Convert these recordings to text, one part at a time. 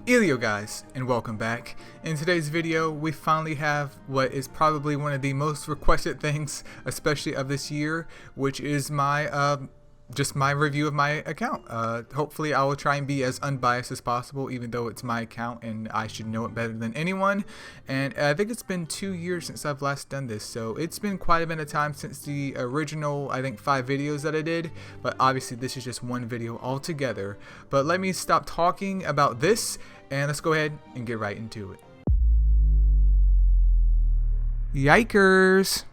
Eileo guys, and welcome back. In today's video, we finally have what is probably one of the most requested things, especially of this year, which is my just my review of my account. Hopefully I will try and be as unbiased as possible, even though it's my account and I should know it better than anyone. And I think it's been 2 years since I've last done this, so it's been quite a bit of time since the original, I think, 5 videos that I did. But obviously this is just one video altogether. But let me stop talking about this and let's go ahead and get right into it. Yikers!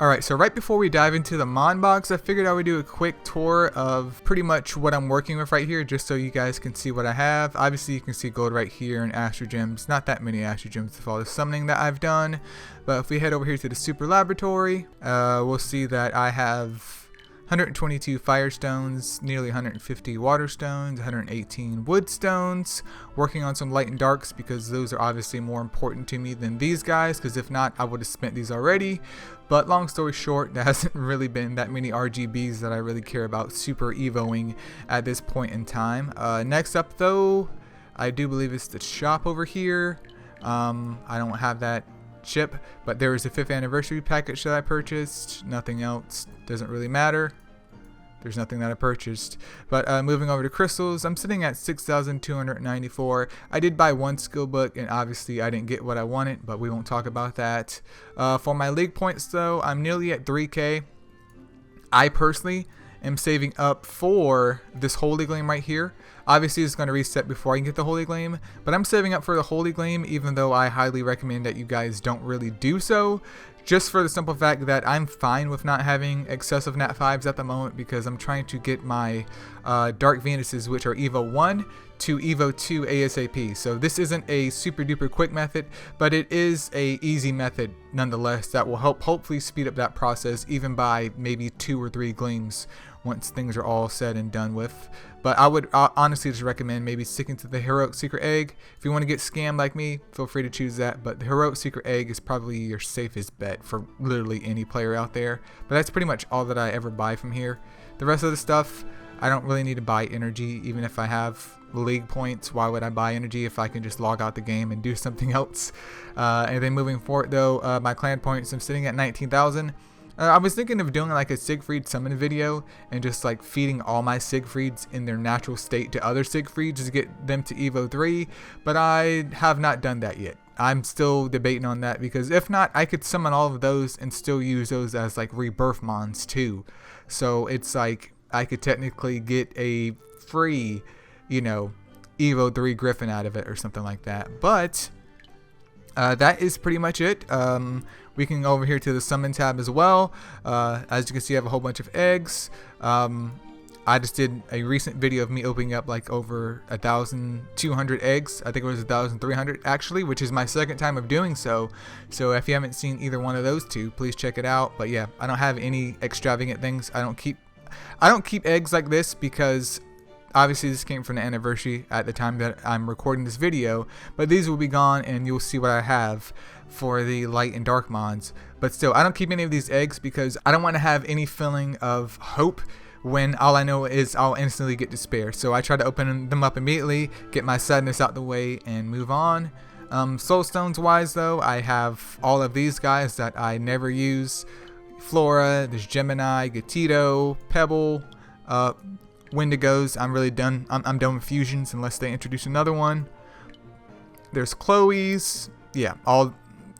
Alright, so right before we dive into the mod box, I figured I would do a quick tour of pretty much what I'm working with right here, just so you guys can see what I have. Obviously you can see gold right here and Astro Gems. Not that many Astro Gems with all the summoning that I've done. But if we head over here to the Super Laboratory, we'll see that I have 122 fire stones, nearly 150 water stones, 118 wood stones, working on some light and darks because those are obviously more important to me than these guys, because if not I would have spent these already. But long story short, there hasn't really been that many RGBs that I really care about super evoing at this point in time. Next up though, I do believe it's the shop over here. I don't have that chip, but there is a 5th anniversary package that I purchased. Nothing else, doesn't really matter. There's nothing that I purchased. But moving over to crystals, I'm sitting at 6,294. I did buy one skill book and obviously I didn't get what I wanted, but we won't talk about that. For my league points though, I'm nearly at 3K. I personally am saving up for this Holy Gleam right here. Obviously it's going to reset before I can get the Holy Gleam, but I'm saving up for the Holy Gleam, even though I highly recommend that you guys don't really do so, just for the simple fact that I'm fine with not having excessive Nat 5s at the moment, because I'm trying to get my Dark Venuses, which are Evo 1 to Evo 2 ASAP. So this isn't a super duper quick method, but it is a easy method nonetheless that will help hopefully speed up that process, even by maybe 2 or 3 gleams once things are all said and done with. But I would honestly just recommend maybe sticking to the Heroic Secret Egg. If you want to get scammed like me, feel free to choose that, but the Heroic Secret Egg is probably your safest bet for literally any player out there. But that's pretty much all that I ever buy from here. The rest of the stuff, I don't really need to buy energy. Even if I have league points, why would I buy energy if I can just log out the game and do something else? And then moving forward though, my clan points, I'm sitting at 19,000. I was thinking of doing like a Siegfried summon video and just like feeding all my Siegfrieds in their natural state to other Siegfrieds to get them to Evo 3, but I have not done that yet. I'm still debating on that, because if not, I could summon all of those and still use those as like rebirth mons too. So it's like I could technically get a free, you know, Evo 3 Griffin out of it or something like that. But that is pretty much it. We can go over here to the summon tab as well. As you can see, I have a whole bunch of eggs. I just did a recent video of me opening up like over 1,200 eggs. I think it was 1,300 actually, which is my second time of doing so. So if you haven't seen either one of those two, please check it out. But yeah, I don't have any extravagant things. I don't keep eggs like this because obviously this came from the anniversary at the time that I'm recording this video, but these will be gone and you'll see what I have for the light and dark mods. But still, I don't keep any of these eggs because I don't want to have any feeling of hope when all I know is I'll instantly get despair. So I try to open them up immediately, get my sadness out the way, and move on. Soul stones wise though, I have all of these guys that I never use. Flora, there's Gemini, Gatito, Pebble, Wendigos. I'm really done. I'm done with fusions unless they introduce another one. There's Chloe's. Yeah,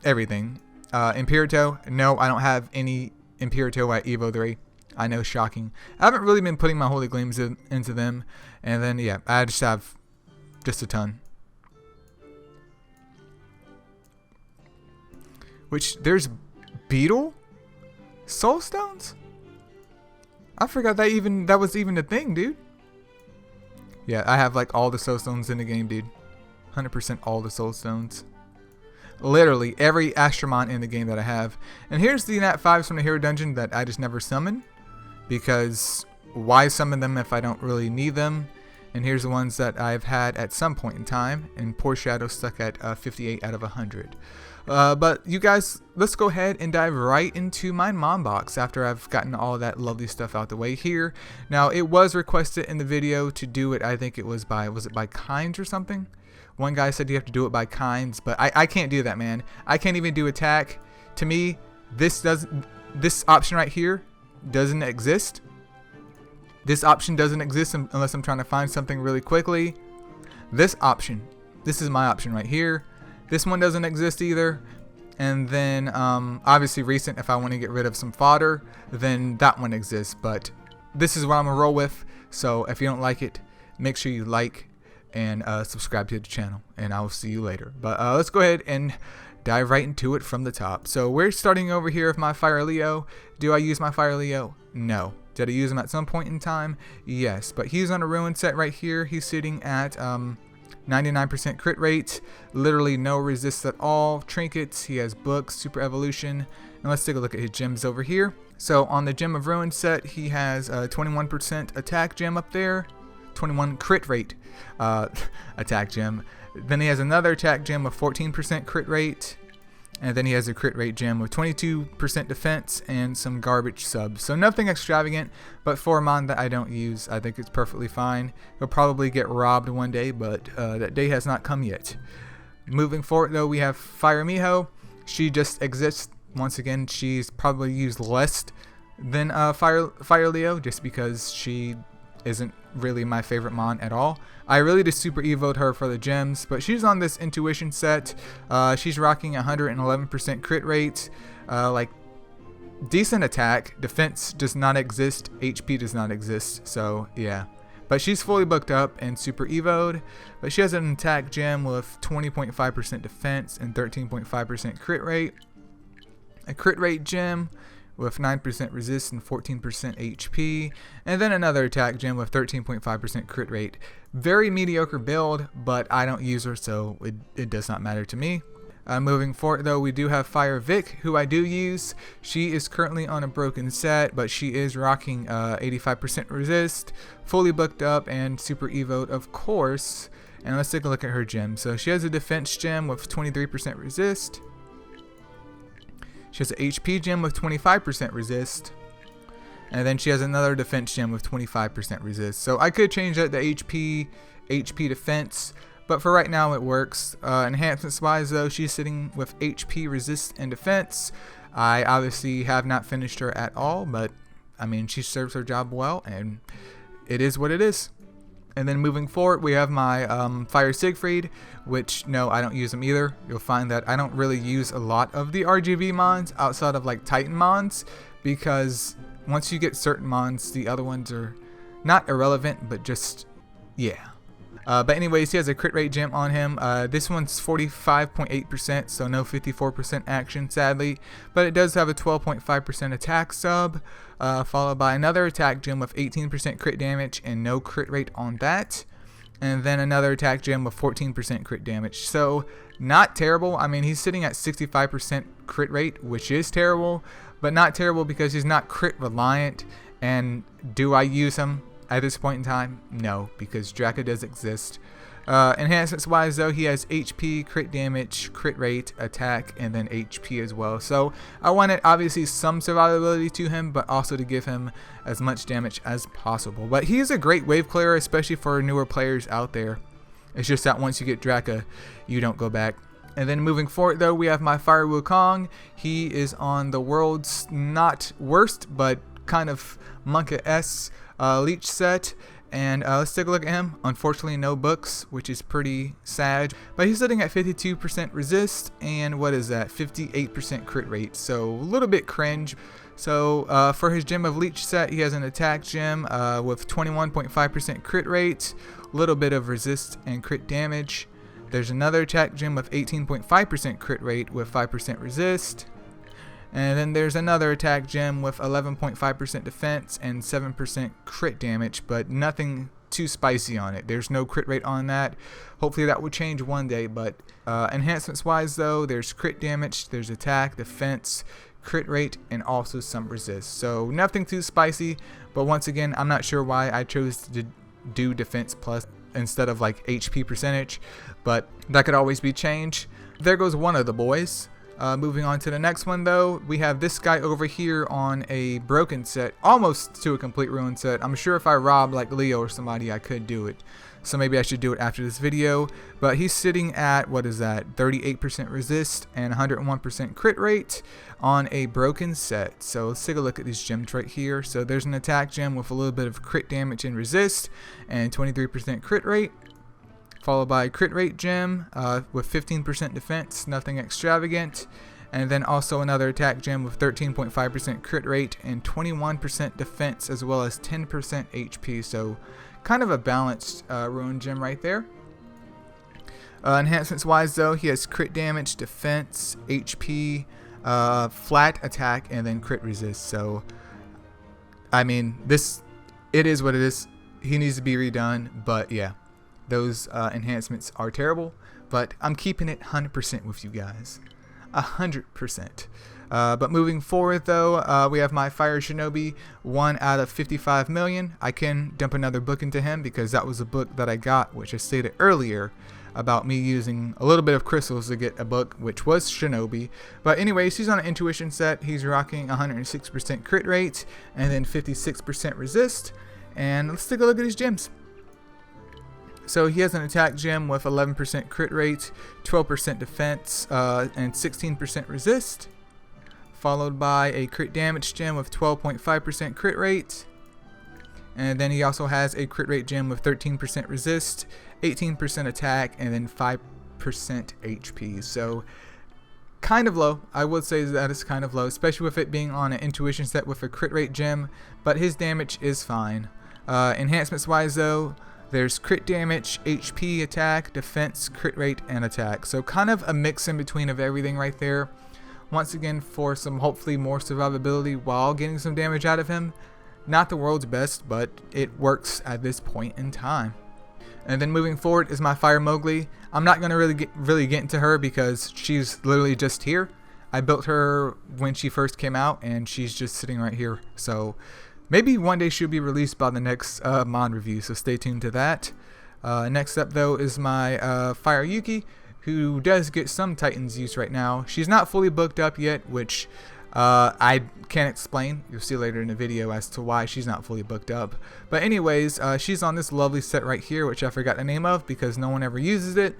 everything. Imperato. No, I don't have any Imperato at Evo 3. I know, shocking. I haven't really been putting my Holy Gleams into them. And then, yeah, I just have just a ton. Which, there's Beetle? Soul Stones? I forgot that was even a thing, dude. Yeah, I have like all the soul stones in the game, dude. 100% all the soul stones. Literally every Astromon in the game that I have. And here's the Nat 5s from the Hero Dungeon that I just never summon, because why summon them if I don't really need them? And here's the ones that I've had at some point in time, and Poor Shadow stuck at 58 out of 100. But you guys, let's go ahead and dive right into my Mon box after I've gotten all that lovely stuff out the way here. Now, it was requested in the video to do it, I think it was it by kinds or something? One guy said you have to do it by kinds, but I can't do that, man. I can't even do attack. To me, this option right here doesn't exist. This option doesn't exist unless I'm trying to find something really quickly. This option, this is my option right here. This one doesn't exist either. And then obviously recent, if I want to get rid of some fodder, then that one exists. But this is what I'm gonna roll with. So if you don't like it, make sure you like and subscribe to the channel, and I will see you later. But let's go ahead and dive right into it from the top. So we're starting over here with my Fire Eileo. Do I use my Fire Eileo? No. Did I use him at some point in time? Yes. But he's on a ruin set right here. He's sitting at 99% crit rate, literally no resist at all, trinkets, he has books, super evolution, and let's take a look at his gems over here. So on the Gem of Ruin set, he has a 21% attack gem up there, 21 crit rate attack gem. Then he has another attack gem of 14% crit rate, and then he has a crit rate gem with 22% defense and some garbage subs. So nothing extravagant, but for a mon that I don't use, I think it's perfectly fine. He'll probably get robbed one day, but that day has not come yet. Moving forward though, we have Fire Miho. She just exists. Once again, she's probably used less than Fire Eileo, just because she isn't really my favorite mon at all. I really just super evoed her for the gems, but she's on this intuition set. She's rocking 111% crit rate, like decent attack. Defense does not exist, HP does not exist, so yeah. But she's fully booked up and super evoed. But she has an attack gem with 20.5% defense and 13.5% crit rate. A crit rate gem with 9% resist and 14% HP, and then another attack gem with 13.5% crit rate. Very mediocre build, but I don't use her, so it does not matter to me. Moving forward though, we do have Fire Vic, who I do use. She is currently on a broken set, but she is rocking 85% resist, fully booked up, and super evoed of course. And let's take a look at her gem. So she has a defense gem with 23% resist. She has an HP gem with 25% resist. And then she has another defense gem with 25% resist. So I could change that to HP defense. But for right now it works. Enhancements wise though, she's sitting with HP, resist, and defense. I obviously have not finished her at all. But I mean, she serves her job well. And it is what it is. And then moving forward, we have my Fire Siegfried, which no, I don't use them either. You'll find that I don't really use a lot of the RGB mons outside of like Titan mons, because once you get certain mons, the other ones are not irrelevant, but just, yeah. But anyways, he has a crit rate gem on him. This one's 45.8%, so no 54% action, sadly. But it does have a 12.5% attack sub, followed by another attack gem with 18% crit damage and no crit rate on that. And then another attack gem with 14% crit damage. So not terrible. I mean, he's sitting at 65% crit rate, which is terrible, but not terrible because he's not crit reliant. And do I use him at this point in time? No, because Draka does exist. Enhancements wise though, he has HP, crit damage, crit rate, attack, and then HP as well. So I wanted obviously some survivability to him, but also to give him as much damage as possible. But he is a great wave clearer, especially for newer players out there. It's just that once you get Draka, you don't go back. And then moving forward though, we have my Fire Wukong. He is on the world's not worst, but kind of Monka-esque leech set. And let's take a look at him. Unfortunately, no books, which is pretty sad. But he's sitting at 52% resist, and what is that? 58% crit rate. So a little bit cringe. So for his Gem of Leech set, he has an attack gem with 21.5% crit rate, a little bit of resist and crit damage. There's another attack gem with 18.5% crit rate with 5% resist. And then there's another attack gem with 11.5% defense and 7% crit damage, but nothing too spicy on it. There's no crit rate on that. Hopefully that will change one day, but enhancements wise though, there's crit damage, there's attack, defense, crit rate, and also some resist. So nothing too spicy, but once again, I'm not sure why I chose to do defense plus instead of like HP percentage, but that could always be changed. There goes one of the boys. Moving on to the next one though, we have this guy over here on a broken set, almost to a complete ruin set. I'm sure if I robbed like Leo or somebody, I could do it. So maybe I should do it after this video. But he's sitting at, what is that, 38% resist and 101% crit rate on a broken set. So let's take a look at these gems right here. So there's an attack gem with a little bit of crit damage and resist and 23% crit rate, followed by a crit rate gem with 15% defense, nothing extravagant. And then also another attack gem with 13.5% crit rate and 21% defense, as well as 10% HP. So kind of a balanced ruin gem right there. Enhancements wise though, he has crit damage, defense, HP, flat attack, and then crit resist. So I mean, it is what it is. He needs to be redone, but yeah, those enhancements are terrible, but I'm keeping it 100% with you guys. 100%. But moving forward though, we have my Fire Shinobi, 1 out of 55 million. I can dump another book into him because that was a book that I got, which I stated earlier about me using a little bit of crystals to get a book, which was Shinobi. But anyways, he's on an intuition set. He's rocking 106% crit rate and then 56% resist. And let's take a look at his gems. So he has an attack gem with 11% crit rate, 12% defense, and 16% resist, followed by a crit damage gem with 12.5% crit rate. And then he also has a crit rate gem with 13% resist, 18% attack, and then 5% HP. So kind of low. I would say that is kind of low, especially with it being on an intuition set with a crit rate gem, but his damage is fine. Enhancements wise though, there's crit damage, HP, attack, defense, crit rate, and attack. So kind of a mix in between of everything right there. Once again, for some hopefully more survivability while getting some damage out of him. Not the world's best, but it works at this point in time. And then moving forward is my Fire Mowgli. I'm not going to really get into her because she's literally just here. I built her when she first came out and she's just sitting right here. So maybe one day she'll be released by the next mod review, so stay tuned to that. Next up though is my Fire Yuki, who does get some Titans use right now. She's not fully booked up yet, which I can't explain. You'll see later in the video as to why she's not fully booked up. But anyways, she's on this lovely set right here, which I forgot the name of because no one ever uses it.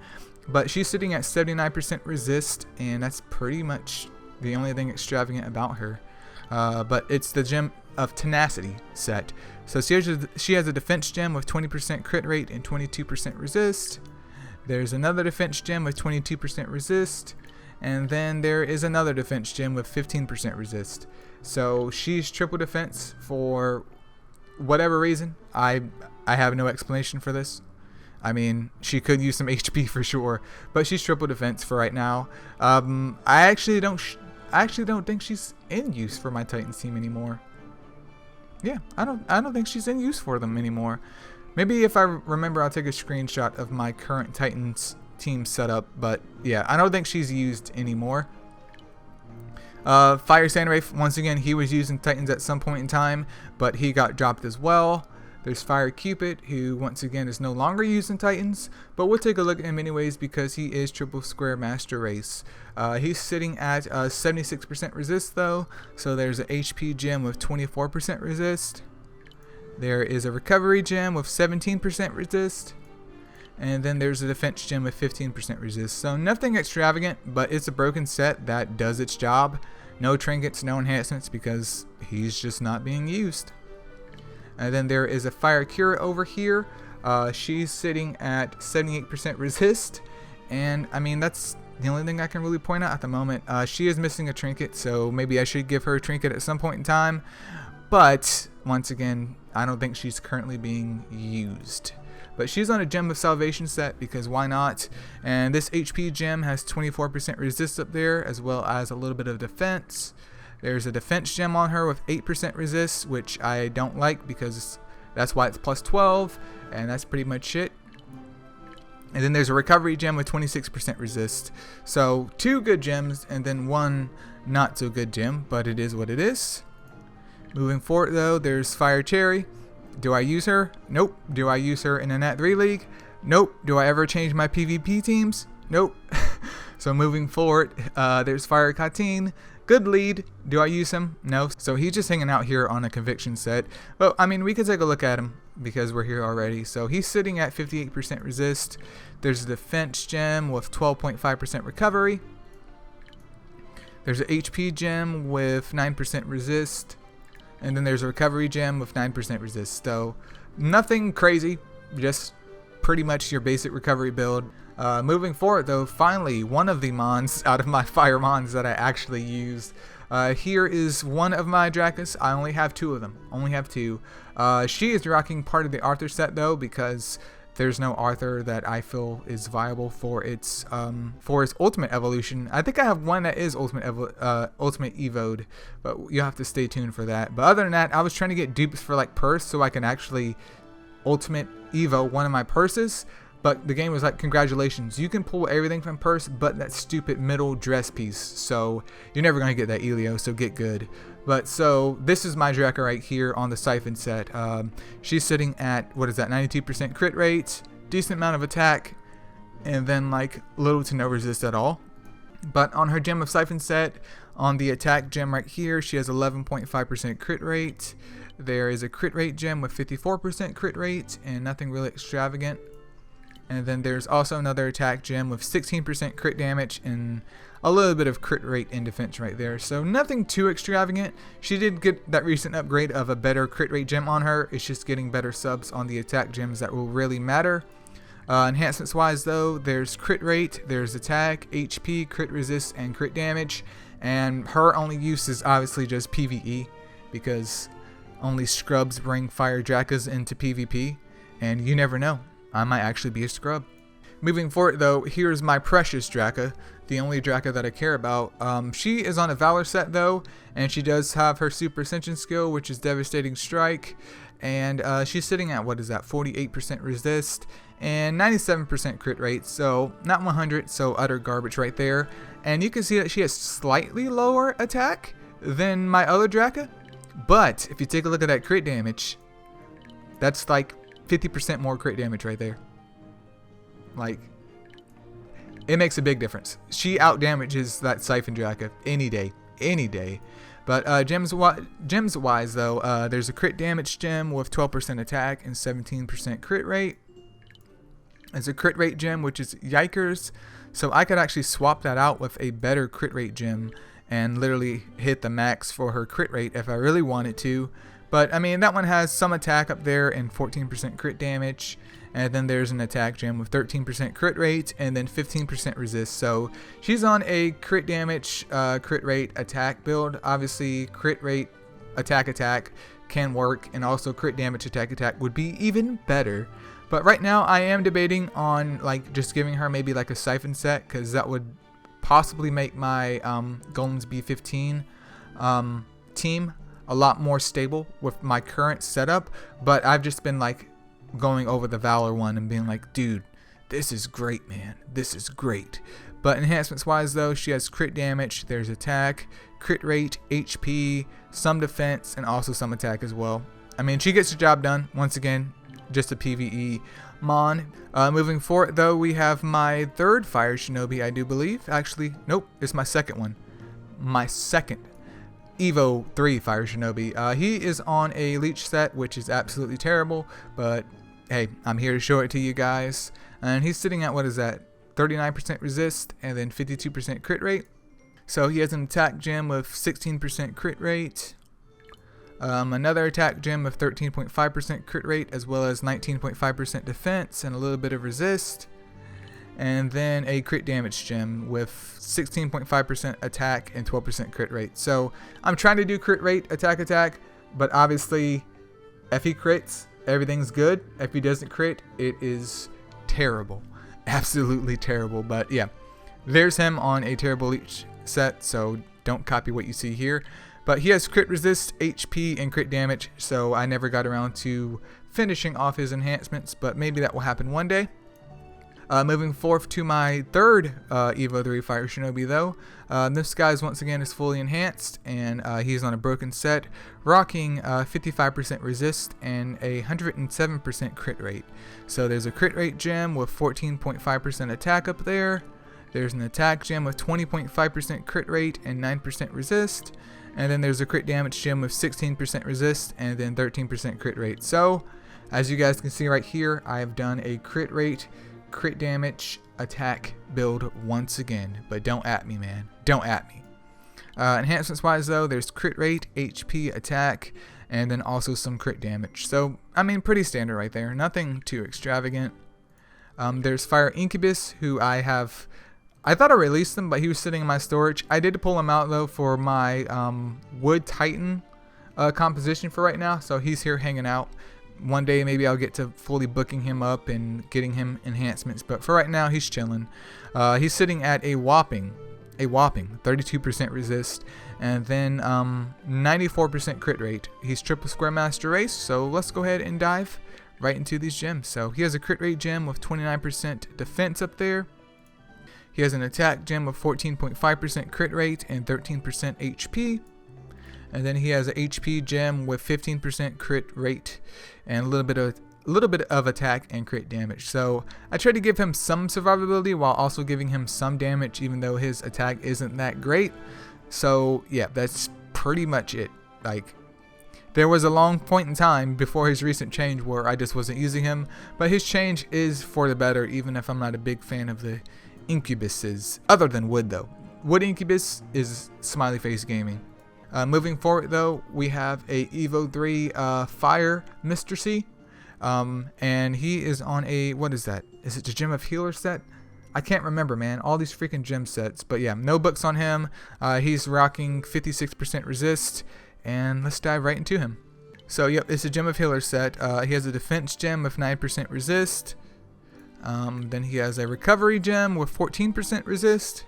But she's sitting at 79% resist, and that's pretty much the only thing extravagant about her. But it's the gem of tenacity set. So she has a defense gem with 20% crit rate and 22% resist. There's another defense gem with 22% resist, and then there is another defense gem with 15% resist. So she's triple defense for whatever reason. I have no explanation for this. I mean, she could use some HP for sure, but she's triple defense for right now. I actually don't think she's in use for my Titans team anymore. Yeah, I don't think she's in use for them anymore. Maybe if I remember, I'll take a screenshot of my current Titans team setup. But yeah, I don't think she's used anymore. Fire Sandwraith, once again, he was used in Titans at some point in time, but he got dropped as well. There's Fire Cupid, who once again is no longer used in Titans, but we'll take a look at him anyways because he is triple square master race. He's sitting at 76% resist though, so there's an HP gem with 24% resist. There is a recovery gem with 17% resist, and then there's a defense gem with 15% resist. So nothing extravagant, but it's a broken set that does its job. No trinkets, no enhancements because he's just not being used. And then there is a Fire Cura over here. She's sitting at 78% resist, and I mean that's the only thing I can really point out at the moment. She is missing a trinket, so maybe I should give her a trinket at some point in time. But once again, I don't think she's currently being used. But she's on a Gem of Salvation set because why not? And this HP gem has 24% resist up there, as well as a little bit of defense. There's a defense gem on her with 8% resist, which I don't like because that's why it's plus 12, and that's pretty much it. And then there's a recovery gem with 26% resist. So 2 good gems and then 1 not so good gem, but it is what it is. Moving forward though, there's Fire Cherry. Do I use her? Nope. Do I use her in a Nat 3 league? Nope. Do I ever change my PvP teams? Nope. So moving forward, there's Fire Katin. Good lead. Do I use him? No. So he's just hanging out here on a conviction set. Well, I mean, we could take a look at him because we're here already. So he's sitting at 58% resist. There's a defense gem with 12.5% recovery. There's an HP gem with 9% resist. And then there's a recovery gem with 9% resist. So nothing crazy, just pretty much your basic recovery build. Moving forward though, finally one of the mons out of my fire mons that I actually used. Here is one of my Dracas. I only have two of them. Only have two. She is rocking part of the Arthur set though, because there's no Arthur that I feel is viable for its ultimate evolution. I think I have one that is ultimate evoed, but you have to stay tuned for that. But other than that, I was trying to get dupes for like purse so I can actually ultimate evo one of my purses. But the game was like, congratulations, you can pull everything from purse but that stupid middle dress piece. So you're never going to get that Eileo, so get good. But so this is my Draca right here on the Siphon set. She's sitting at, what is that, 92% crit rate, decent amount of attack, and then like little to no resist at all. But on her Gem of Siphon set, on the attack gem right here, she has 11.5% crit rate. There is a crit rate gem with 54% crit rate and nothing really extravagant. And then there's also another attack gem with 16% crit damage and a little bit of crit rate and defense right there. So nothing too extravagant. She did get that recent upgrade of a better crit rate gem on her. It's just getting better subs on the attack gems that will really matter. Enhancements wise though, there's crit rate, there's attack, HP, crit resist, and crit damage. And her only use is obviously just PvE, because only scrubs bring fire Dracas into PvP, and you never know. I might actually be a scrub. Moving forward though, here's my precious Draca, the only Draca that I care about. She is on a Valor set though, and she does have her Super Ascension skill, which is Devastating Strike. And she's sitting at, what is that, 48% resist and 97% crit rate, so not 100, so utter garbage right there. And you can see that she has slightly lower attack than my other Draca, but if you take a look at that crit damage, that's like 50% more crit damage right there. Like, it makes a big difference. She out damages that Siphon Draca any day, any day. But gems wise though, there's a crit damage gem with 12% attack and 17% crit rate. There's a crit rate gem which is Yikers, so I could actually swap that out with a better crit rate gem and literally hit the max for her crit rate if I really wanted to. But I mean, that one has some attack up there and 14% crit damage. And then there's an attack gem with 13% crit rate and then 15% resist. So she's on a crit damage, crit rate, attack build. Obviously, crit rate, attack can work, and also crit damage, attack would be even better. But right now, I am debating on like just giving her maybe like a Siphon set, because that would possibly make my Golems B15 team a lot more stable with my current setup. But I've just been like going over the Valor one and being like, dude, this is great, man, this is great. But enhancements wise though, she has crit damage, there's attack, crit rate, HP, some defense, and also some attack as well. I mean, she gets the job done. Once again, just a PvE mon. Moving forward though, we have my third fire shinobi, I do believe. Actually, nope, it's my second one. My second Evo 3 fire shinobi. He is on a leech set, which is absolutely terrible, but hey, I'm here to show it to you guys. And he's sitting at, what is that, 39% resist and then 52% crit rate. So he has an attack gem with 16% crit rate, another attack gem of 13.5% crit rate, as well as 19.5% defense and a little bit of resist, and then a crit damage gem with 16.5% attack and 12% crit rate. So I'm trying to do crit rate, attack, but obviously if he crits, everything's good. If he doesn't crit, it is terrible, absolutely terrible. But yeah, there's him on a terrible leech set, so don't copy what you see here. But he has crit resist, HP, and crit damage, so I never got around to finishing off his enhancements, but maybe that will happen one day. Moving forth to my third Evo 3 Fire Shinobi though. This guy's once again is fully enhanced, and he's on a broken set, rocking 55% resist and a 107% crit rate. So there's a crit rate gem with 14.5% attack up there. There's an attack gem with 20.5% crit rate and 9% resist. And then there's a crit damage gem with 16% resist and then 13% crit rate. So as you guys can see right here, I have done a crit rate, crit damage, attack build once again. But don't at me, man. Don't at me. Enhancements wise though, there's crit rate, HP, attack, and then also some crit damage. So I mean, pretty standard right there. Nothing too extravagant. There's Fire Incubus, who I thought I released him, but he was sitting in my storage. I did pull him out though for my Wood Titan composition for right now. So he's here hanging out. One day maybe I'll get to fully booking him up and getting him enhancements, but for right now he's chilling. He's sitting at a whopping 32% resist and then 94% crit rate. He's triple square master race, so let's go ahead and dive right into these gems. So he has a crit rate gem with 29% defense up there. He has an attack gem with 14.5% crit rate and 13% HP. And then he has an HP gem with 15% crit rate and a little bit of attack and crit damage. So I tried to give him some survivability while also giving him some damage, even though his attack isn't that great. So yeah, that's pretty much it. Like, there was a long point in time before his recent change where I just wasn't using him, but his change is for the better, even if I'm not a big fan of the Incubuses, other than Wood though. Wood Incubus is Smiley Face Gaming. Moving forward though, we have a Evo 3 Fire Mr. C. And he is on a, what is that? Is it the Gem of Healer set? I can't remember, man. All these freaking gem sets. But yeah, no books on him. He's rocking 56% resist. And let's dive right into him. So yep, it's a Gem of Healer set. He has a defense gem with 9% resist. Then he has a recovery gem with 14% resist.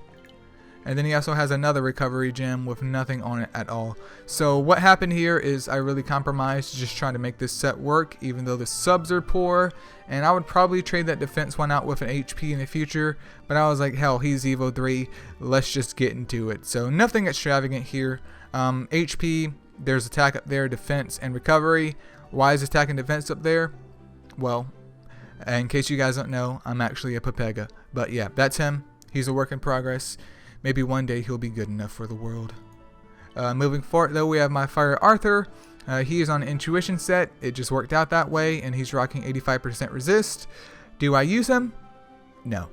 And then he also has another recovery gem with nothing on it at all. So what happened here is I really compromised, just trying to make this set work, even though the subs are poor. And I would probably trade that defense one out with an HP in the future. But I was like, hell, he's Evo 3. Let's just get into it. So nothing extravagant here. HP, there's attack up there, defense, and recovery. Why is attack and defense up there? Well, in case you guys don't know, I'm actually a Pepega. But yeah, that's him. He's a work in progress. Maybe one day he'll be good enough for the world. Moving forward though, we have my Fire Arthur. He is on an Intuition set. It just worked out that way, and he's rocking 85% resist. Do I use him? No.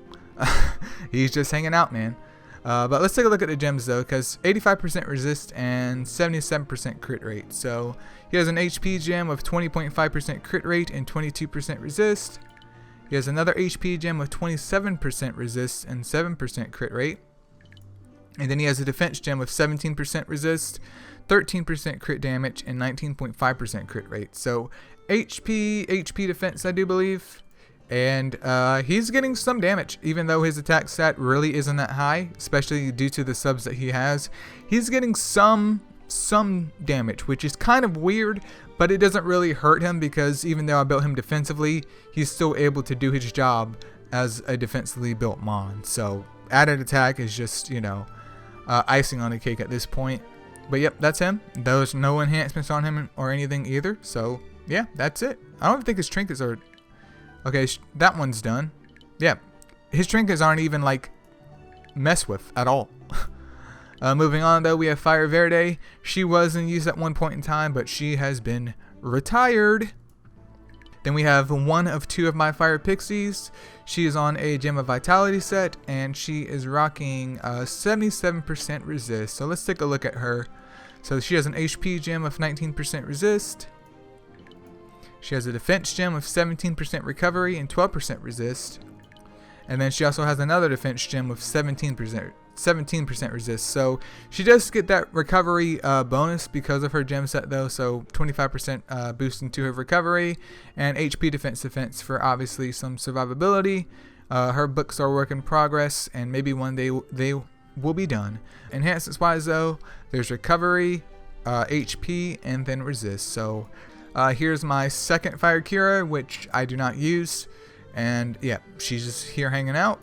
He's just hanging out, man. But let's take a look at the gems though, because 85% resist and 77% crit rate. So he has an HP gem with 20.5% crit rate and 22% resist. He has another HP gem with 27% resist and 7% crit rate. And then he has a defense gem with 17% resist, 13% crit damage, and 19.5% crit rate. So HP defense, I do believe. And he's getting some damage, even though his attack stat really isn't that high, especially due to the subs that he has. He's getting some damage, which is kind of weird, but it doesn't really hurt him because even though I built him defensively, he's still able to do his job as a defensively built mon. So added attack is just, you know, icing on the cake at this point. But yep, that's him. There's no enhancements on him or anything either. So yeah, that's it. I don't even think his trinkets are... Okay, that one's done. Yeah, his trinkets aren't even like messed with at all. Moving on though, we have Fire Verde. She was in use at one point in time, but she has been retired. Then we have one of two of my Fire Pixies. She is on a Gem of Vitality set, and she is rocking 77% resist. So let's take a look at her. So she has an HP gem of 19% resist. She has a defense gem of 17% recovery and 12% resist. And then she also has another defense gem with 17% resist. So she does get that recovery bonus because of her gem set though. So 25% boost into her recovery, and HP defense for obviously some survivability. Her books are work in progress, and maybe one day they will be done. Enhancements wise though, there's recovery, HP, and then resist. So here's my second Fire Kira, which I do not use. And yeah, she's just here hanging out.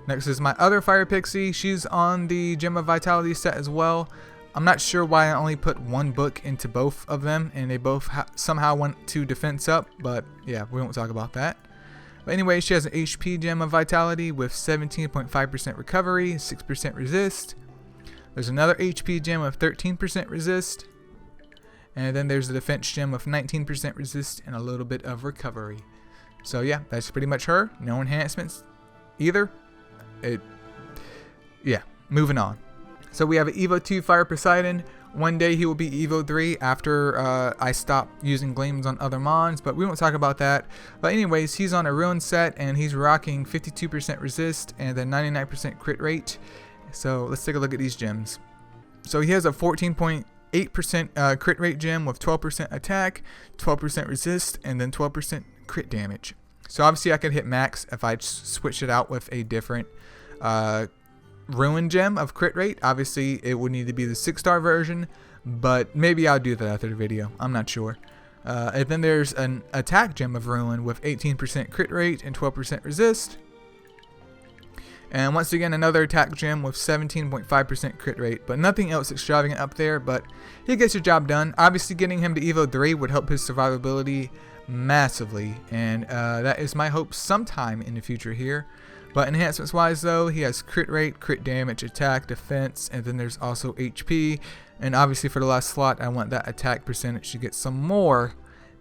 Next is my other Fire Pixie. She's on the Gem of Vitality set as well. I'm not sure why I only put one book into both of them, and they both somehow went to defense up, but yeah, we won't talk about that. But anyway, she has an HP Gem of Vitality with 17.5% recovery, 6% resist. There's another HP Gem of 13% resist. And then there's the Defense Gem of 19% resist and a little bit of recovery. So yeah, that's pretty much her. No enhancements either. Yeah, moving on. So we have an Evo 2 Fire Poseidon. One day he will be Evo 3 after I stop using gleams on other mons, but we won't talk about that. But anyways, he's on a Ruin set and he's rocking 52% resist and a 99% crit rate. So let's take a look at these gems. So he has a 14.8% crit rate gem with 12% attack, 12% resist, and then 12% crit damage. So obviously I could hit max if I switch it out with a different Ruin gem of crit rate. Obviously it would need to be the 6-star version, but maybe I'll do that after the video. I'm not sure. And then there's an attack gem of Ruin with 18% crit rate and 12% resist. And once again, another attack gem with 17.5% crit rate, but nothing else extravagant up there, but he gets the job done. Obviously getting him to Evo 3 would help his survivability massively, and that is my hope sometime in the future here. But enhancements wise though, he has crit rate, crit damage, attack, defense, and then there's also HP. And obviously for the last slot, I want that attack percentage to get some more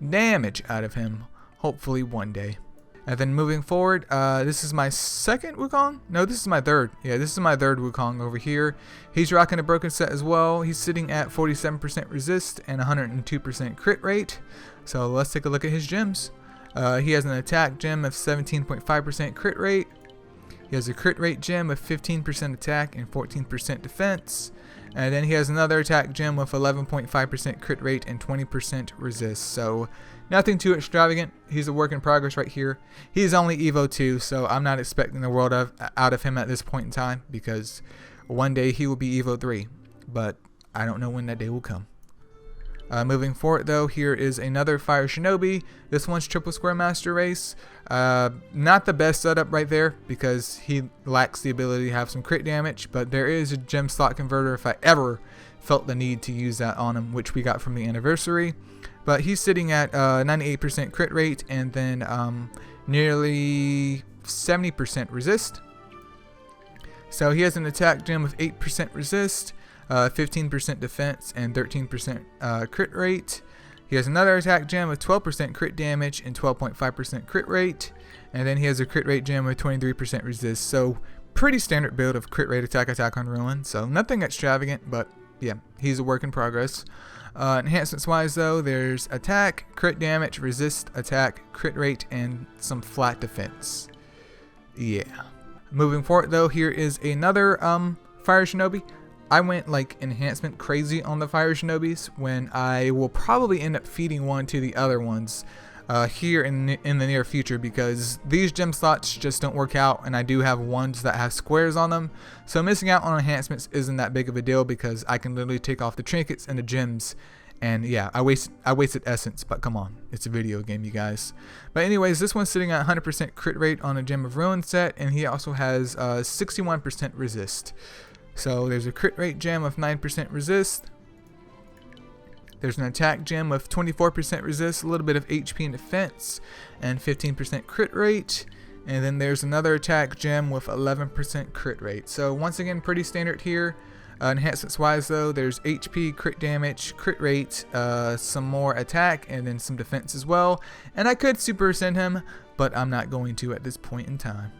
damage out of him, hopefully one day. And then moving forward, this is my second Wukong? No, this is my third. Yeah, this is my third Wukong over here. He's rocking a broken set as well. He's sitting at 47% resist and 102% crit rate. So let's take a look at his gems. He has an attack gem of 17.5% crit rate. He has a crit rate gem of 15% attack and 14% defense. And then he has another attack gem with 11.5% crit rate and 20% resist. So nothing too extravagant. He's a work in progress right here. He's only Evo 2, so I'm not expecting the world out of him at this point in time, because one day he will be Evo 3. But I don't know when that day will come. Moving forward though, here is another Fire Shinobi. This one's Triple Square Master Race. Not the best setup right there, because he lacks the ability to have some crit damage, but there is a gem slot converter if I ever felt the need to use that on him, which we got from the anniversary. But he's sitting at 98% crit rate and then nearly 70% resist. So he has an attack gem with 8% resist, 15% defense, and 13% crit rate. He has another attack gem with 12% crit damage and 12.5% crit rate. And then he has a crit rate gem with 23% resist. So pretty standard build of crit rate attack on Ruin. So nothing extravagant, but yeah, he's a work in progress. Enhancements wise though, there's attack, crit damage, resist, attack, crit rate, and some flat defense. Yeah. Moving forward though, here is another Fire Shinobi. I went like enhancement crazy on the Fire Shinobis when I will probably end up feeding one to the other ones here in the near future, because these gem slots just don't work out, and I do have ones that have squares on them. So missing out on enhancements isn't that big of a deal, because I can literally take off the trinkets and the gems. And yeah, I wasted essence, but come on, it's a video game, you guys. But anyways, this one's sitting at 100% crit rate on a Gem of Ruin set, and he also has 61% resist. So there's a crit rate gem of 9% resist. There's an attack gem of 24% resist, a little bit of HP and defense, and 15% crit rate. And then there's another attack gem with 11% crit rate. So once again, pretty standard here. Enhancements wise though, there's HP, crit damage, crit rate, some more attack, and then some defense as well. And I could super send him, but I'm not going to at this point in time.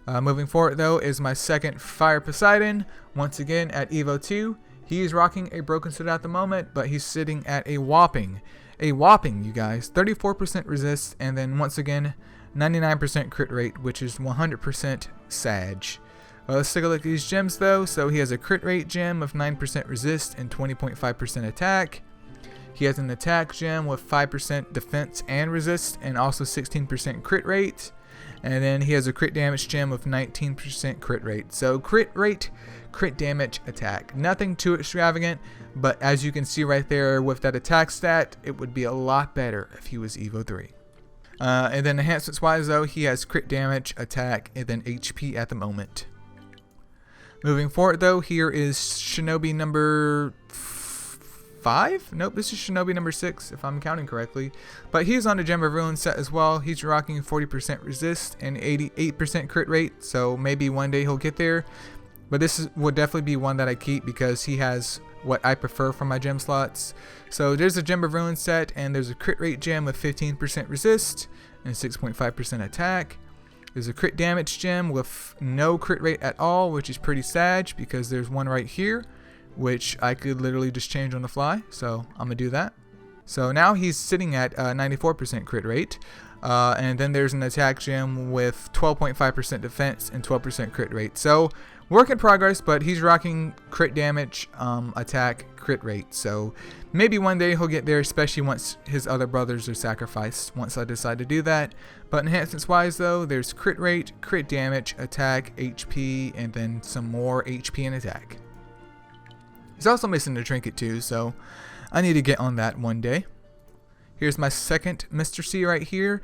Moving forward though is my second Fire Poseidon, once again at Evo 2. He is rocking a broken set at the moment, but he's sitting at a whopping, you guys, 34% resist, and then once again 99% crit rate, which is 100% Sag. Let's take a look at these gems though. So he has a crit rate gem of 9% resist and 20.5% attack. He has an attack gem with 5% defense and resist, and also 16% crit rate. And then he has a crit damage gem with 19% crit rate. So crit rate, crit damage, attack. Nothing too extravagant, but as you can see right there with that attack stat, it would be a lot better if he was Evo 3. And then enhancements wise though, he has crit damage, attack, and then HP at the moment. Moving forward though, here is Shinobi number 5? Nope, this is Shinobi number 6 if I'm counting correctly. But he's on the Gem of Ruin set as well. He's rocking 40% resist and 88% crit rate, so maybe one day he'll get there. But this would definitely be one that I keep because he has what I prefer from my gem slots. So there's a Gem of Ruin set, and there's a crit rate gem with 15% resist and 6.5% attack. There's a crit damage gem with no crit rate at all, which is pretty sad because there's one right here, which I could literally just change on the fly. So I'm gonna do that. So now he's sitting at 94% crit rate. And then there's an attack gem with 12.5% defense and 12% crit rate. So work in progress, but he's rocking crit damage, attack, crit rate. So maybe one day he'll get there, especially once his other brothers are sacrificed, once I decide to do that. But enhancements wise though, there's crit rate, crit damage, attack, HP, and then some more HP and attack. He's also missing the trinket too, so I need to get on that one day. Here's my second Mr. C right here.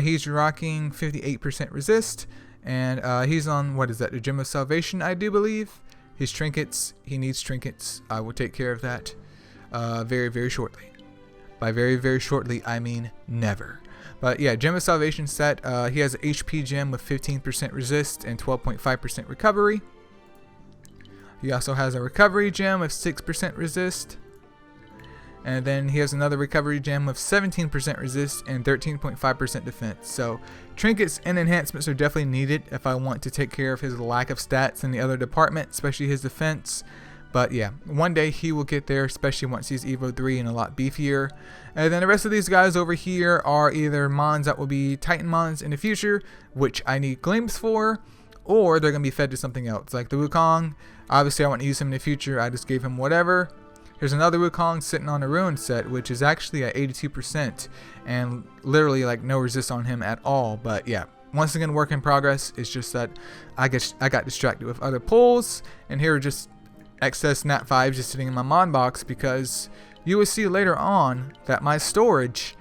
He's rocking 58% resist, and he's on, what is that, the Gem of Salvation, I do believe. His trinkets, he needs trinkets. I will take care of that very, very shortly. By very, very shortly, I mean never. But yeah, Gem of Salvation set. He has an HP gem with 15% resist and 12.5% recovery. He also has a recovery gem with 6% resist. And then he has another recovery gem with 17% resist and 13.5% defense. So trinkets and enhancements are definitely needed if I want to take care of his lack of stats in the other department, especially his defense. But yeah, one day he will get there, especially once he's Evo 3 and a lot beefier. And then the rest of these guys over here are either mons that will be Titan mons in the future, which I need glimpse for, or they're going to be fed to something else. Like the Wukong, obviously I want to use him in the future, I just gave him whatever. Here's another Wukong sitting on a Ruin set, which is actually at 82% and literally like no resist on him at all. But yeah, once again, work in progress. It's just that I got distracted with other pulls, and here are just excess Nat 5s just sitting in my mon box because you will see later on that my storage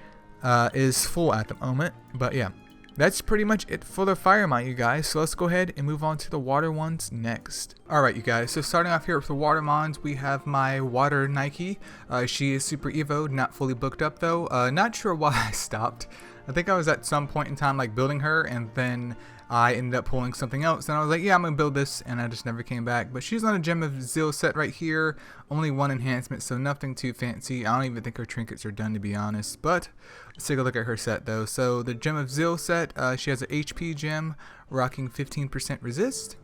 is full at the moment. But yeah, that's pretty much it for the fire mount, you guys. So let's go ahead and move on to the water ones next. Alright, you guys, so starting off here with the water mons, we have my water Nike. She is super evoed, not fully booked up though. Not sure why I stopped. I think I was at some point in time like building her, and then I ended up pulling something else, and I was like, yeah, I'm gonna build this, and I just never came back. But she's on a Gem of Zeal set right here, only one enhancement, so nothing too fancy. I don't even think her trinkets are done, to be honest. But let's take a look at her set though. So the Gem of Zeal set, she has an HP gem rocking 15% resist.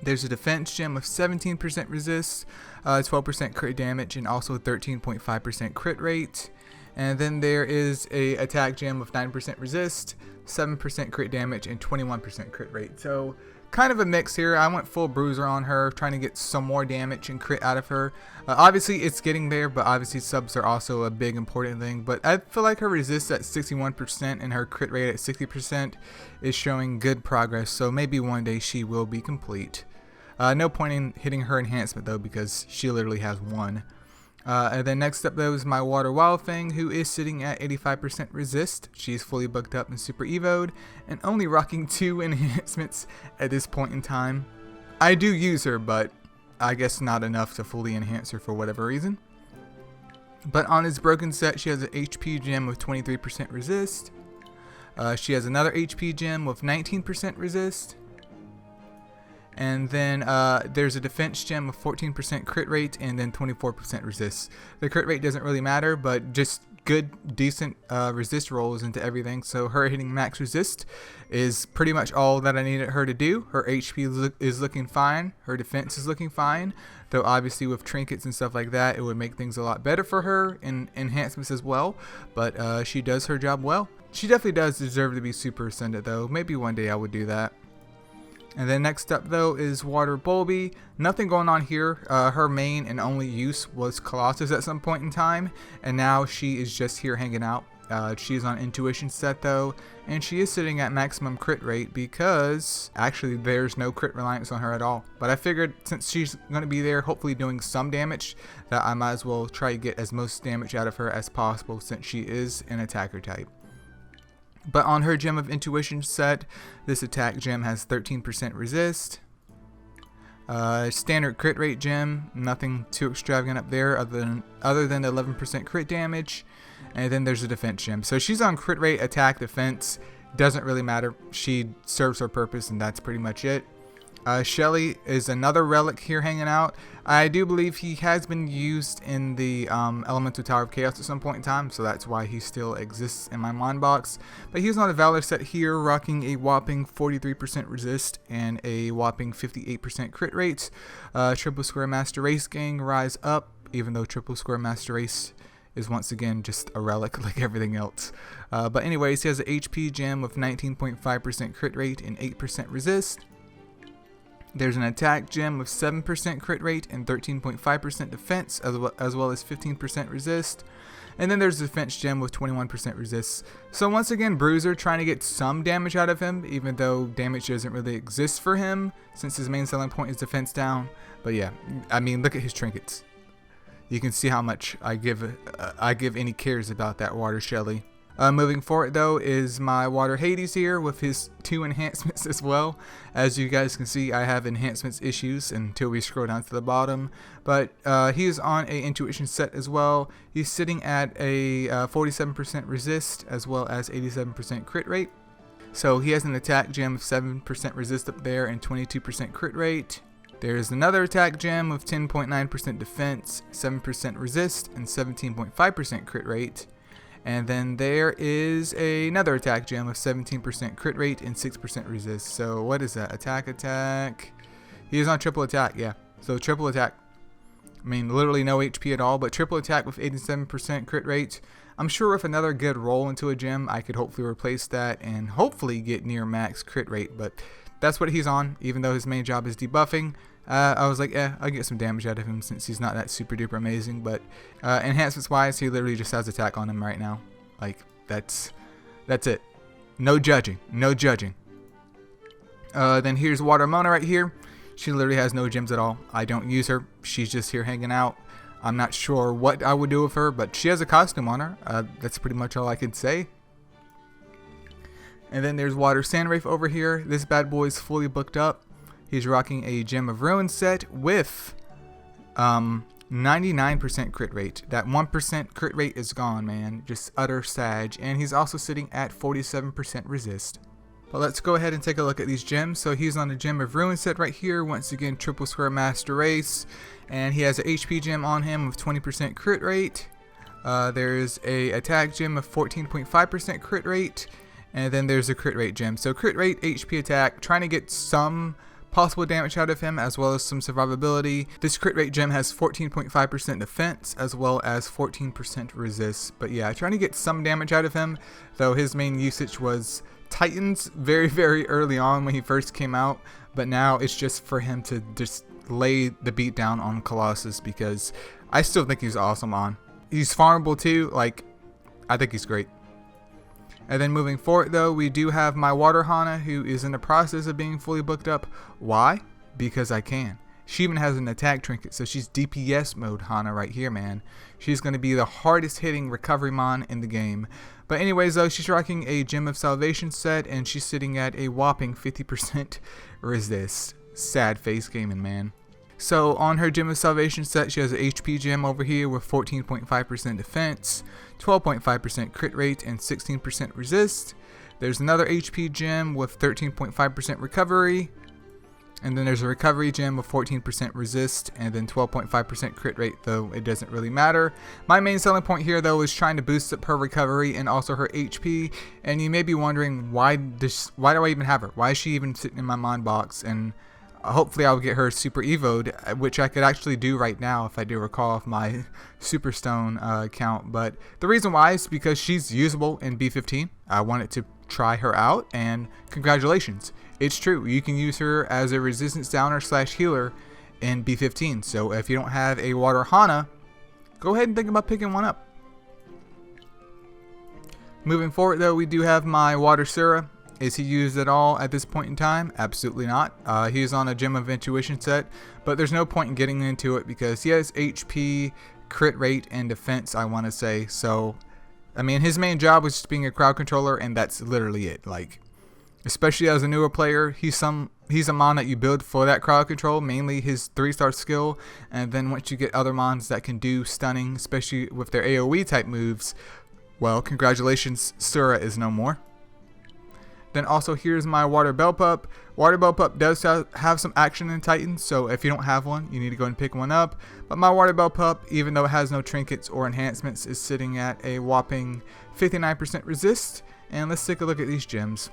There's a defense gem with 17% resist, 12% crit damage, and also 13.5% crit rate. And then there is a attack gem with 9% resist, 7% crit damage, and 21% crit rate. So kind of a mix here. I went full bruiser on her, trying to get some more damage and crit out of her. Obviously it's getting there, but obviously subs are also a big important thing. But I feel like her resist at 61% and her crit rate at 60% is showing good progress. So maybe one day she will be complete. No point in hitting her enhancement though, because she literally has one. And then next up though is my Water Wild Thing, who is sitting at 85% resist. She's fully booked up and super evoed, and only rocking 2 enhancements at this point in time. I do use her, but I guess not enough to fully enhance her for whatever reason. But on his broken set, she has an HP gem with 23% resist. She has another HP gem with 19% resist. And then there's a defense gem with 14% crit rate and then 24% resist. The crit rate doesn't really matter, but just good, decent resist rolls into everything. So her hitting max resist is pretty much all that I needed her to do. Her HP is looking fine. Her defense is looking fine. Though obviously with trinkets and stuff like that, it would make things a lot better for her in enhancements as well. But she does her job well. She definitely does deserve to be super ascended though. Maybe one day I would do that. And then next up though is Water Bulby. Nothing going on here. Her main and only use was Colossus at some point in time, and now she is just here hanging out. She's on Intuition set though, and she is sitting at maximum crit rate because actually there's no crit reliance on her at all. But I figured since she's going to be there hopefully doing some damage, that I might as well try to get as most damage out of her as possible since she is an attacker type. But on her gem of intuition set, this attack gem has 13% resist. Standard crit rate gem, nothing too extravagant up there other than 11% crit damage. And then there's a defense gem. So she's on crit rate, attack, defense. Doesn't really matter. She serves her purpose, and that's pretty much it. Shelly is another relic here hanging out. I do believe he has been used in the Elemental Tower of Chaos at some point in time, so that's why he still exists in my mon box. But he's on a Valor set here, rocking a whopping 43% resist and a whopping 58% crit rate. Triple Square Master Race Gang, rise up, even though Triple Square Master Race is once again just a relic like everything else. But anyways, he has an HP gem with 19.5% crit rate and 8% resist. There's an attack gem with 7% crit rate and 13.5% defense, as well as 15% resist. And then there's a defense gem with 21% resist. So once again, Bruiser trying to get some damage out of him, even though damage doesn't really exist for him, since his main selling point is defense down. But yeah, I mean, look at his trinkets. You can see how much I give any cares about that Water Shelly. Moving forward though is my Water Hades here with his 2 enhancements as well. As you guys can see, I have enhancements issues until we scroll down to the bottom. But he is on a intuition set as well. He's sitting at a 47% resist as well as 87% crit rate. So he has an attack gem of 7% resist up there and 22% crit rate. There's another attack gem with 10.9% defense, 7% resist, and 17.5% crit rate. And then there is another attack gem with 17% crit rate and 6% resist. So what is that? Attack. He is on triple attack, yeah. So triple attack. I mean, literally no HP at all, but triple attack with 87% crit rate. I'm sure with another good roll into a gem, I could hopefully replace that and hopefully get near max crit rate. But that's what he's on, even though his main job is debuffing. I was like, I'll get some damage out of him since he's not that super duper amazing. But enhancements wise, he literally just has attack on him right now. Like, that's it. No judging. No judging. Then here's Water Mona right here. She literally has no gems at all. I don't use her. She's just here hanging out. I'm not sure what I would do with her, but she has a costume on her. That's pretty much all I could say. And then there's Water Sandwraith over here. This bad boy is fully booked up. He's rocking a Gem of Ruin set with 99% crit rate. That 1% crit rate is gone, man. Just utter sag. And he's also sitting at 47% resist. But let's go ahead and take a look at these gems. So he's on a Gem of Ruin set right here. Once again, Triple Square Master Race. And he has an HP gem on him with 20% crit rate. There's a attack gem of 14.5% crit rate. And then there's a crit rate gem. So crit rate, HP attack, trying to get some possible damage out of him as well as some survivability. This crit rate gem has 14.5% defense as well as 14% resist. But yeah, trying to get some damage out of him, though his main usage was Titans very, very early on when he first came out. But now it's just for him to just lay the beat down on Colossus because I still think he's awesome on. He's farmable too. Like, I think he's great. And then moving forward though, we do have my Water Hana who is in the process of being fully booked up. Why? Because I can. She even has an attack trinket, so she's DPS mode Hana right here, man. She's going to be the hardest hitting recovery mon in the game. But anyways though, she's rocking a Gem of Salvation set and she's sitting at a whopping 50% resist. Sad face gaming, man. So on her Gem of Salvation set, she has an HP gem over here with 14.5% defense, 12.5% crit rate, and 16% resist. There's another HP gem with 13.5% recovery. And then there's a recovery gem with 14% resist and then 12.5% crit rate, though it doesn't really matter. My main selling point here though is trying to boost up her recovery and also her HP. And you may be wondering why do I even have her? Why is she even sitting in my mon box? And hopefully I'll get her super evoed, which I could actually do right now if I do recall off my Superstone account. But the reason why is because she's usable in B15. I wanted to try her out, and congratulations. It's true. You can use her as a resistance downer / healer in B15. So if you don't have a Water Hana, go ahead and think about picking one up. Moving forward though, we do have my Water Sura. Is he used at all at this point in time? Absolutely not. He is on a Gem of Intuition set, but there's no point in getting into it because he has HP, crit rate, and defense, I want to say. So I mean, his main job was just being a crowd controller, and that's literally it. Like, especially as a newer player, he's a mon that you build for that crowd control, mainly his 3-star skill, and then once you get other mons that can do stunning, especially with their AoE type moves, well, congratulations, Sura is no more. Then also here's my Water Bell Pup. Water Bell Pup does have some action in Titan, so if you don't have one, you need to go and pick one up. But my Water Bell Pup, even though it has no trinkets or enhancements, is sitting at a whopping 59% resist. And let's take a look at these gems.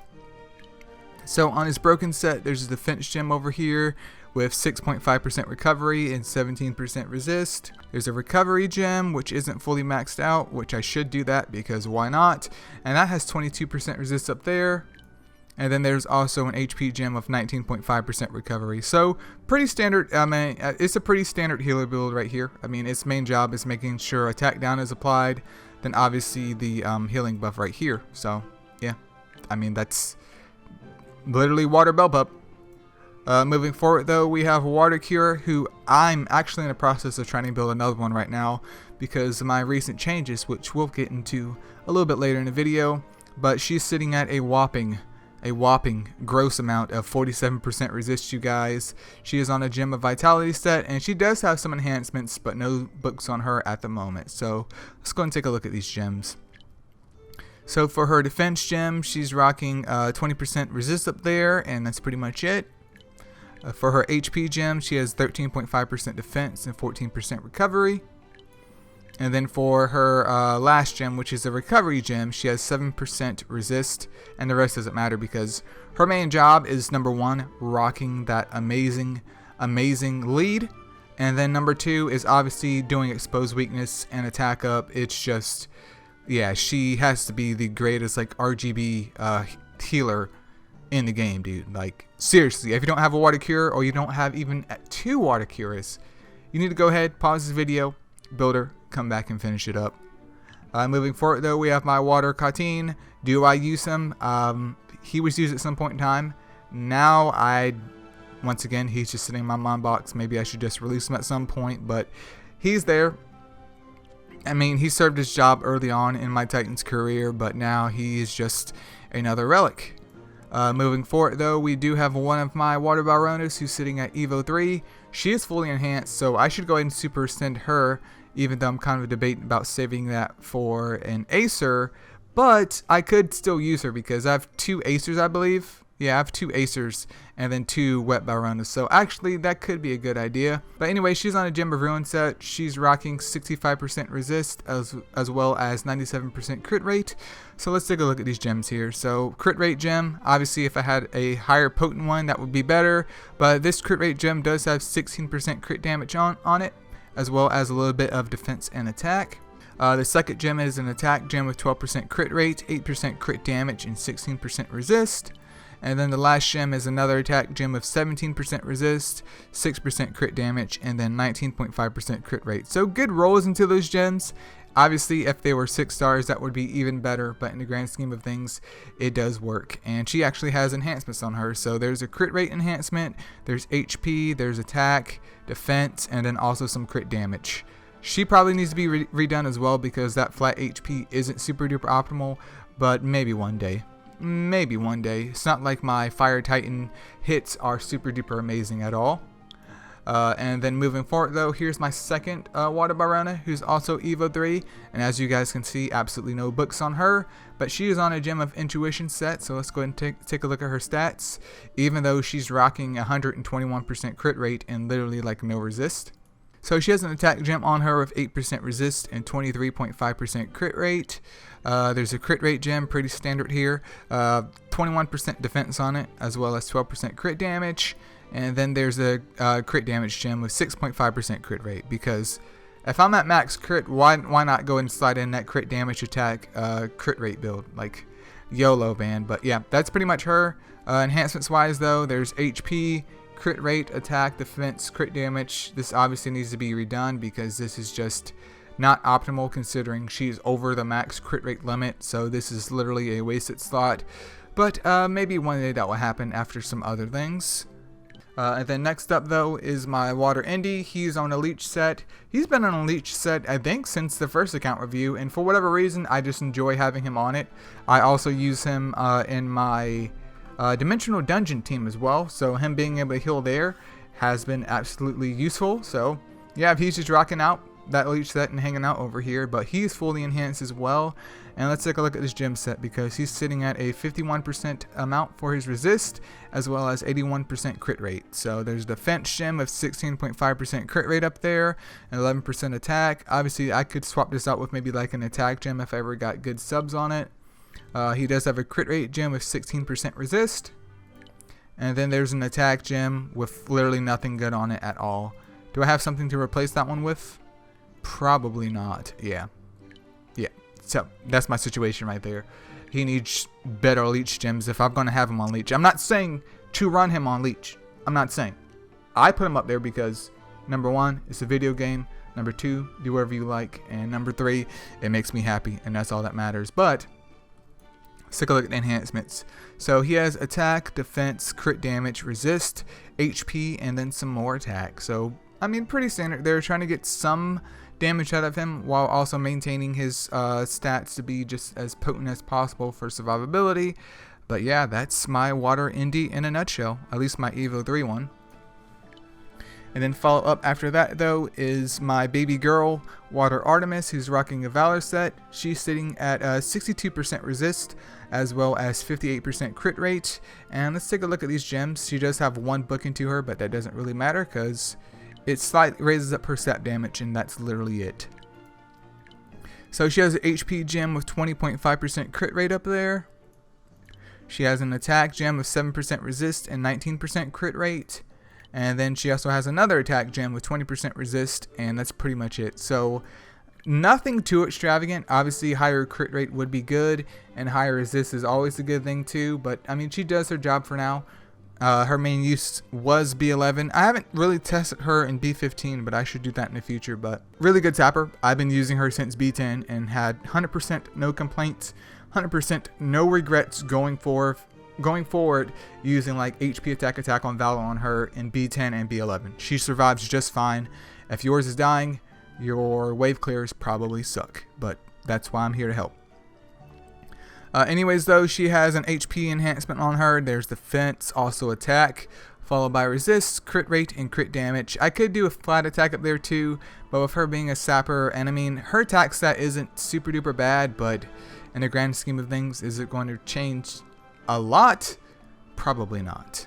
So on his broken set, there's a defense gem over here with 6.5% recovery and 17% resist. There's a recovery gem which isn't fully maxed out, which I should do that because why not? And that has 22% resist up there. And then there's also an HP gem of 19.5% recovery. So pretty standard. I mean, it's a pretty standard healer build right here. I mean, its main job is making sure attack down is applied. Then obviously the healing buff right here. So yeah, I mean that's literally Water Bell Pup. Moving forward though, we have Water Cure, who I'm actually in the process of trying to build another one right now because of my recent changes, which we'll get into a little bit later in the video. But she's sitting at a whopping gross amount of 47% resist, you guys. She is on a Gem of Vitality set, and she does have some enhancements, but no books on her at the moment. So let's go and take a look at these gems. So for her defense gem, she's rocking 20% resist up there, and that's pretty much it. For her HP gem, she has 13.5% defense and 14% recovery. And then for her last gem, which is a recovery gem, she has 7% resist, and the rest doesn't matter because her main job is number 1, rocking that amazing lead, and then number 2 is obviously doing exposed weakness and attack up. It's just, yeah, she has to be the greatest like RGB healer in the game, dude. Like seriously, if you don't have a Water Cure or you don't have even 2 Water Cures, you need to go ahead, pause this video, build her, come back and finish it up. Moving forward though, we have my Water Cartine. Do I use him? He was used at some point in time. Now once again, he's just sitting in my mon box. Maybe I should just release him at some point, but he's there. I mean, he served his job early on in my Titan's career, but now he is just another relic. Moving forward though, we do have one of my Water Baronas who's sitting at Evo 3. She is fully enhanced, so I should go ahead and super extend her, even though I'm kind of debating about saving that for an Acer. But I could still use her because I have 2 Acers, I believe. Yeah, I have 2 Acers and then 2 Wet Baronas. So actually, that could be a good idea. But anyway, she's on a Gem of Ruin set. She's rocking 65% resist as well as 97% crit rate. So let's take a look at these gems here. So crit rate gem, obviously if I had a higher potent one, that would be better. But this crit rate gem does have 16% crit damage on it, as well as a little bit of defense and attack. The second gem is an attack gem with 12% crit rate, 8% crit damage, and 16% resist. And then the last gem is another attack gem with 17% resist, 6% crit damage, and then 19.5% crit rate. So good rolls into those gems. Obviously, if they were 6 stars, that would be even better, but in the grand scheme of things, it does work. And she actually has enhancements on her. So there's a crit rate enhancement, there's HP, there's attack, defense, and then also some crit damage. She probably needs to be redone as well because that flat HP isn't super duper optimal, but maybe one day. Maybe one day. It's not like my Fire Titan hits are super duper amazing at all. And then moving forward though, here's my second Water Barona, who's also Evo 3, and as you guys can see, absolutely no books on her, but she is on a Gem of Intuition set. So let's go ahead and take a look at her stats. Even though she's rocking 121% crit rate and literally like no resist. So she has an attack gem on her with 8% resist and 23.5% crit rate. There's a crit rate gem, pretty standard here. 21% defense on it, as well as 12% crit damage. And then there's a crit damage gem with 6.5% crit rate. Because if I'm at max crit, why not go and slide in that crit damage attack crit rate build? Like YOLO, man. But yeah, that's pretty much her. Enhancements wise though, there's HP, crit rate, attack, defense, crit damage. This obviously needs to be redone because this is just not optimal considering she's over the max crit rate limit. So this is literally a wasted slot. But maybe one day that will happen after some other things. And then next up though is my Water Indy. He's on a leech set. He's been on a leech set I think since the first account review, and for whatever reason I just enjoy having him on it. I also use him in my Dimensional Dungeon team as well, so him being able to heal there has been absolutely useful. So yeah, he's just rocking out that leech set and hanging out over here, but he's fully enhanced as well. And let's take a look at this gem set, because he's sitting at a 51% amount for his resist as well as 81% crit rate. So there's defense gem of 16.5% crit rate up there and 11% attack. Obviously I could swap this out with maybe like an attack gem if I ever got good subs on it. He does have a crit rate gem with 16% resist, and then there's an attack gem with literally nothing good on it at all. Do I have something to replace that one with? Probably not. Yeah. So that's my situation right there. He needs better leech gems if I'm going to have him on leech. I'm not saying to run him on leech. I'm not saying. I put him up there because number one, it's a video game. Number two, do whatever you like. And number three, it makes me happy, and that's all that matters. But let's take a look at the enhancements. So he has attack, defense, crit damage, resist, HP, and then some more attack. So I mean, pretty standard. They're trying to get some damage out of him while also maintaining his stats to be just as potent as possible for survivability. But yeah, that's my Water Indy in a nutshell, at least my Evo 3 one. And then follow up after that though is my baby girl Water Artemis, who's rocking a Valor set. She's sitting at 62% resist as well as 58% crit rate. And let's take a look at these gems. She does have one book into her, but that doesn't really matter because it slightly raises up her stat damage, and that's literally it. So she has an HP gem with 20.5% crit rate up there. She has an attack gem with 7% resist and 19% crit rate. And then she also has another attack gem with 20% resist, and that's pretty much it. So nothing too extravagant. Obviously higher crit rate would be good, and higher resist is always a good thing too. But I mean, she does her job for now. Her main use was B11. I haven't really tested her in B15, but I should do that in the future. But really good tapper. I've been using her since B10 and had 100% no complaints, 100% no regrets going forward using like HP attack on Valor on her in B10 and B11. She survives just fine. If yours is dying, your wave clears probably suck, but that's why I'm here to help. Anyways though, she has an HP enhancement on her. There's defense, also attack, followed by resist, crit rate, and crit damage. I could do a flat attack up there too, but with her being a sapper, and I mean, her attack stat isn't super duper bad, but in the grand scheme of things, is it going to change a lot? Probably not.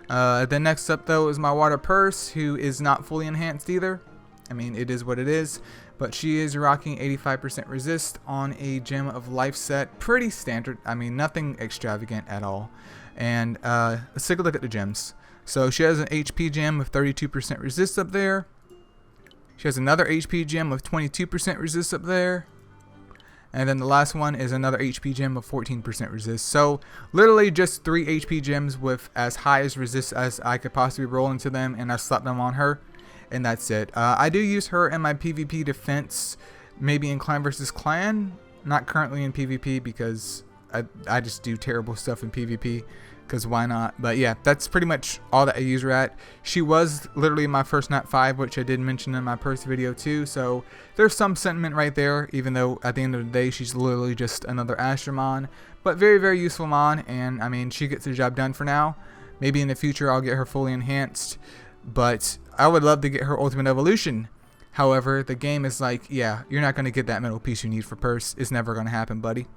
Then next up though is my Water Purse, who is not fully enhanced either. I mean, it is what it is, but she is rocking 85% resist on a Gem of Life set. Pretty standard. I mean, nothing extravagant at all. And let's take a look at the gems. So she has an HP gem with 32% resist up there. She has another HP gem with 22% resist up there. And then the last one is another HP gem of 14% resist. So literally just 3 HP gems with as high as resist as I could possibly roll into them, and I slapped them on her. And that's it. I do use her in my PvP defense, maybe in Clan vs. Clan. Not currently in PvP because I just do terrible stuff in PvP, because why not? But yeah, that's pretty much all that I use her at. She was literally my first Nat 5, which I did mention in my first video too, so there's some sentiment right there, even though at the end of the day she's literally just another Astromon. But very, very useful Mon, and I mean, she gets the job done for now. Maybe in the future I'll get her fully enhanced, but I would love to get her ultimate evolution. However, the game is like, yeah, you're not going to get that metal piece you need for Purse. It's never going to happen, buddy.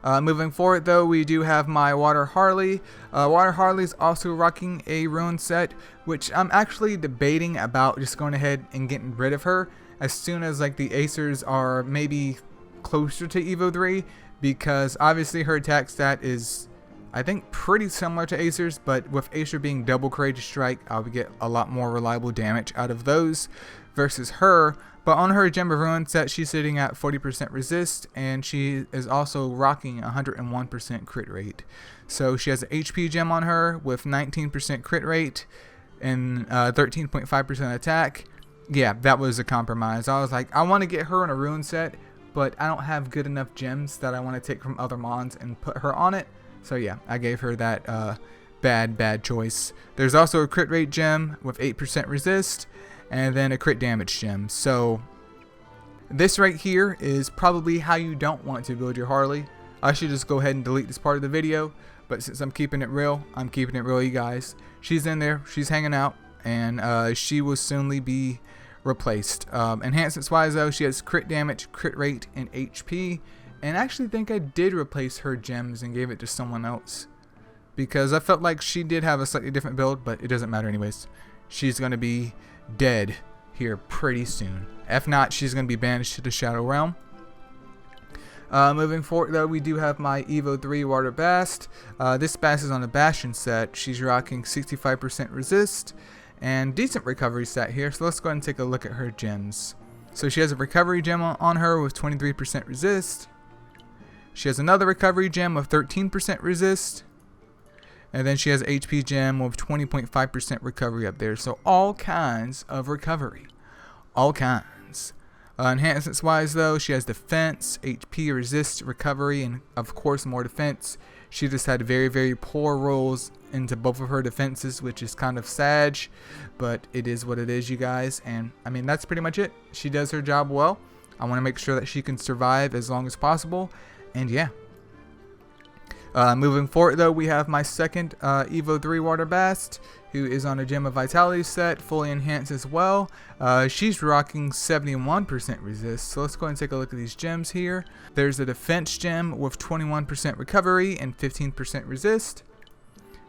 Moving forward though, we do have my Water Harley. Water Harley's also rocking a Ruin set, which I'm actually debating about just going ahead and getting rid of her as soon as like the Acers are maybe closer to Evo 3, because obviously her attack stat is, I think, pretty similar to Acer's, but with Acer being double Courageous Strike, I would get a lot more reliable damage out of those versus her. But on her Gem of Ruin set, she's sitting at 40% resist, and she is also rocking 101% crit rate. So she has an HP gem on her with 19% crit rate and 13.5% attack. Yeah, that was a compromise. I was like, I want to get her in a Ruin set, but I don't have good enough gems that I want to take from other Mons and put her on it. So yeah, I gave her that bad choice. There's also a crit rate gem with 8% resist, and then a crit damage gem. So this right here is probably how you don't want to build your Harley. I should just go ahead and delete this part of the video, but since I'm keeping it real, I'm keeping it real, you guys. She's in there, she's hanging out, and she will soonly be replaced. Enhancements wise though, she has crit damage, crit rate, and HP. And I actually think I did replace her gems and gave it to someone else, because I felt like she did have a slightly different build, but it doesn't matter anyways. She's going to be dead here pretty soon. If not, she's going to be banished to the Shadow Realm. Moving forward though, we do have my Evo 3 Water Bast. This Bast is on a Bastion set. She's rocking 65% resist and decent recovery stat here. So let's go ahead and take a look at her gems. So she has a recovery gem on her with 23% resist. She has another recovery gem of 13% resist. And then she has an HP gem with 20.5% recovery up there. So all kinds of recovery. All kinds. Enhancements wise though, she has defense, HP, resist, recovery, and of course more defense. She just had very poor rolls into both of her defenses, which is kind of sad, but it is what it is, you guys. And I mean, that's pretty much it. She does her job well. I want to make sure that she can survive as long as possible. And yeah. Moving forward though, we have my second Evo 3 Water Bast, who is on a Gem of Vitality set, fully enhanced as well. She's rocking 71% resist. So let's go ahead and take a look at these gems here. There's a defense gem with 21% recovery and 15% resist.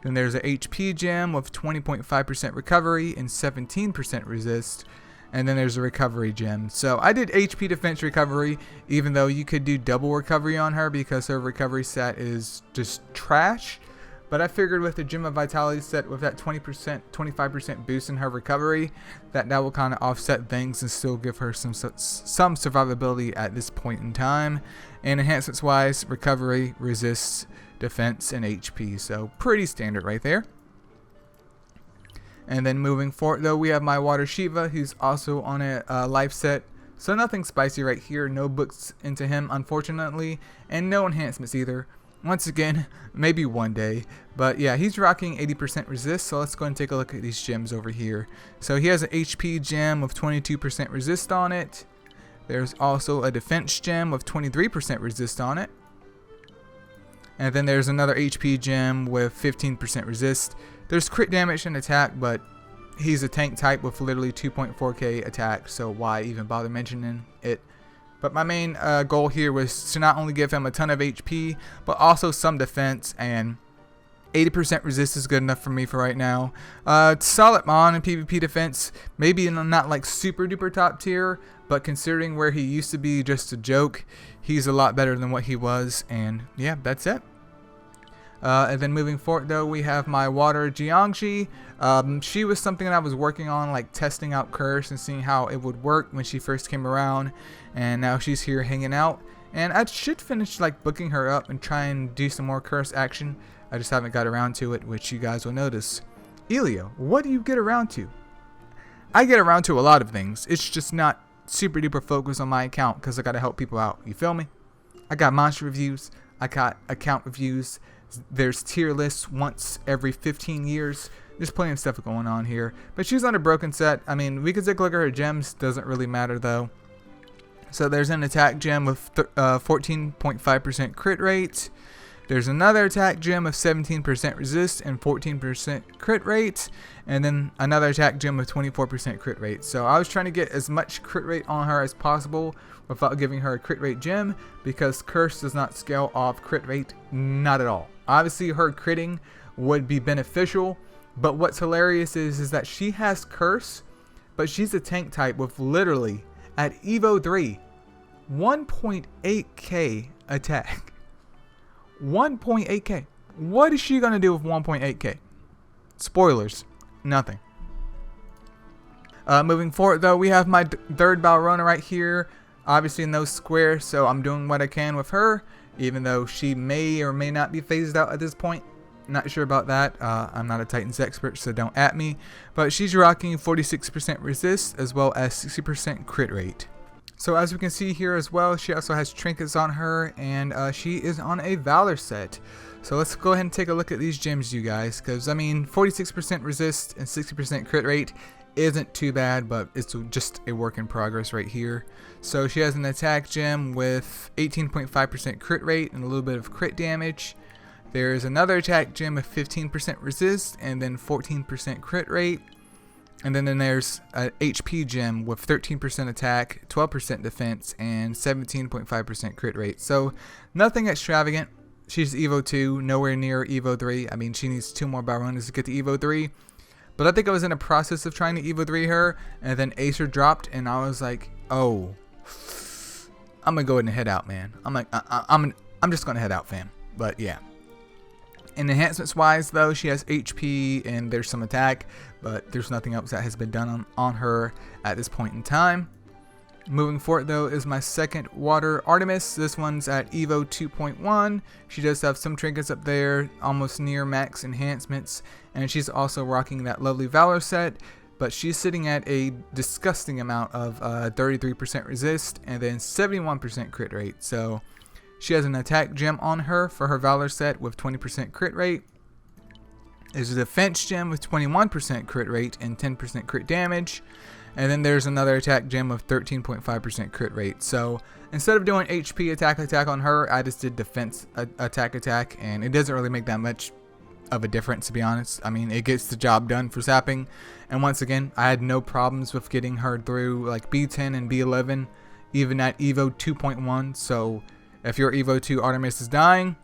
Then there's a HP gem with 20.5% recovery and 17% resist. And then there's a recovery gem. So I did HP defense recovery, even though you could do double recovery on her because her recovery set is just trash. But I figured with the Gem of Vitality set with that 20%, 25% boost in her recovery, that will kind of offset things and still give her some survivability at this point in time. And enhancements wise, recovery, resist, defense, and HP. So pretty standard right there. And then moving forward though, we have my Water Shiva, who's also on a life set. So nothing spicy right here, no books into him unfortunately, and no enhancements either. Once again, maybe one day. But yeah, he's rocking 80% resist, so let's go and take a look at these gems over here. So he has an HP gem with 22% resist on it. There's also a defense gem with 23% resist on it. And then there's another HP gem with 15% resist. There's crit damage and attack, but he's a tank type with literally 2.4k attack, so why even bother mentioning it? But my main goal here was to not only give him a ton of HP, but also some defense, and 80% resist is good enough for me for right now. Solid mon and PvP defense, maybe not like super duper top tier, but considering where he used to be just a joke, he's a lot better than what he was, and yeah, that's it. And then moving forward though, we have my Water Jiangxi. She was something that I was working on, like testing out Curse and seeing how it would work when she first came around, and now she's here hanging out. And I should finish like booking her up and try and do some more Curse action. I just haven't got around to it, which you guys will notice. Eileo, what do you get around to? I get around to a lot of things. It's just not super duper focused on my account because I gotta help people out. You feel me? I got monster reviews. I got account reviews. There's tier lists once every 15 years. There's plenty of stuff going on here. But she's on a broken set. I mean, we could take a look at her gems. Doesn't really matter though. So there's an attack gem with 14.5% crit rate. There's another attack gem of 17% resist and 14% crit rate. And then another attack gem with 24% crit rate. So I was trying to get as much crit rate on her as possible without giving her a crit rate gem, because Curse does not scale off crit rate, not at all. Obviously her critting would be beneficial, but what's hilarious is that she has Curse, but she's a tank type with literally, at Evo 3, 1.8k attack. 1.8k. What is she gonna do with 1.8k? Spoilers, nothing. Moving forward though, we have my third Balrona right here, obviously no square, so I'm doing what I can with her, even though she may or may not be phased out at this point. Not sure about that. I'm not a Titans expert, so don't at me. But she's rocking 46% resist as well as 60% crit rate. So as we can see here as well, she also has trinkets on her, and she is on a Valor set. So let's go ahead and take a look at these gems, you guys, because I mean 46% resist and 60% crit rate isn't too bad, but it's just a work in progress right here. So she has an attack gem with 18.5% crit rate and a little bit of crit damage. There's another attack gem with 15% resist and then 14% crit rate. And then there's an HP gem with 13% attack, 12% defense, and 17.5% crit rate. So nothing extravagant. She's Evo 2, nowhere near Evo 3. I mean, she needs 2 more Baronas to get to Evo 3. But I think I was in a process of trying to Evo 3 her, and then Acer dropped, and I was like, oh, I'm going to go ahead and head out, man. I'm like, I'm just going to head out, fam. But yeah. And enhancements wise though, she has HP and there's some attack, but there's nothing else that has been done on her at this point in time. Moving forward though is my second water Artemis. This one's at Evo 2.1. She does have some trinkets up there, almost near max enhancements, and she's also rocking that lovely Valor set, but she's sitting at a disgusting amount of 33% resist and then 71% crit rate. So she has an attack gem on her for her Valor set with 20% crit rate. There's a defense gem with 21% crit rate and 10% crit damage. And then there's another attack gem of 13.5% crit rate. So instead of doing HP attack on her, I just did defense attack, and it doesn't really make that much of a difference, to be honest. I mean, it gets the job done for sapping. And once again, I had no problems with getting her through like B10 and B11, even at Evo 2.1. So if your Evo 2 Artemis is dying,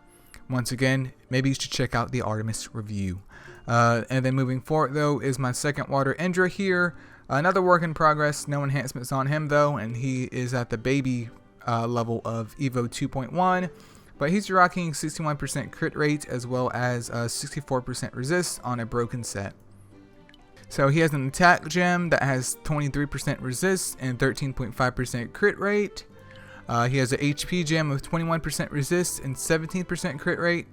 once again, maybe you should check out the Artemis review. And then moving forward though is my second water Indra here. Another work in progress, no enhancements on him though, and he is at the baby level of Evo 2.1. But he's rocking 61% crit rate as well as 64% resist on a broken set. So he has an attack gem that has 23% resist and 13.5% crit rate. He has an HP gem with 21% resist and 17% crit rate.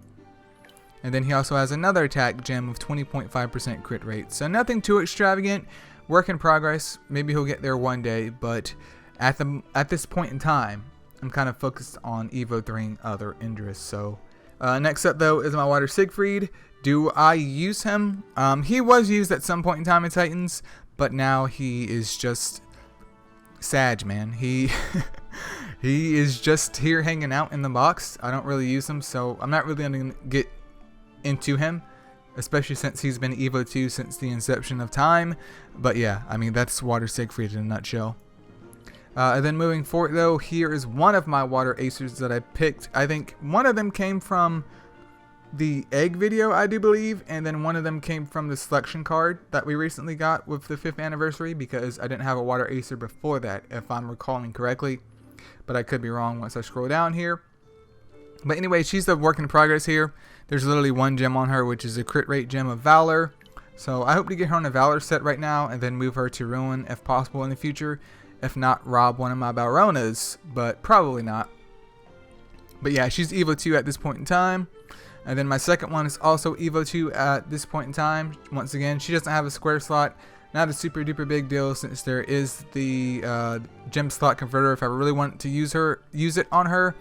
And then he also has another attack gem with 20.5% crit rate. So nothing too extravagant, work in progress. Maybe he'll get there one day, but at this point in time, I'm kind of focused on Evo 3 other Indras. So next up though is my water Siegfried. Do I use him? He was used at some point in time in Titans, but now he is just Sag, man. He is just here hanging out in the box. I don't really use him, so I'm not really going to get into him, especially since he's been Evo 2 since the inception of time. But yeah, I mean, that's water Siegfried in a nutshell. And then moving forward though, here is one of my water acers that I picked. I think one of them came from the egg video, I do believe, and then one of them came from the selection card that we recently got with the 5th anniversary, because I didn't have a water acer before that, if I'm recalling correctly, but I could be wrong once I scroll down here. But anyway, she's the work in progress here. There's literally one gem on her, which is a crit rate gem of Valor. So I hope to get her on a Valor set right now and then move her to Ruin if possible in the future. If not, rob one of my Baronas, but probably not. But yeah, she's Evo 2 at this point in time. And then my second one is also Evo 2 at this point in time. Once again, she doesn't have a square slot. Not a super duper big deal, since there is the gem slot converter if I really want to use it on her.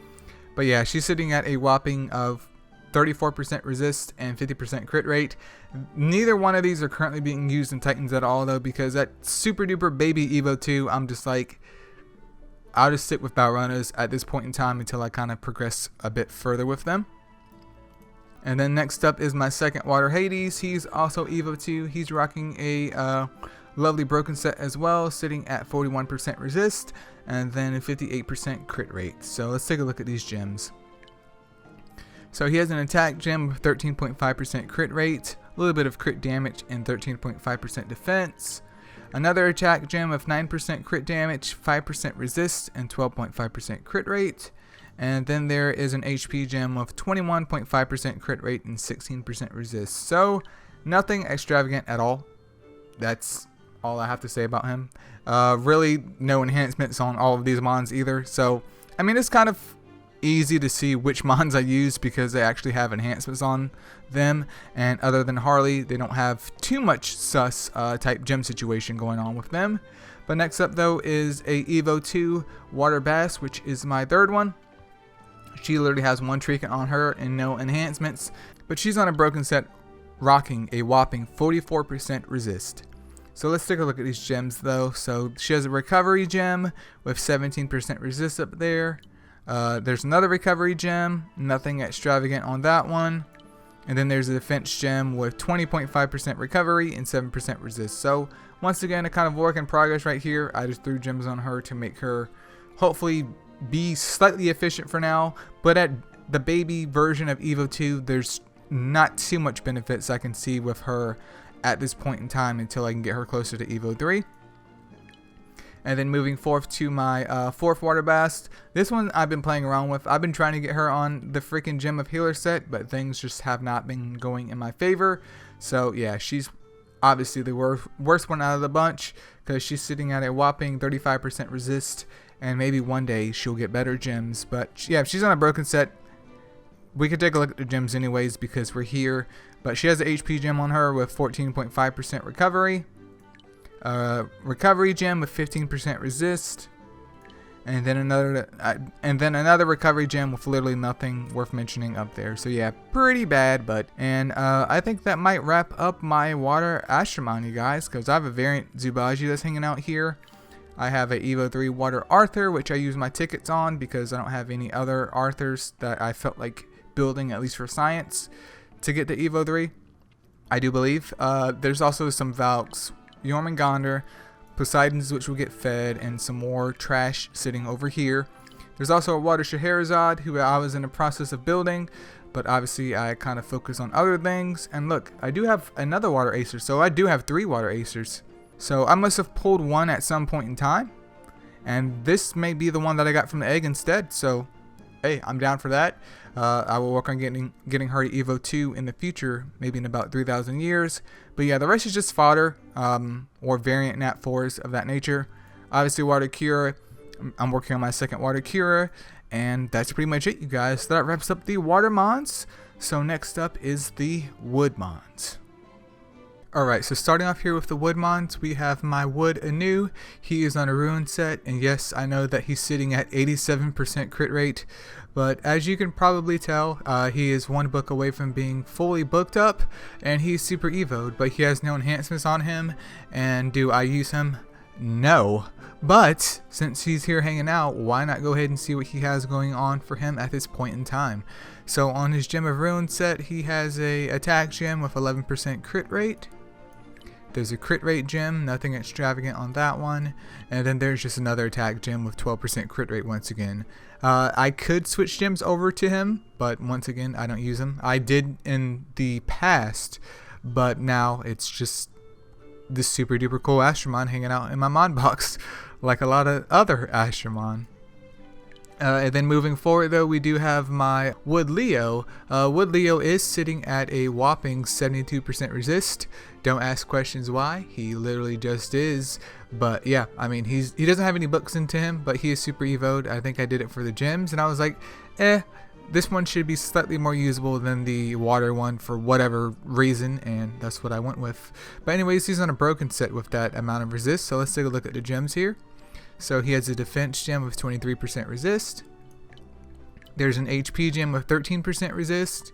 But yeah, she's sitting at a whopping of 34% resist and 50% crit rate. Neither one of these are currently being used in Titans at all though, because that super duper baby Evo 2, I'm just like, I'll just stick with Baronas at this point in time until I kind of progress a bit further with them. And then next up is my second water Hades. He's also Evo 2. He's rocking a lovely broken set as well, sitting at 41% resist and then a 58% crit rate. So let's take a look at these gems. So he has an attack gem with 13.5% crit rate, a little bit of crit damage and 13.5% defense. Another attack gem of 9% crit damage, 5% resist and 12.5% crit rate. And then there is an HP gem of 21.5% crit rate and 16% resist. So nothing extravagant at all. That's all I have to say about him. Really no enhancements on all of these mons either. So I mean, it's kind of easy to see which mons I use because they actually have enhancements on them. And other than Harley, they don't have too much sus type gem situation going on with them. But next up though is a Evo 2 Water Bass, which is my third one. She literally has one trinket on her and no enhancements, but she's on a broken set rocking a whopping 44% resist. So let's take a look at these gems though. So she has a recovery gem with 17% resist up there. There's another recovery gem, nothing extravagant on that one. And then there's a defense gem with 20.5% recovery and 7% resist. So once again, a kind of work in progress right here. I just threw gems on her to make her hopefully be slightly efficient for now. But at the baby version of Evo 2, there's not too much benefits I can see with her at this point in time until I can get her closer to Evo 3. And then moving forth to my fourth water bass. This one I've been playing around with. I've been trying to get her on the freaking Gem of Healer set, but things just have not been going in my favor. So yeah, she's obviously the worst one out of the bunch because she's sitting at a whopping 35% resist, and maybe one day she'll get better gems. But yeah, if she's on a broken set, we could take a look at the gems anyways because we're here. But she has an HP gem on her with 14.5% recovery. Recovery gem with 15% resist, and then another recovery gem with literally nothing worth mentioning up there. So yeah, pretty bad. But I think that might wrap up my water Astromon, you guys, because I have a variant Zubaji that's hanging out here. I have a Evo 3 water Arthur, which I use my tickets on because I don't have any other Arthurs that I felt like building, at least for science, to get to Evo 3, I do believe. There's also some Valks, Jormungandr, Poseidons, which will get fed, and some more trash sitting over here. There's also a water Scheherazade who I was in the process of building, but obviously I kind of focus on other things. And look, I do have another water Acer, so I do have 3 water Acers. So I must have pulled one at some point in time, and this may be the one that I got from the egg instead. So hey, I'm down for that. I will work on getting her to Evo 2 in the future, maybe in about 3,000 years. But yeah, the rest is just fodder, or variant Nat 4s of that nature. Obviously, water Cura. I'm working on my second water Cura, and that's pretty much it, you guys. So that wraps up the water mons. So next up is the wood mons. Alright, so starting off here with the wood mons, we have my wood Anu. He is on a ruin set, and yes, I know that he's sitting at 87% crit rate, but as you can probably tell, he is one book away from being fully booked up, and he's super evoed, but he has no enhancements on him. And do I use him? No. But since he's here hanging out, why not go ahead and see what he has going on for him at this point in time. So on his Gem of Ruin set, he has a attack gem with 11% crit rate. There's a crit rate gem, nothing extravagant on that one. And then there's just another attack gem with 12% crit rate once again. I could switch gems over to him, but once again, I don't use them. I did in the past, but now it's just this super duper cool Astromon hanging out in my mod box, like a lot of other Astromon. And then moving forward though, we do have my Wood Leo. Wood Leo is sitting at a whopping 72% resist. Don't ask questions why, he literally just is. But yeah, I mean, he doesn't have any books into him, but he is super evoed. I think I did it for the gems, and I was like, this one should be slightly more usable than the water one for whatever reason, and that's what I went with. But anyways, he's on a broken set with that amount of resist, so let's take a look at the gems here. So he has a defense gem with 23% resist. There's an HP gem with 13% resist.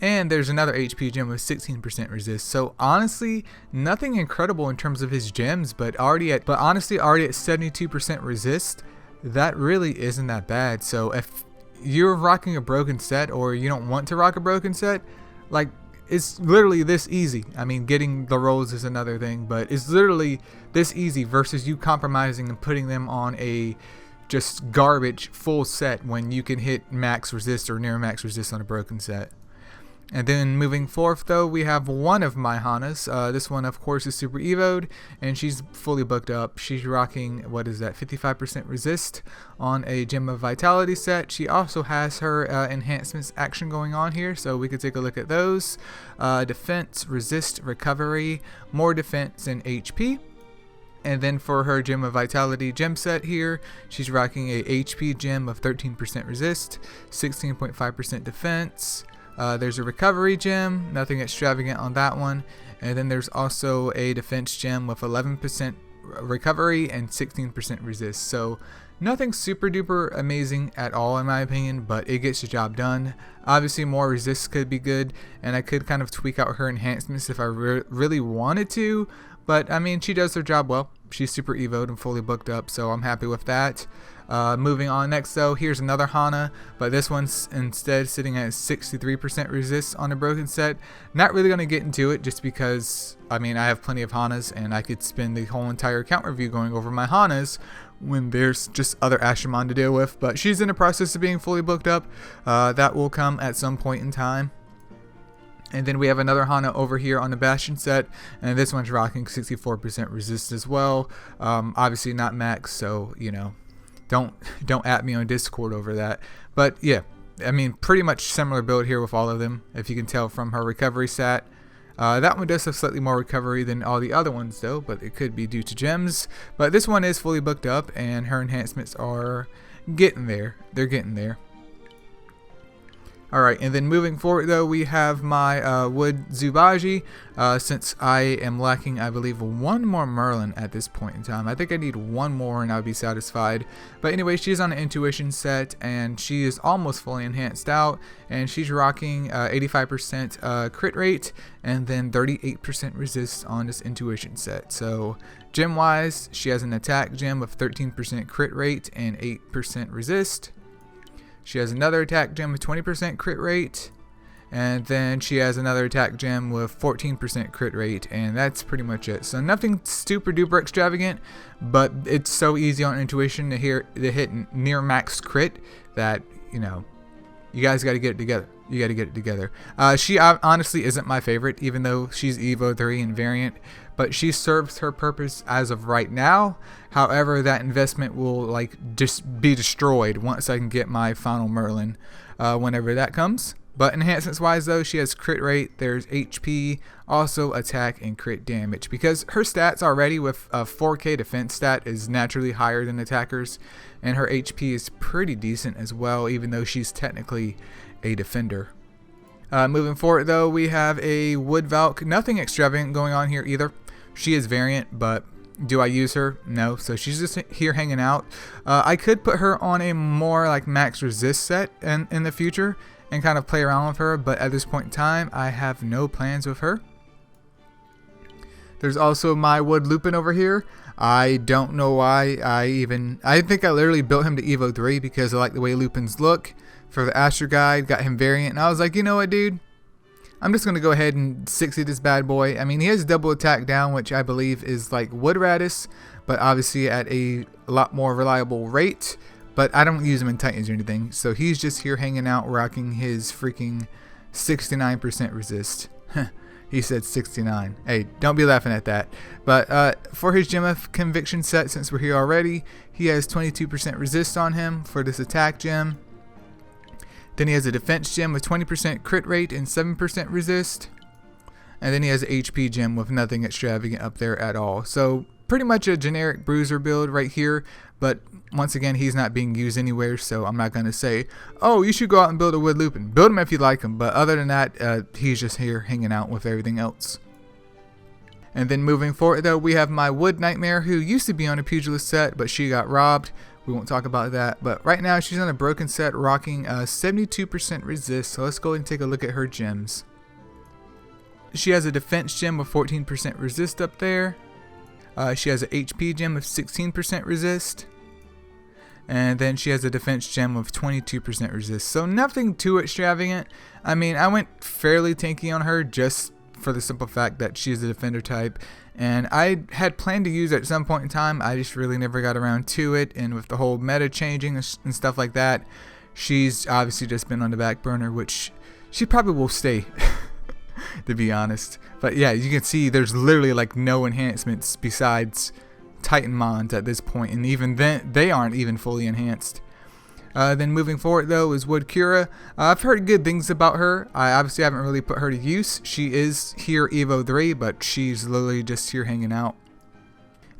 And there's another HP gem with 16% resist. So honestly, nothing incredible in terms of his gems, but honestly already at 72% resist, that really isn't that bad. So if you're rocking a broken set, or you don't want to rock a broken set, like, it's literally this easy. I mean, getting the rolls is another thing, but it's literally this easy versus you compromising and putting them on a just garbage full set when you can hit max resist or near max resist on a broken set. And then moving forth though, we have one of my Hanas. This one of course is super evoed, and she's fully booked up. She's rocking, what is that, 55% resist on a Gem of Vitality set. She also has her enhancements action going on here, so we could take a look at those. Defense, resist, recovery, more defense, and HP. And then for her Gem of Vitality gem set here, she's rocking a HP gem of 13% resist, 16.5% defense. There's a recovery gem, nothing extravagant on that one. And then there's also a defense gem with 11% recovery and 16% resist. So nothing super duper amazing at all in my opinion, but it gets the job done. Obviously more resist could be good, and I could kind of tweak out her enhancements if I really wanted to, but I mean, she does her job well. She's super evoed and fully booked up, so I'm happy with that. Moving on next though, here's another Hana, but this one's instead sitting at 63% resist on a broken set. Not really going to get into it just because, I mean, I have plenty of Hanas and I could spend the whole entire account review going over my Hanas when there's just other Astramon to deal with, but she's in the process of being fully booked up. That will come at some point in time. And then we have another Hana over here on the Bastion set, and this one's rocking 64% resist as well. Obviously not max, so you know, don't at me on Discord over that. But yeah, I mean, pretty much similar build here with all of them, if you can tell from her recovery stat. That one does have slightly more recovery than all the other ones though, but it could be due to gems. But this one is fully booked up, and her enhancements are getting there. They're getting there. Alright, and then moving forward though, we have my Wood Zubaji, since I am lacking, I believe, one more Merlin at this point in time. I think I need one more and I'll be satisfied. But anyway, she's on an Intuition set, and she is almost fully enhanced out, and she's rocking 85% crit rate, and then 38% resist on this Intuition set. So gem wise, she has an attack gem of 13% crit rate and 8% resist. She has another attack gem with 20% crit rate, and then she has another attack gem with 14% crit rate, and that's pretty much it. So nothing super duper extravagant, but it's so easy on Intuition to hit near max crit that, you know, you guys got to get it together. You got to get it together. She honestly isn't my favorite, even though she's Evo 3 and variant, but she serves her purpose as of right now. However, that investment will like just be destroyed once I can get my final Merlin, whenever that comes. But enhancements wise though, she has crit rate, there's HP, also attack and crit damage. Because her stats already with a 4k defense stat is naturally higher than attackers, and her HP is pretty decent as well, even though she's technically a defender. Moving forward though, we have a Wood Valk. Nothing extravagant going on here either. She is variant, but do I use her? No, so she's just here hanging out. I could put her on a more like max resist set in the future and kind of play around with her, but at this point in time, I have no plans with her. There's also my Wood Lupin over here. I don't know why I think I literally built him to Evo 3 because I like the way Lupins look. For the Astro Guide, got him variant, and I was like, you know what, dude? I'm just going to go ahead and 60 this bad boy. I mean, he has double attack down, which I believe is like Wood Radis, but obviously at a lot more reliable rate. But I don't use him in Titans or anything, so he's just here hanging out, rocking his freaking 69% resist. He said 69. Hey, don't be laughing at that. But for his Gem of Conviction set, since we're here already, he has 22% resist on him for this attack gem. Then he has a defense gem with 20% crit rate and 7% resist. And then he has an HP gem with nothing extravagant up there at all. So pretty much a generic bruiser build right here. But once again, he's not being used anywhere, so I'm not going to say, oh, you should go out and build a Wood Lupin. Build him if you like him. But other than that, he's just here hanging out with everything else. And then moving forward though, we have my Wood Nightmare, who used to be on a Pugilist set, but she got robbed. We won't talk about that, but right now she's on a broken set, rocking 72% resist. So let's go and take a look at her gems. She has a defense gem of 14% resist up there. She has an HP gem of 16% resist. And then she has a defense gem of 22% resist. So nothing too extravagant. I mean, I went fairly tanky on her just for the simple fact that she's a defender type, and I had planned to use it at some point in time. I just really never got around to it, and with the whole meta changing and stuff like that, she's obviously just been on the back burner, which she probably will stay to be honest. But yeah, you can see there's literally like no enhancements besides Titan Mons at this point, and even then they aren't even fully enhanced. Then moving forward though is Wood Kira. I've heard good things about her. I obviously haven't really put her to use. She is here Evo 3, but she's literally just here hanging out.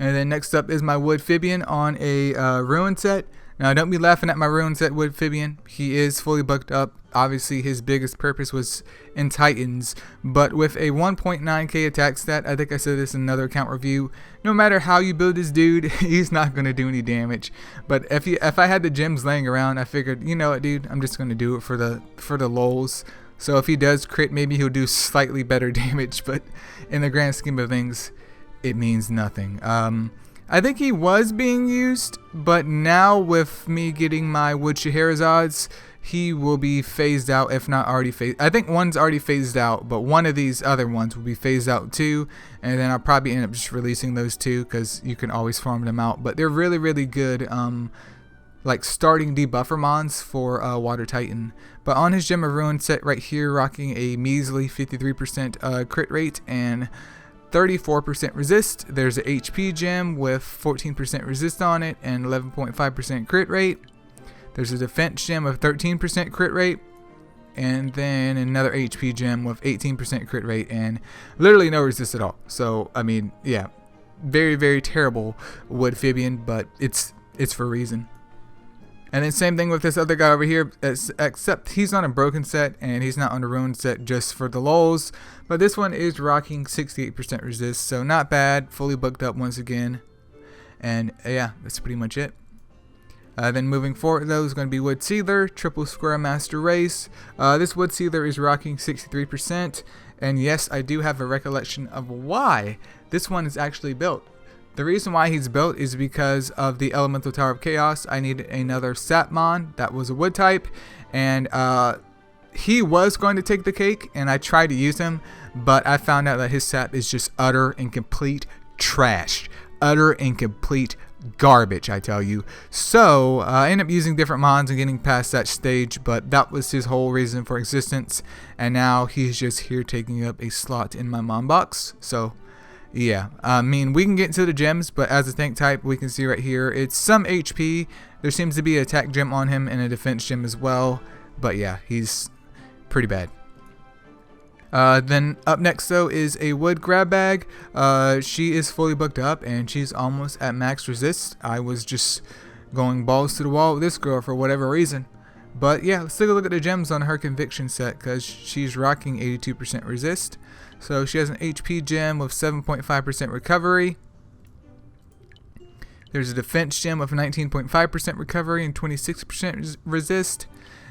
And then next up is my Wood Fibian on a Ruin set. Now don't be laughing at my Ruin set Wood Fibian. He is fully booked up. obviously his biggest purpose was in Titans, but with a 1.9k attack stat, I think I said this in another account review, no matter how you build this dude, he's not going to do any damage. But if I had the gems laying around, I figured, you know what, dude, I'm just going to do it for the lulz. So if he does crit, maybe he'll do slightly better damage, but in the grand scheme of things, it means nothing. I think he was being used, but now with me getting my Wood Scheherazades, he will be phased out, if not already phased. I think one's already phased out, but one of these other ones will be phased out too, and then I'll probably end up just releasing those two because you can always farm them out. But they're really, really good, like starting debuffer mons for Water Titan. But on his Gem of Ruin set right here, rocking a measly 53% crit rate and 34% resist. There's an HP gem with 14% resist on it and 11.5% crit rate. There's a defense gem of 13% crit rate, and then another HP gem with 18% crit rate and literally no resist at all. So I mean, yeah, very, very terrible Wood Phibian, but it's for a reason. And then same thing with this other guy over here, except he's on a broken set and he's not on a ruined set, just for the lulz. But this one is rocking 68% resist, so not bad. Fully booked up once again. And yeah, that's pretty much it. Then moving forward though is going to be Wood Sealer, Triple Square Master Race. This Wood Sealer is rocking 63%. And yes, I do have a recollection of why this one is actually built. The reason why he's built is because of the Elemental Tower of Chaos. I needed another Sapmon that was a wood type, and he was going to take the cake, and I tried to use him, but I found out that his sap is just utter and complete trash. Utter and complete garbage, I tell you. So I ended up using different mons and getting past that stage, but that was his whole reason for existence, and now he's just here taking up a slot in my mon box. So yeah, I mean, we can get into the gems, but as a tank type, we can see right here, it's some HP. There seems to be an attack gem on him and a defense gem as well. But yeah, he's pretty bad. Then up next though is a Wood Grab Bag. She is fully booked up and she's almost at max resist. I was just going balls to the wall with this girl for whatever reason. But yeah, let's take a look at the gems on her Conviction set, because she's rocking 82% resist. So she has an HP gem with 7.5% recovery. There's a defense gem of 19.5% recovery and 26% resist.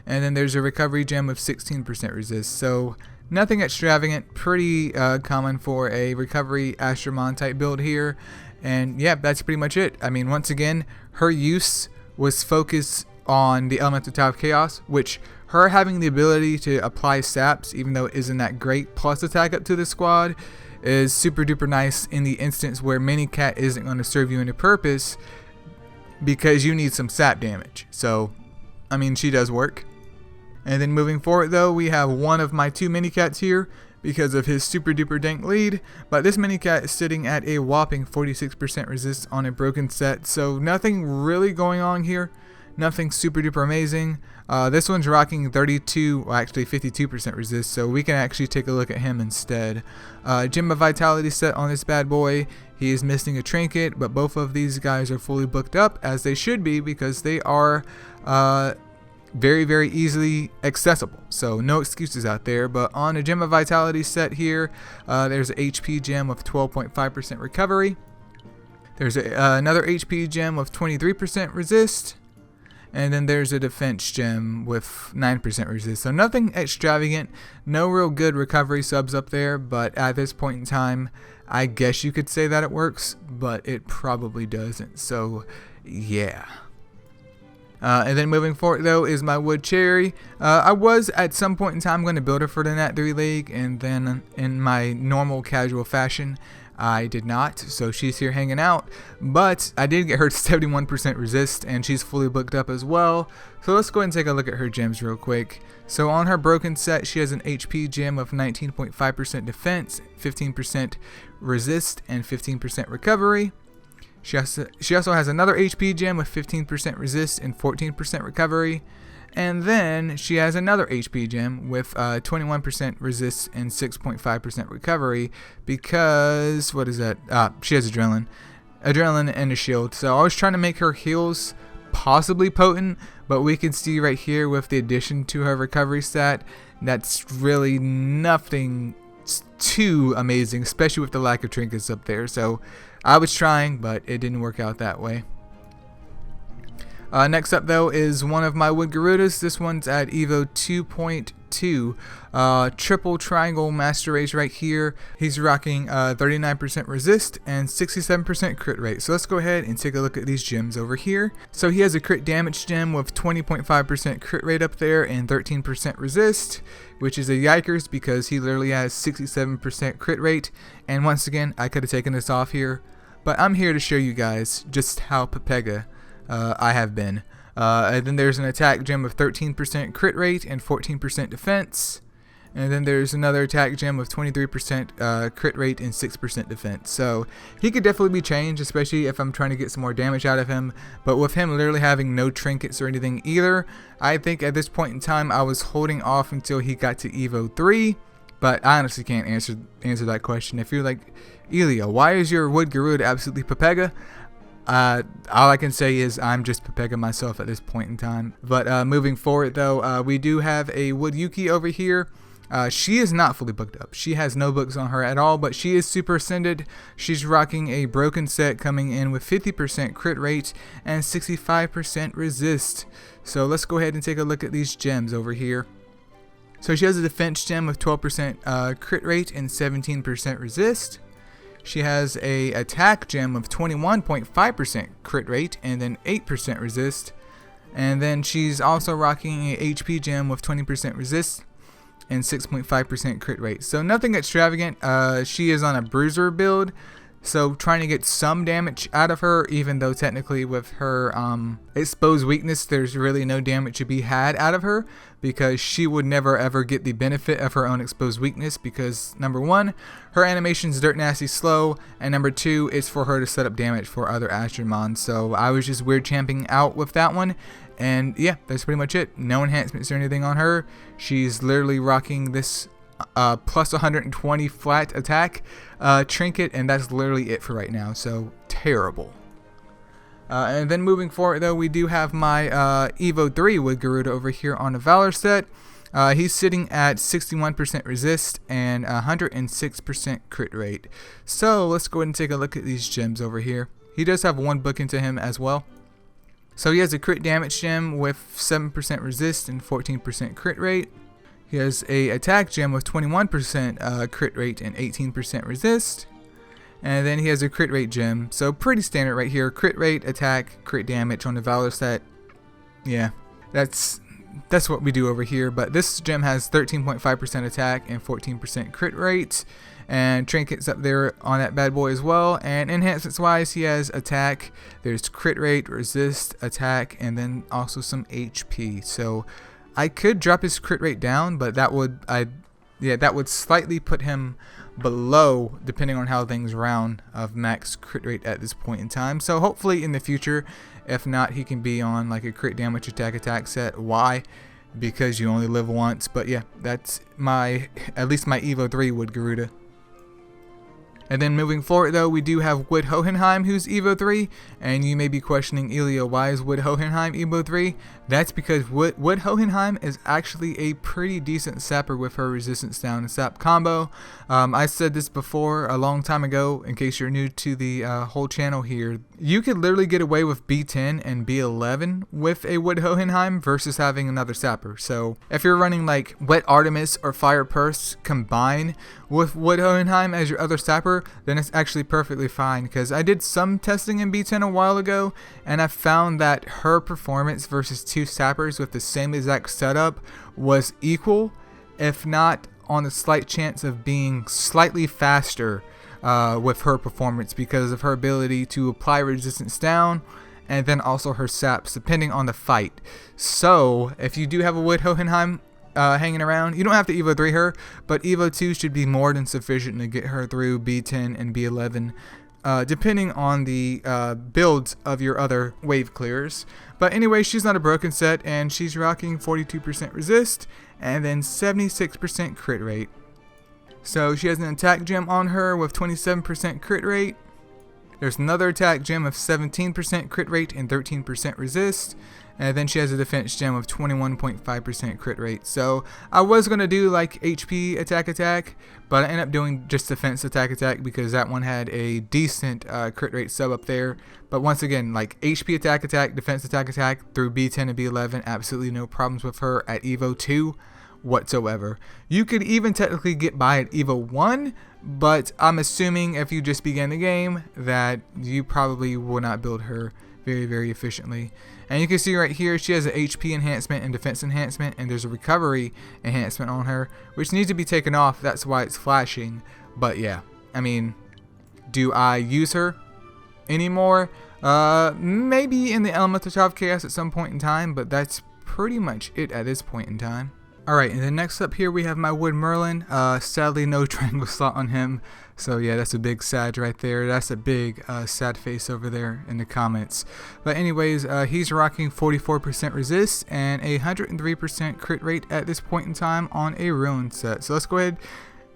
And then there's a recovery gem of 16% resist. So nothing extravagant, pretty common for a recovery Astromon type build here. And yeah, that's pretty much it. I mean, once again, her use was focused on the Elemental Tower of Chaos, which her having the ability to apply saps, even though it isn't that great, plus attack up to the squad, is super duper nice in the instance where Minicat isn't going to serve you any purpose because you need some sap damage. So, I mean, she does work. And then moving forward though, we have one of my two Minicats here because of his super duper dank lead, but this Minicat is sitting at a whopping 46% resist on a broken set, so nothing really going on here. Nothing super duper amazing. This one's rocking 32, well actually 52% resist, so we can actually take a look at him instead. Gem of Vitality set on this bad boy. He is missing a trinket, but both of these guys are fully booked up, as they should be, because they are very, very easily accessible. So no excuses out there. But on a Gem of Vitality set here, there's an HP gem of 12.5% recovery. There's another HP gem of 23% resist. And then there's a defense gem with 9% resist. So nothing extravagant, no real good recovery subs up there, but at this point in time, I guess you could say that it works, but it probably doesn't. So yeah. And then moving forward though is my Wood Cherry. I was at some point in time going to build her for the Nat 3 League, and then in my normal casual fashion, I did not, so she's here hanging out, but I did get her to 71% resist, and she's fully booked up as well. So let's go ahead and take a look at her gems real quick. So on her broken set, she has an HP gem of 19.5% defense, 15% resist, and 15% recovery. She also has another HP gem with 15% resist and 14% recovery. And then she has another HP gem with 21% resist and 6.5% recovery because, what is that? She has Adrenaline and a shield. So I was trying to make her heals possibly potent, but we can see right here with the addition to her recovery stat, that's really nothing too amazing, especially with the lack of trinkets up there. So I was trying, but it didn't work out that way. Next up though is one of my wood Garudas. This one's at Evo 2.2. Triple triangle master race right here. He's rocking 39% resist and 67% crit rate. So let's go ahead and take a look at these gems over here. So he has a crit damage gem with 20.5% crit rate up there and 13% resist, which is a yikers because he literally has 67% crit rate. And once again, I could have taken this off here, but I'm here to show you guys just how Pepega I have been. And then there's an attack gem of 13% crit rate and 14% defense. And then there's another attack gem of 23% crit rate and 6% defense. So he could definitely be changed, especially if I'm trying to get some more damage out of him. But with him literally having no trinkets or anything either, I think at this point in time I was holding off until he got to Evo 3. But I honestly can't answer that question. If you're like, Eileo, why is your wood Garuda absolutely Pepega? All I can say is I'm just Pepega myself at this point in time. But moving forward though, we do have a wood Yuki over here. She is not fully booked up. She has no books on her at all, but she is super ascended. She's rocking a broken set coming in with 50% crit rate and 65% resist. So let's go ahead and take a look at these gems over here. So she has a defense gem with 12% crit rate and 17% resist. She has a attack gem of 21.5% crit rate and then 8% resist. And then she's also rocking a HP gem with 20% resist and 6.5% crit rate. So nothing extravagant. She is on a bruiser build, so trying to get some damage out of her, even though technically with her exposed weakness there's really no damage to be had out of her, because she would never ever get the benefit of her own exposed weakness, because number one, her animation's dirt nasty slow, and number two, it's for her to set up damage for other Astromons. So I was just weird champing out with that one. And yeah, that's pretty much it. No enhancements or anything on her. She's literally rocking this plus 120 flat attack trinket, and that's literally it for right now. So terrible. And then moving forward though, we do have my Evo 3 wood Garuda over here on a Valor set. He's sitting at 61% resist and 106% crit rate. So let's go ahead and take a look at these gems over here. He does have one book into him as well. So he has a crit damage gem with 7% resist and 14% crit rate. He has a attack gem with 21% crit rate and 18% resist. And then he has a crit rate gem. So pretty standard right here. Crit rate, attack, crit damage on the Valor set. Yeah, that's what we do over here. But this gem has 13.5% attack and 14% crit rate. And trinkets up there on that bad boy as well. And enhancements wise, he has attack, there's crit rate, resist, attack, and then also some HP. So I could drop his crit rate down, but that would slightly put him below, depending on how things round, of max crit rate at this point in time. So hopefully in the future, if not, he can be on like a crit damage attack set. Why? Because you only live once. But yeah, that's at least my Evo 3 wood Garuda. And then moving forward though, we do have Wood Hohenheim, who's Evo 3, and you may be questioning, Eileo, why is Wood Hohenheim Evo 3? That's because Wood Hohenheim is actually a pretty decent sapper with her resistance down and sap combo. I said this before a long time ago, in case you're new to the whole channel here. You could literally get away with B10 and B11 with a Wood Hohenheim versus having another sapper. So if you're running like Wet Artemis or Fire Purse combined with Wood Hohenheim as your other sapper, then it's actually perfectly fine, because I did some testing in B10 a while ago and I found that her performance versus two sappers with the same exact setup was equal, if not on a slight chance of being slightly faster with her performance, because of her ability to apply resistance down and then also her saps depending on the fight. So if you do have a Wood Hohenheim hanging around, you don't have to Evo 3 her, but Evo 2 should be more than sufficient to get her through B10 and B11, depending on the builds of your other wave clears. But anyway, she's not a broken set, and she's rocking 42% resist and then 76% crit rate. So she has an attack gem on her with 27% crit rate. There's another attack gem of 17% crit rate and 13% resist. And then she has a defense gem of 21.5% crit rate. So I was going to do like HP attack, but I ended up doing just defense attack because that one had a decent crit rate sub up there. But once again, like HP attack, defense attack through B10 and B11, absolutely no problems with her at Evo 2 whatsoever. You could even technically get by at Evo 1, but I'm assuming if you just began the game that you probably will not build her very efficiently. And you can see right here she has an HP enhancement and defense enhancement, and there's a recovery enhancement on her which needs to be taken off. That's why it's flashing. But yeah, I mean, do I use her anymore? Maybe in the Elemental Child of Chaos at some point in time, but that's pretty much it at this point in time. Alright, and then next up here we have my Wood Merlin. Sadly no triangle slot on him, so yeah, that's a big sad right there. That's a big sad face over there in the comments. But anyways, he's rocking 44% resist and a 103% crit rate at this point in time on a ruin set. So let's go ahead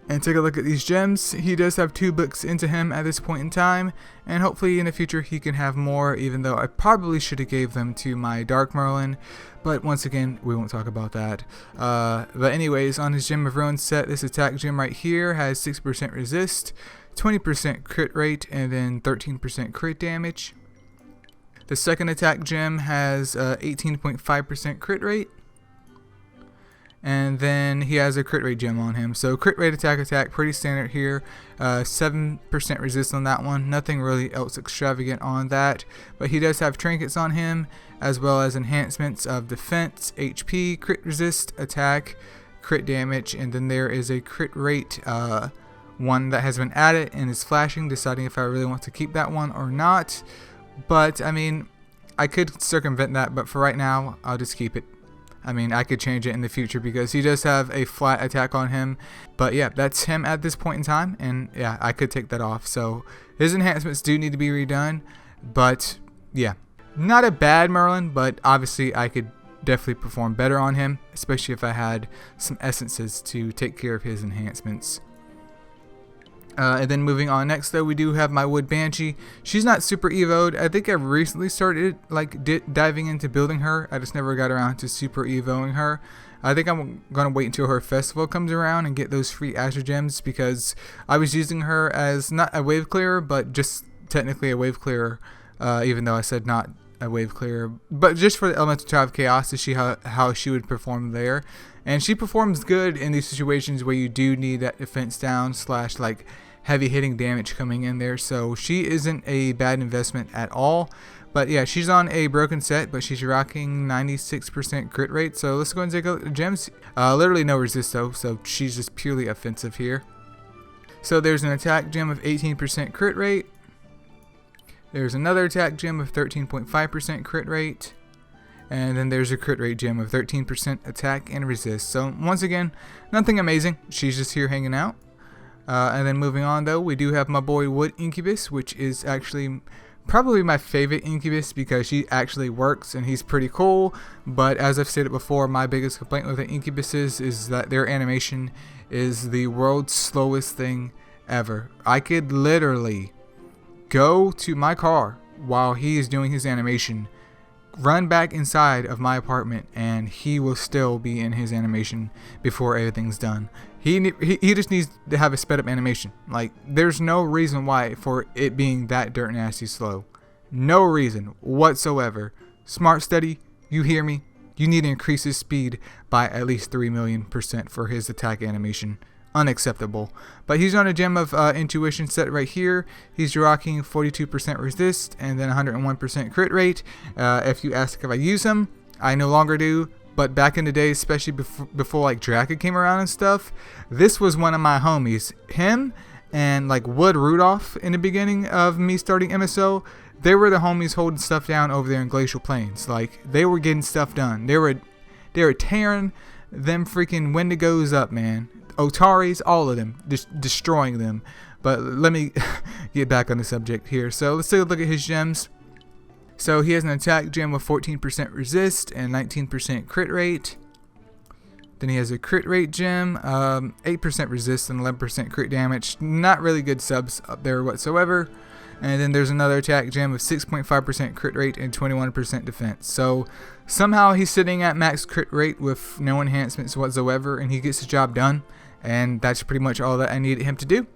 and take a look at these gems. He does have 2 books into him at this point in time, and hopefully in the future he can have more, even though I probably should have gave them to my Dark Merlin. But once again, we won't talk about that. But anyways, on his Gem of Ruin set, this attack gem right here has 6% resist, 20% crit rate, and then 13% crit damage. The second attack gem has 18.5% crit rate. And then he has a crit rate gem on him. So crit rate attack, pretty standard here. 7% resist on that one. Nothing really else extravagant on that. But he does have trinkets on him, as well as enhancements of defense, HP, crit resist, attack, crit damage. And then there is a crit rate one that has been added and is flashing, deciding if I really want to keep that one or not. But I mean, I could circumvent that, but for right now, I'll just keep it. I mean, I could change it in the future because he does have a flat attack on him. But yeah, that's him at this point in time. And yeah, I could take that off. So his enhancements do need to be redone. But yeah, not a bad Merlin, but obviously I could definitely perform better on him, especially if I had some essences to take care of his enhancements. And then moving on next though, we do have my Wood Banshee. She's not super evoed. I think I recently started like diving into building her. I just never got around to super evoing her. I think I'm gonna wait until her festival comes around and get those free Azure gems, because I was using her as not a wave clearer, but just technically a wave clearer, even though I said not a wave clearer, but just for the Elemental Child of Chaos to see how she would perform there. And she performs good in these situations where you do need that defense down / like heavy hitting damage coming in there. So she isn't a bad investment at all. But yeah, she's on a broken set, but she's rocking 96% crit rate. So let's go and take a look at the gems. Literally no resist though, so she's just purely offensive here. So there's an attack gem of 18% crit rate. There's another attack gem of 13.5% crit rate. And then there's a crit rate gem of 13% attack and resist. So once again, nothing amazing. She's just here hanging out. And then moving on though, we do have my boy Wood Incubus, which is actually probably my favorite Incubus because she actually works and he's pretty cool. But as I've stated before, my biggest complaint with the Incubuses is that their animation is the world's slowest thing ever. I could literally go to my car while he is doing his animation, run back inside of my apartment, and he will still be in his animation before everything's done. He just needs to have a sped up animation. Like, there's no reason why for it being that dirt nasty slow. No reason whatsoever. Smart Study, you hear me? You need to increase his speed by at least 3,000,000% for his attack animation. Unacceptable. But he's on a gem of intuition set right here. He's rocking 42% resist and then 101% crit rate. If you ask if I use him, I no longer do. But back in the day, especially before like Draka came around and stuff, this was one of my homies. Him and like Wood Rudolph in the beginning of me starting MSO, they were the homies holding stuff down over there in Glacial Plains. Like, they were getting stuff done. They were tearing them freaking Wendigos up, man. Otaris, all of them, just destroying them. But let me get back on the subject here. So let's take a look at his gems. So he has an attack gem with 14% resist and 19% crit rate. Then he has a crit rate gem, 8% resist and 11% crit damage. Not really good subs up there whatsoever. And then there's another attack gem of 6.5% crit rate and 21% defense. So somehow he's sitting at max crit rate with no enhancements whatsoever, and he gets the job done. And that's pretty much all that I needed him to do.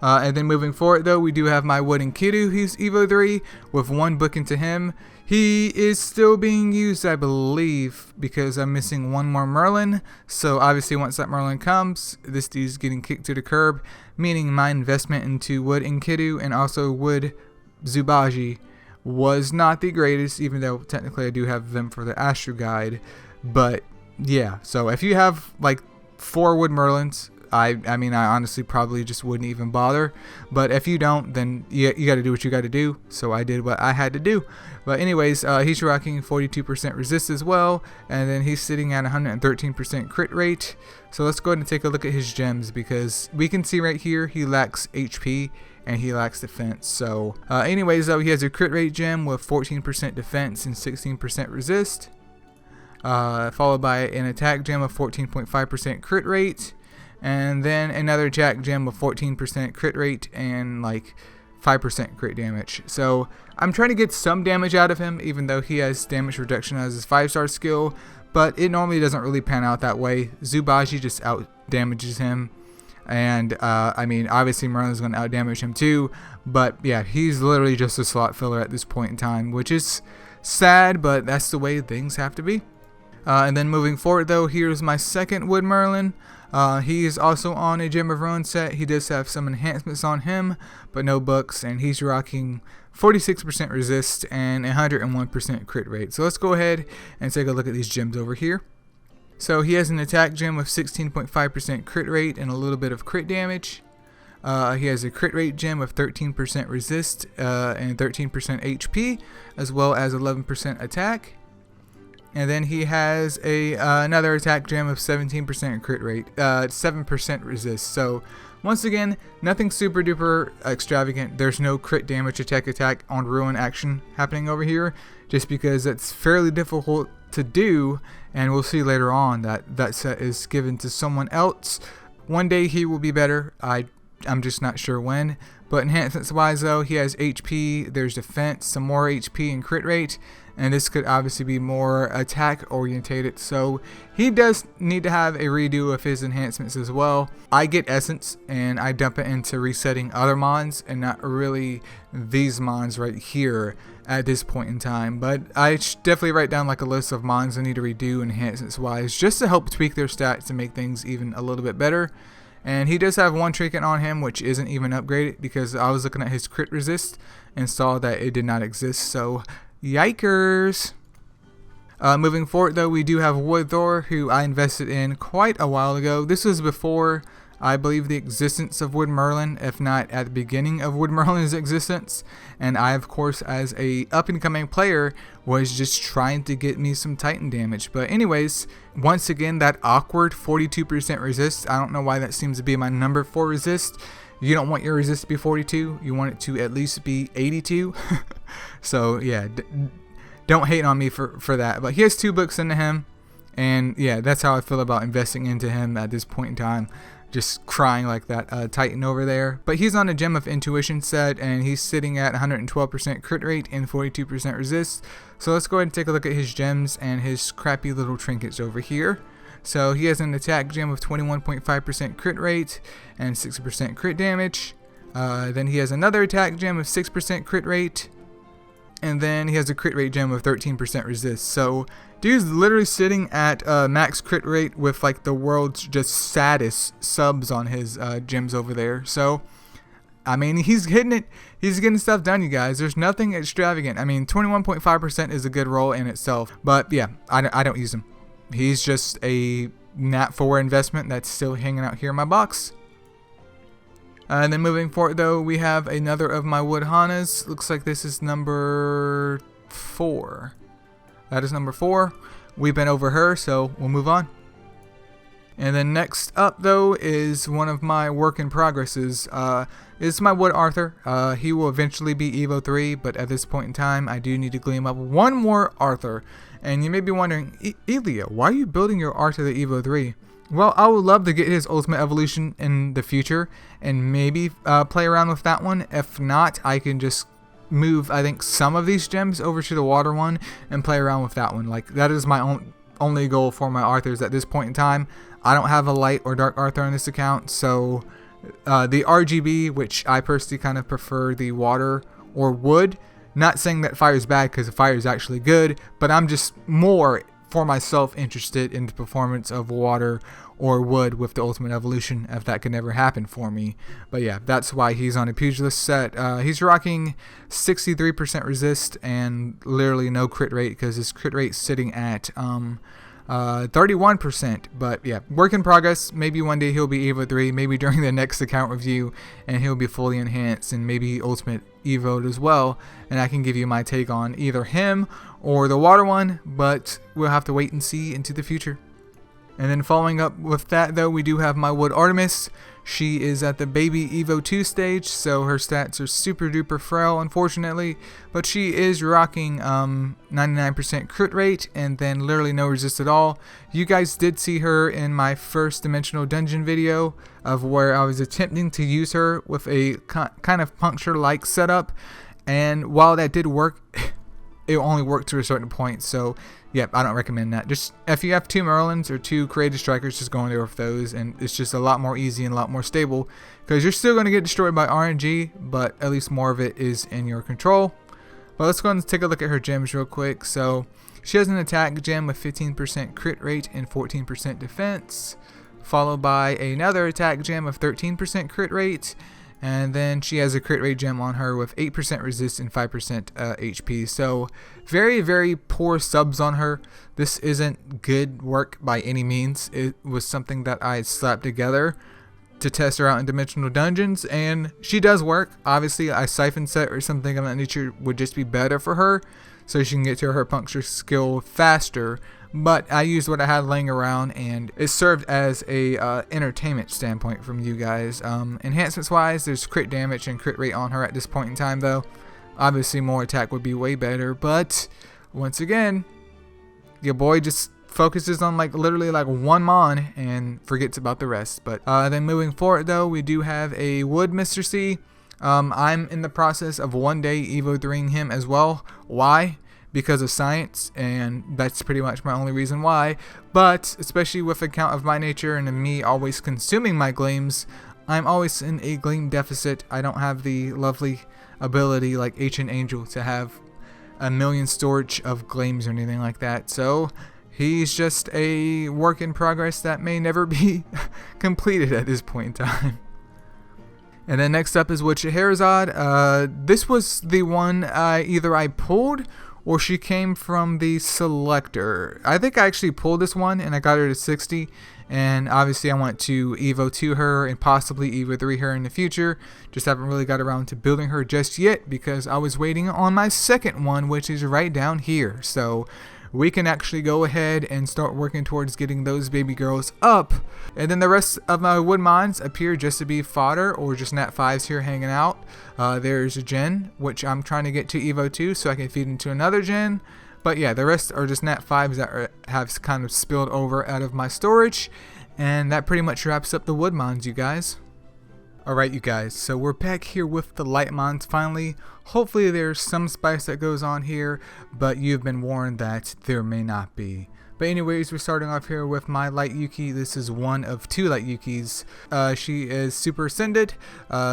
And then moving forward though, we do have my Wooden Kidu. He's Evo 3 with 1 book into him. He is still being used, I believe, because I'm missing 1 more Merlin. So obviously once that Merlin comes, this dude's getting kicked to the curb, meaning my investment into Wood Enkidu and also Wood Zubaji was not the greatest, even though technically I do have them for the Astro Guide. But yeah, so if you have like 4 Wood Merlins, I mean, I honestly probably just wouldn't even bother. But if you don't, then you got to do what you got to do. So I did what I had to do. But anyways, he's rocking 42% resist as well. And then he's sitting at 113% crit rate. So let's go ahead and take a look at his gems, because we can see right here he lacks HP and he lacks defense. So anyways, though, he has a crit rate gem with 14% defense and 16% resist. Followed by an attack gem of 14.5% crit rate. And then another attack gem with 14% crit rate and like 5% crit damage. So I'm trying to get some damage out of him, even though he has damage reduction as his 5-star skill, but it normally doesn't really pan out that way. Zubaji just out damages him, and I mean, obviously Merlin's going to out damage him too, but yeah, he's literally just a slot filler at this point in time, which is sad, but that's the way things have to be. And then moving forward though, here's my second Wood Merlin. He is also on a Gem of Ruin set. He does have some enhancements on him, but no books, and he's rocking 46% resist and 101% crit rate. So let's go ahead and take a look at these gems over here. So he has an attack gem with 16.5% crit rate and a little bit of crit damage. He has a crit rate gem of 13% resist and 13% HP, as well as 11% attack. And then he has another attack gem of 17% crit rate, 7% resist. So once again, nothing super duper extravagant. There's no crit damage attack on Ruin action happening over here, just because it's fairly difficult to do, and we'll see later on that that set is given to someone else. One day he will be better. I'm just not sure when. But enhancements wise though, he has HP, there's defense, some more HP and crit rate, and this could obviously be more attack orientated, so he does need to have a redo of his enhancements as well. I get essence and I dump it into resetting other mons and not really these mons right here at this point in time, but I definitely write down like a list of mons I need to redo enhancements wise, just to help tweak their stats and make things even a little bit better. And he does have one trinket on him which isn't even upgraded, because I was looking at his crit resist and saw that it did not exist, so yikers. Moving forward though, we do have Wood Thor, who I invested in quite a while ago. This was before, I believe, the existence of Wood Merlin, if not at the beginning of Wood Merlin's existence. And I, of course, as a up and coming player, was just trying to get me some Titan damage. But anyways, once again, that awkward 42% resist. I don't know why that seems to be my number for resist. You don't want your resist to be 42. You want it to at least be 82. So yeah, don't hate on me for that. But he has 2 books into him. And yeah, that's how I feel about investing into him at this point in time. Just crying like that Titan over there. But he's on a Gem of Intuition set, and he's sitting at 112% crit rate and 42% resist. So let's go ahead and take a look at his gems and his crappy little trinkets over here. So he has an attack gem of 21.5% crit rate and 6% crit damage. Then he has another attack gem of 6% crit rate. And then he has a crit rate gem of 13% resist. So dude's literally sitting at max crit rate with like the world's just saddest subs on his gems over there. So I mean, he's hitting it. He's getting stuff done, you guys. There's nothing extravagant. I mean, 21.5% is a good roll in itself. But yeah, I don't use him. He's just a Nat 4 investment that's still hanging out here in my box. And then moving forward though, we have another of my Wood Hanas. Looks like this is number 4. That is number 4. We've been over her, so we'll move on. And then next up though is one of my work in progresses. Is my Wood Arthur. He will eventually be Evo 3, but at this point in time I do need to gleam up one more Arthur. And you may be wondering, Eileo, why are you building your Arthur to Evo 3? Well, I would love to get his ultimate evolution in the future and maybe play around with that one. If not, I can just move, I think, some of these gems over to the water one and play around with that one. Like, that is my only goal for my Arthurs at this point in time. I don't have a light or dark Arthur on this account, so the RGB, which I personally kind of prefer the water or wood. Not saying that fire is bad, because the fire is actually good, but I'm just more for myself interested in the performance of water or wood with the ultimate evolution, if that could never happen for me. But yeah, that's why he's on a pugilist set. He's rocking 63% resist and literally no crit rate, because his crit rate's sitting at 31%. But yeah, work in progress. Maybe one day he'll be Evo 3, maybe during the next account review, and he'll be fully enhanced and maybe ultimate Evo'd as well, and I can give you my take on either him or the water one, but we'll have to wait and see into the future. And then following up with that though, we do have my wood Artemis. She is at the baby Evo 2 stage, so her stats are super duper frail, unfortunately, but she is rocking 99% crit rate and then literally no resist at all. You guys did see her in my first dimensional dungeon video of where I was attempting to use her with a kind of puncture like setup, and while that did work, it only worked to a certain point. So yep, I don't recommend that. Just if you have 2 Merlins or 2 creative strikers, just go in there with those, and it's just a lot more easy and a lot more stable, because you're still going to get destroyed by RNG, but at least more of it is in your control. But let's go ahead and take a look at her gems real quick. So she has an attack gem with 15% crit rate and 14% defense, followed by another attack gem of 13% crit rate. And then she has a crit rate gem on her with 8% resist and 5% HP. So very, very poor subs on her. This isn't good work by any means. It was something that I slapped together to test her out in dimensional dungeons, and she does work. Obviously, a siphon set or something of that nature would just be better for her, so she can get to her puncture skill faster. But I used what I had laying around, and it served as a entertainment standpoint from you guys. Enhancements wise, there's crit damage and crit rate on her at this point in time though. Obviously more attack would be way better, but once again, your boy just focuses on literally one mon and forgets about the rest. But then moving forward though, we do have a wood Mr. C. I'm in the process of one day Evo 3ing him as well. Why? Because of science, and that's pretty much my only reason why. But especially with account of my nature and me always consuming my gleams, I'm always in a gleam deficit. I don't have the lovely ability like Ancient Angel to have a million storage of gleams or anything like that. So he's just a work in progress that may never be completed at this point in time. And then next up is with Scheherazade. This was the one either I pulled or she came from the selector. I think I actually pulled this one and I got her to 60, and obviously I want to Evo 2 her and possibly Evo 3 her in the future. Just haven't really got around to building her just yet because I was waiting on my second one, which is right down here. So we can actually go ahead and start working towards getting those baby girls up. And then the rest of my wood mines appear just to be fodder or just nat 5s here hanging out. There's a gen, which I'm trying to get to Evo 2 so I can feed into another gen. But yeah, the rest are just nat 5s that have kind of spilled over out of my storage. And that pretty much wraps up the wood mines, you guys. Alright you guys, so we're back here with the light mines finally. Hopefully there's some spice that goes on here, but you've been warned that there may not be. But anyways, we're starting off here with my Light Yuki. This is one of 2 Light Yukis. She is super ascended,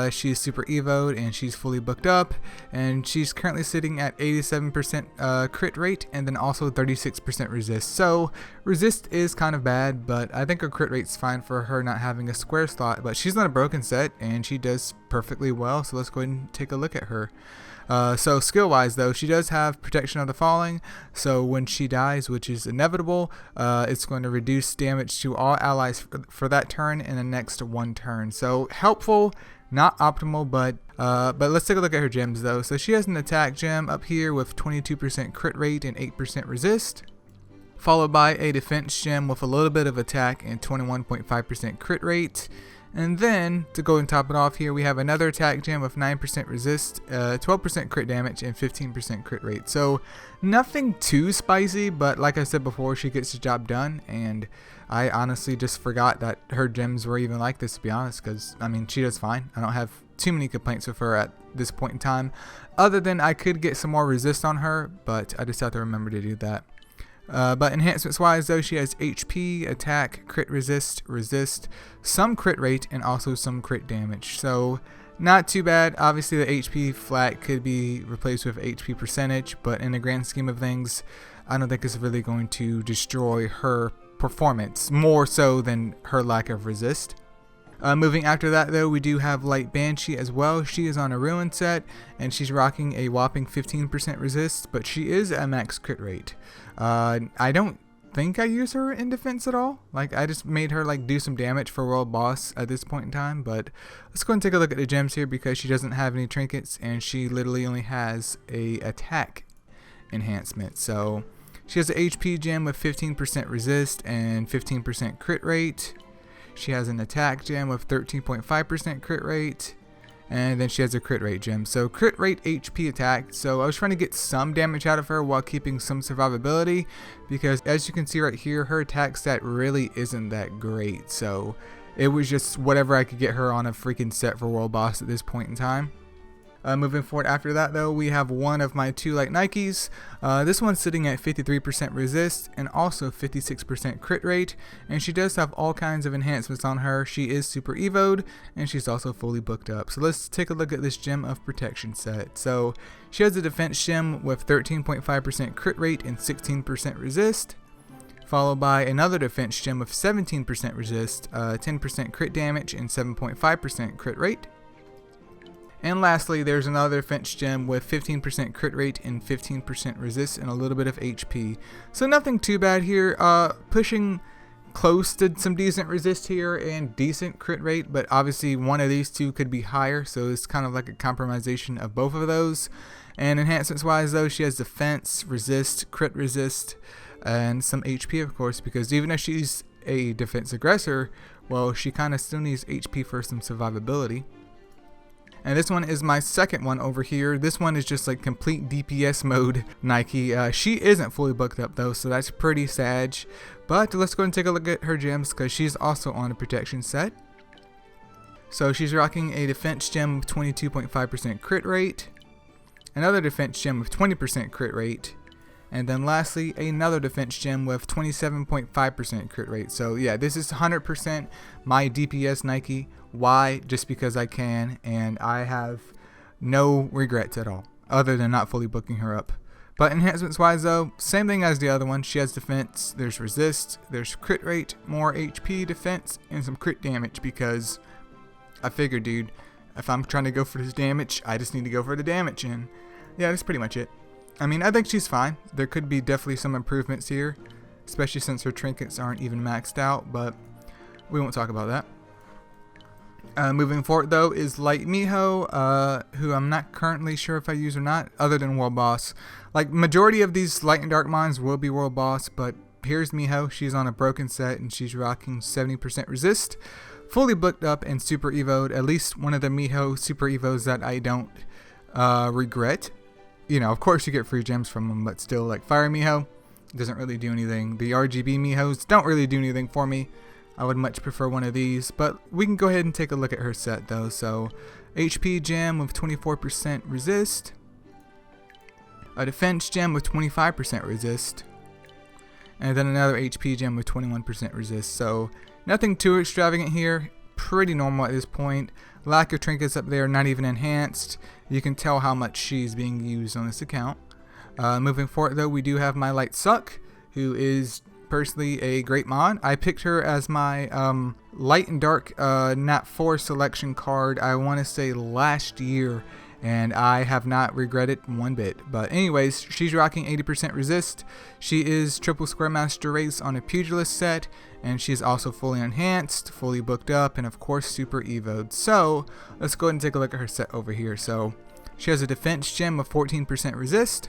she's super evoed, and she's fully booked up. And she's currently sitting at 87% crit rate, and then also 36% resist. So resist is kind of bad, but I think her crit rate's fine for her not having a square slot. But she's not a broken set, and she does perfectly well. So let's go ahead and take a look at her. So skill wise though, she does have protection of the falling, so when she dies, which is inevitable, it's going to reduce damage to all allies for that turn in the next 1 turn. So helpful, not optimal, but let's take a look at her gems though. So she has an attack gem up here with 22% crit rate and 8% resist, followed by a defense gem with a little bit of attack and 21.5% crit rate. And then, to go and top it off here, we have another attack gem with 9% resist, 12% crit damage, and 15% crit rate. So, nothing too spicy, but like I said before, she gets the job done. And I honestly just forgot that her gems were even like this, to be honest, because, I mean, she does fine. I don't have too many complaints with her at this point in time, other than I could get some more resist on her, but I just have to remember to do that. But enhancements wise though, she has HP, attack, crit resist, some crit rate, and also some crit damage. So not too bad. Obviously the HP flat could be replaced with HP percentage, but in the grand scheme of things, I don't think it's really going to destroy her performance more so than her lack of resist. Moving after that though, we do have Light Banshee as well. She is on a Ruin set, and she's rocking a whopping 15% resist, but she is at max crit rate. I don't think I use her in defense at all. Like, I just made her like do some damage for world boss at this point in time. But let's go and take a look at the gems here, because she doesn't have any trinkets, and she literally only has a attack enhancement. So she has an HP gem with 15% resist and 15% crit rate. She has an attack gem with 13.5% crit rate, and then she has a crit rate gem. So crit rate, HP, attack. So I was trying to get some damage out of her while keeping some survivability, because as you can see right here, her attack stat really isn't that great. So it was just whatever I could get her on a freaking set for world boss at this point in time. Moving forward after that though, we have one of my 2 light Nikes. This one's sitting at 53% resist and also 56% crit rate, and she does have all kinds of enhancements on her. She is super evoed, and she's also fully booked up. So let's take a look at this Gem of Protection set. So she has a defense gem with 13.5% crit rate and 16% resist, followed by another defense gem with 17% resist, 10% crit damage, and 7.5% crit rate. And lastly, there's another defense gem with 15% crit rate and 15% resist and a little bit of HP. So nothing too bad here. Pushing close to some decent resist here and decent crit rate, but obviously one of these two could be higher, so it's kind of like a compromisation of both of those. And enhancements wise though, she has defense, resist, crit resist, and some HP of course, because even if she's a defense aggressor, well, she kind of still needs HP for some survivability. And this one is my second one over here. This one is just like complete DPS mode Nike. She isn't fully booked up though, so that's pretty sad. But let's go and take a look at her gems, because she's also on a protection set. So she's rocking a defense gem with 22.5% crit rate, another defense gem with 20% crit rate, and then lastly another defense gem with 27.5% crit rate. So yeah, this is 100% my DPS Nike. Why? Just because I can, and I have no regrets at all, other than not fully booking her up. But enhancements wise though, same thing as the other one. She has defense, there's resist, there's crit rate, more HP, defense, and some crit damage, because I figured, dude, if I'm trying to go for this damage, I just need to go for the damage. And yeah, that's pretty much it. I mean, I think she's fine. There could be definitely some improvements here, especially since her trinkets aren't even maxed out, but we won't talk about that. Moving forward though is Light Miho, who I'm not currently sure if I use or not, other than World Boss. Like, majority of these Light and Dark Mines will be World Boss, but here's Miho. She's on a broken set, and she's rocking 70% resist, fully booked up, and super evoed. At least one of the Miho super evos that I don't regret. You know, of course you get free gems from them, but still, like Fire Miho doesn't really do anything. The RGB Mihos don't really do anything for me. I would much prefer one of these, but we can go ahead and take a look at her set though. So HP gem with 24% resist, a defense gem with 25% resist, and then another HP gem with 21% resist. So nothing too extravagant here, pretty normal at this point. Lack of trinkets up there, not even enhanced. You can tell how much she's being used on this account. Moving forward though, we do have my Light Suck, who is personally a great mod. I picked her as my light and dark Nat 4 selection card, I want to say last year, and I have not regretted one bit. But anyways, she's rocking 80% resist. She is triple square master race on a pugilist set, and she's also fully enhanced, fully booked up, and of course super evoed. So let's go ahead and take a look at her set over here. So she has a defense gem of 14% resist,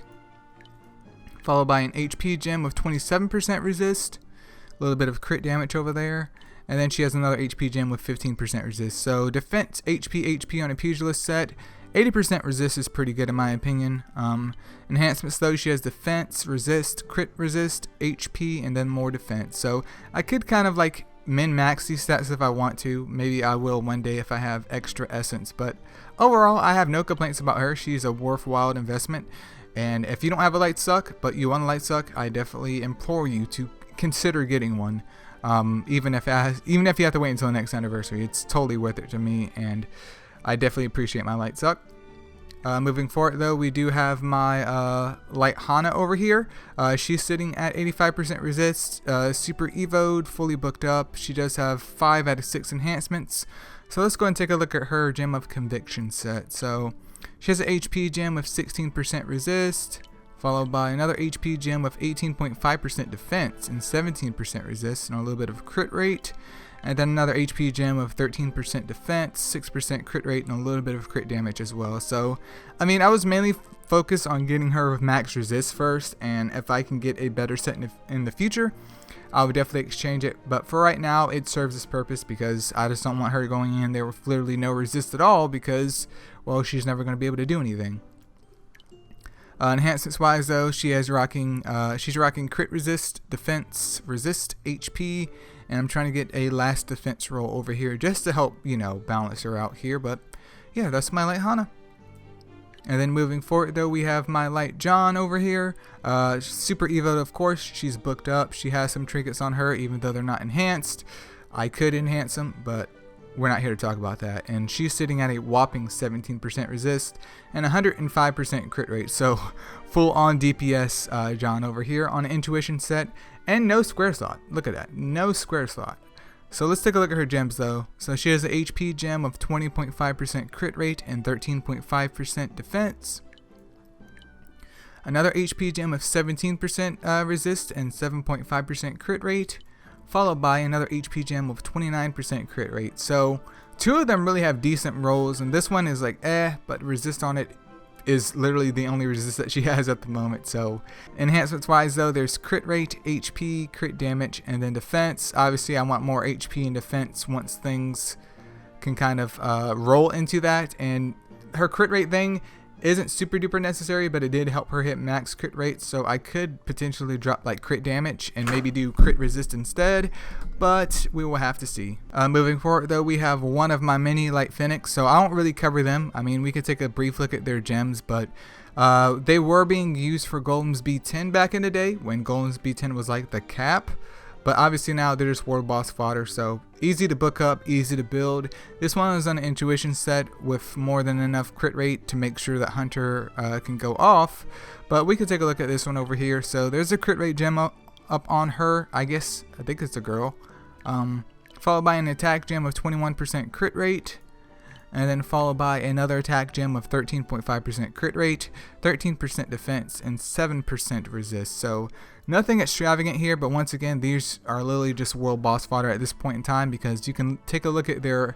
followed by an HP gem with 27% resist, a little bit of crit damage over there, And then she has another HP gem with 15% resist. So defense, HP on a pugilist set. 80% resist is pretty good in my opinion. Enhancements though, she has defense, resist, crit resist, HP, and then more defense. So I could kind of like min-max these stats if I want to. Maybe I will one day if I have extra essence. But overall, I have no complaints about her. She's a worthwhile investment. And if you don't have a light suck, but you want a light suck, I definitely implore you to consider getting one. Even if you have to wait until the next anniversary, it's totally worth it to me, and I definitely appreciate my light suck. Moving forward though, we do have my light Hana over here. She's sitting at 85% resist, super evoed, fully booked up. She does have 5 out of 6 enhancements. So let's go and take a look at her Gem of Conviction set. So she has an HP gem with 16% resist, followed by another HP gem with 18.5% defense and 17% resist and a little bit of crit rate. And then another HP gem of 13% defense, 6% crit rate, and a little bit of crit damage as well. So, I mean, I was mainly focused on getting her with max resist first, and if I can get a better set in the future, I would definitely exchange it. But for right now, it serves its purpose because I just don't want her going in there with literally no resist at all because, well, she's never going to be able to do anything. Enhancements wise though, she's rocking crit resist, defense, resist, HP, and I'm trying to get a last defense roll over here just to help, you know, balance her out here. But yeah, that's my light Hana. And then moving forward though, we have my light John over here. Super evo, of course, she's booked up. She has some trinkets on her even though they're not enhanced. I could enhance them, but we're not here to talk about that. And she's sitting at a whopping 17% resist and 105% crit rate. So full on DPS John over here on an intuition set and no square slot. Look at that, no square slot. So let's take a look at her gems though. So she has an HP gem of 20.5% crit rate and 13.5% defense. Another HP gem of 17% resist and 7.5% crit rate, followed by another HP gem with 29% crit rate. So 2 of them really have decent rolls, and this one is like but resist on it is literally the only resist that she has at the moment. So enhancements wise though, there's crit rate, HP, crit damage, and then defense. Obviously I want more HP and defense once things can kind of roll into that, and her crit rate thing isn't super duper necessary, but it did help her hit max crit rate, so I could potentially drop like crit damage and maybe do crit resist instead, but we will have to see. Moving forward though, we have one of my mini light Phoenix, so I won't really cover them. I mean, we could take a brief look at their gems, but they were being used for Golem's B10 back in the day when Golem's B10 was like the cap. But obviously now they're just world boss fodder, so easy to book up, easy to build. This one is on an intuition set with more than enough crit rate to make sure that Hunter can go off. But we could take a look at this one over here. So there's a crit rate gem up on her. I think it's a girl. Followed by an attack gem of 21% crit rate. And then followed by another attack gem of 13.5% crit rate, 13% defense, and 7% resist. So nothing extravagant here, but once again, these are literally just world boss fodder at this point in time because you can take a look at their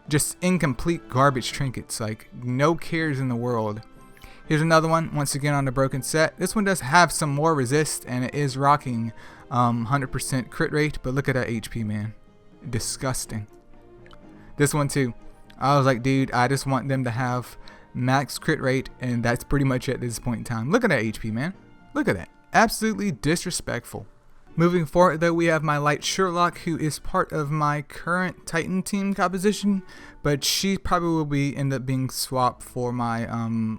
just incomplete garbage trinkets, like no cares in the world. Here's another one, once again on the broken set. This one does have some more resist, and it is rocking 100% crit rate, but look at that HP, man. Disgusting. This one too. I was like, dude, I just want them to have max crit rate, and that's pretty much it at this point in time. Look at that HP, man. Look at that. Absolutely disrespectful. Moving forward, though, we have my light Sherlock, who is part of my current Titan team composition, but she probably will end up being swapped for my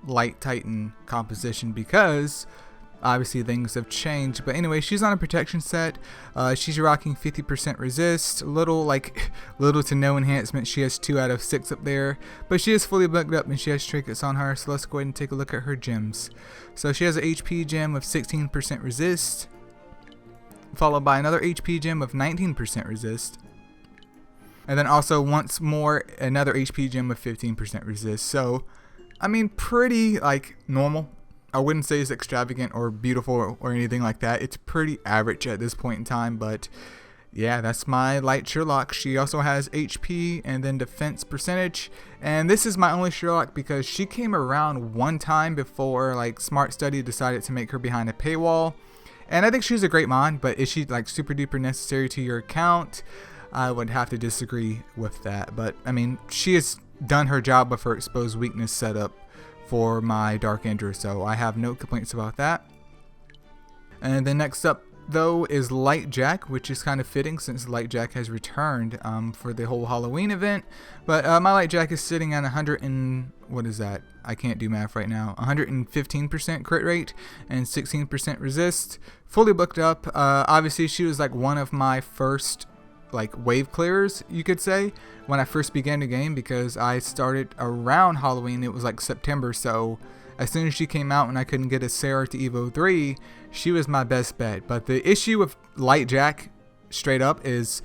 light Titan composition because obviously things have changed. But anyway, she's on a protection set. She's rocking 50% resist, little to no enhancement. She has 2 out of 6 up there, but she is fully booked up and she has trinkets on her. So let's go ahead and take a look at her gems. So she has an HP gem of 16% resist, followed by another HP gem of 19% resist, and then also once more another HP gem of 15% resist. So I mean, pretty like normal. I wouldn't say it's extravagant or beautiful or anything like that. It's pretty average at this point in time, but yeah, that's my light Sherlock. She also has HP and then defense percentage, and this is my only Sherlock because she came around one time before like smartstudy decided to make her behind a paywall, and I think she's a great mod, but is she like super duper necessary to your account? I would have to disagree with that. But I mean, she has done her job with her exposed weakness setup for my Dark Andrew, so I have no complaints about that. And then next up though is Light Jack, which is kind of fitting since Light Jack has returned for the whole Halloween event. But my Light Jack is sitting at 100 and what is that? I can't do math right now. 115% crit rate and 16% resist. Fully booked up. Obviously she was like one of my first like wave clearers, you could say, when I first began the game, because I started around Halloween. It was like September, so as soon as she came out and I couldn't get a Sarah to Evo 3, she was my best bet. But the issue with Light Jack, straight up, is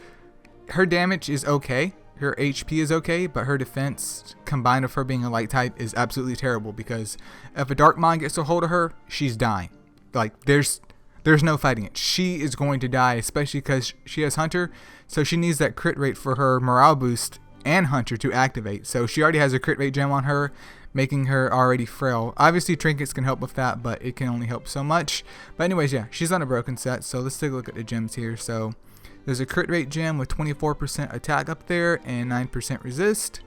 her damage is okay. Her HP is okay, but her defense, combined with her being a light type, is absolutely terrible, because if a Dark Mind gets a hold of her, she's dying. Like, there's no fighting it. She is going to die, especially because she has Hunter, so she needs that crit rate for her morale boost and Hunter to activate. So she already has a crit rate gem on her, making her already frail. Obviously trinkets can help with that, but it can only help so much. But anyways, yeah, she's on a broken set, so let's take a look at the gems here. So there's a crit rate gem with 24% attack up there and 9% resist,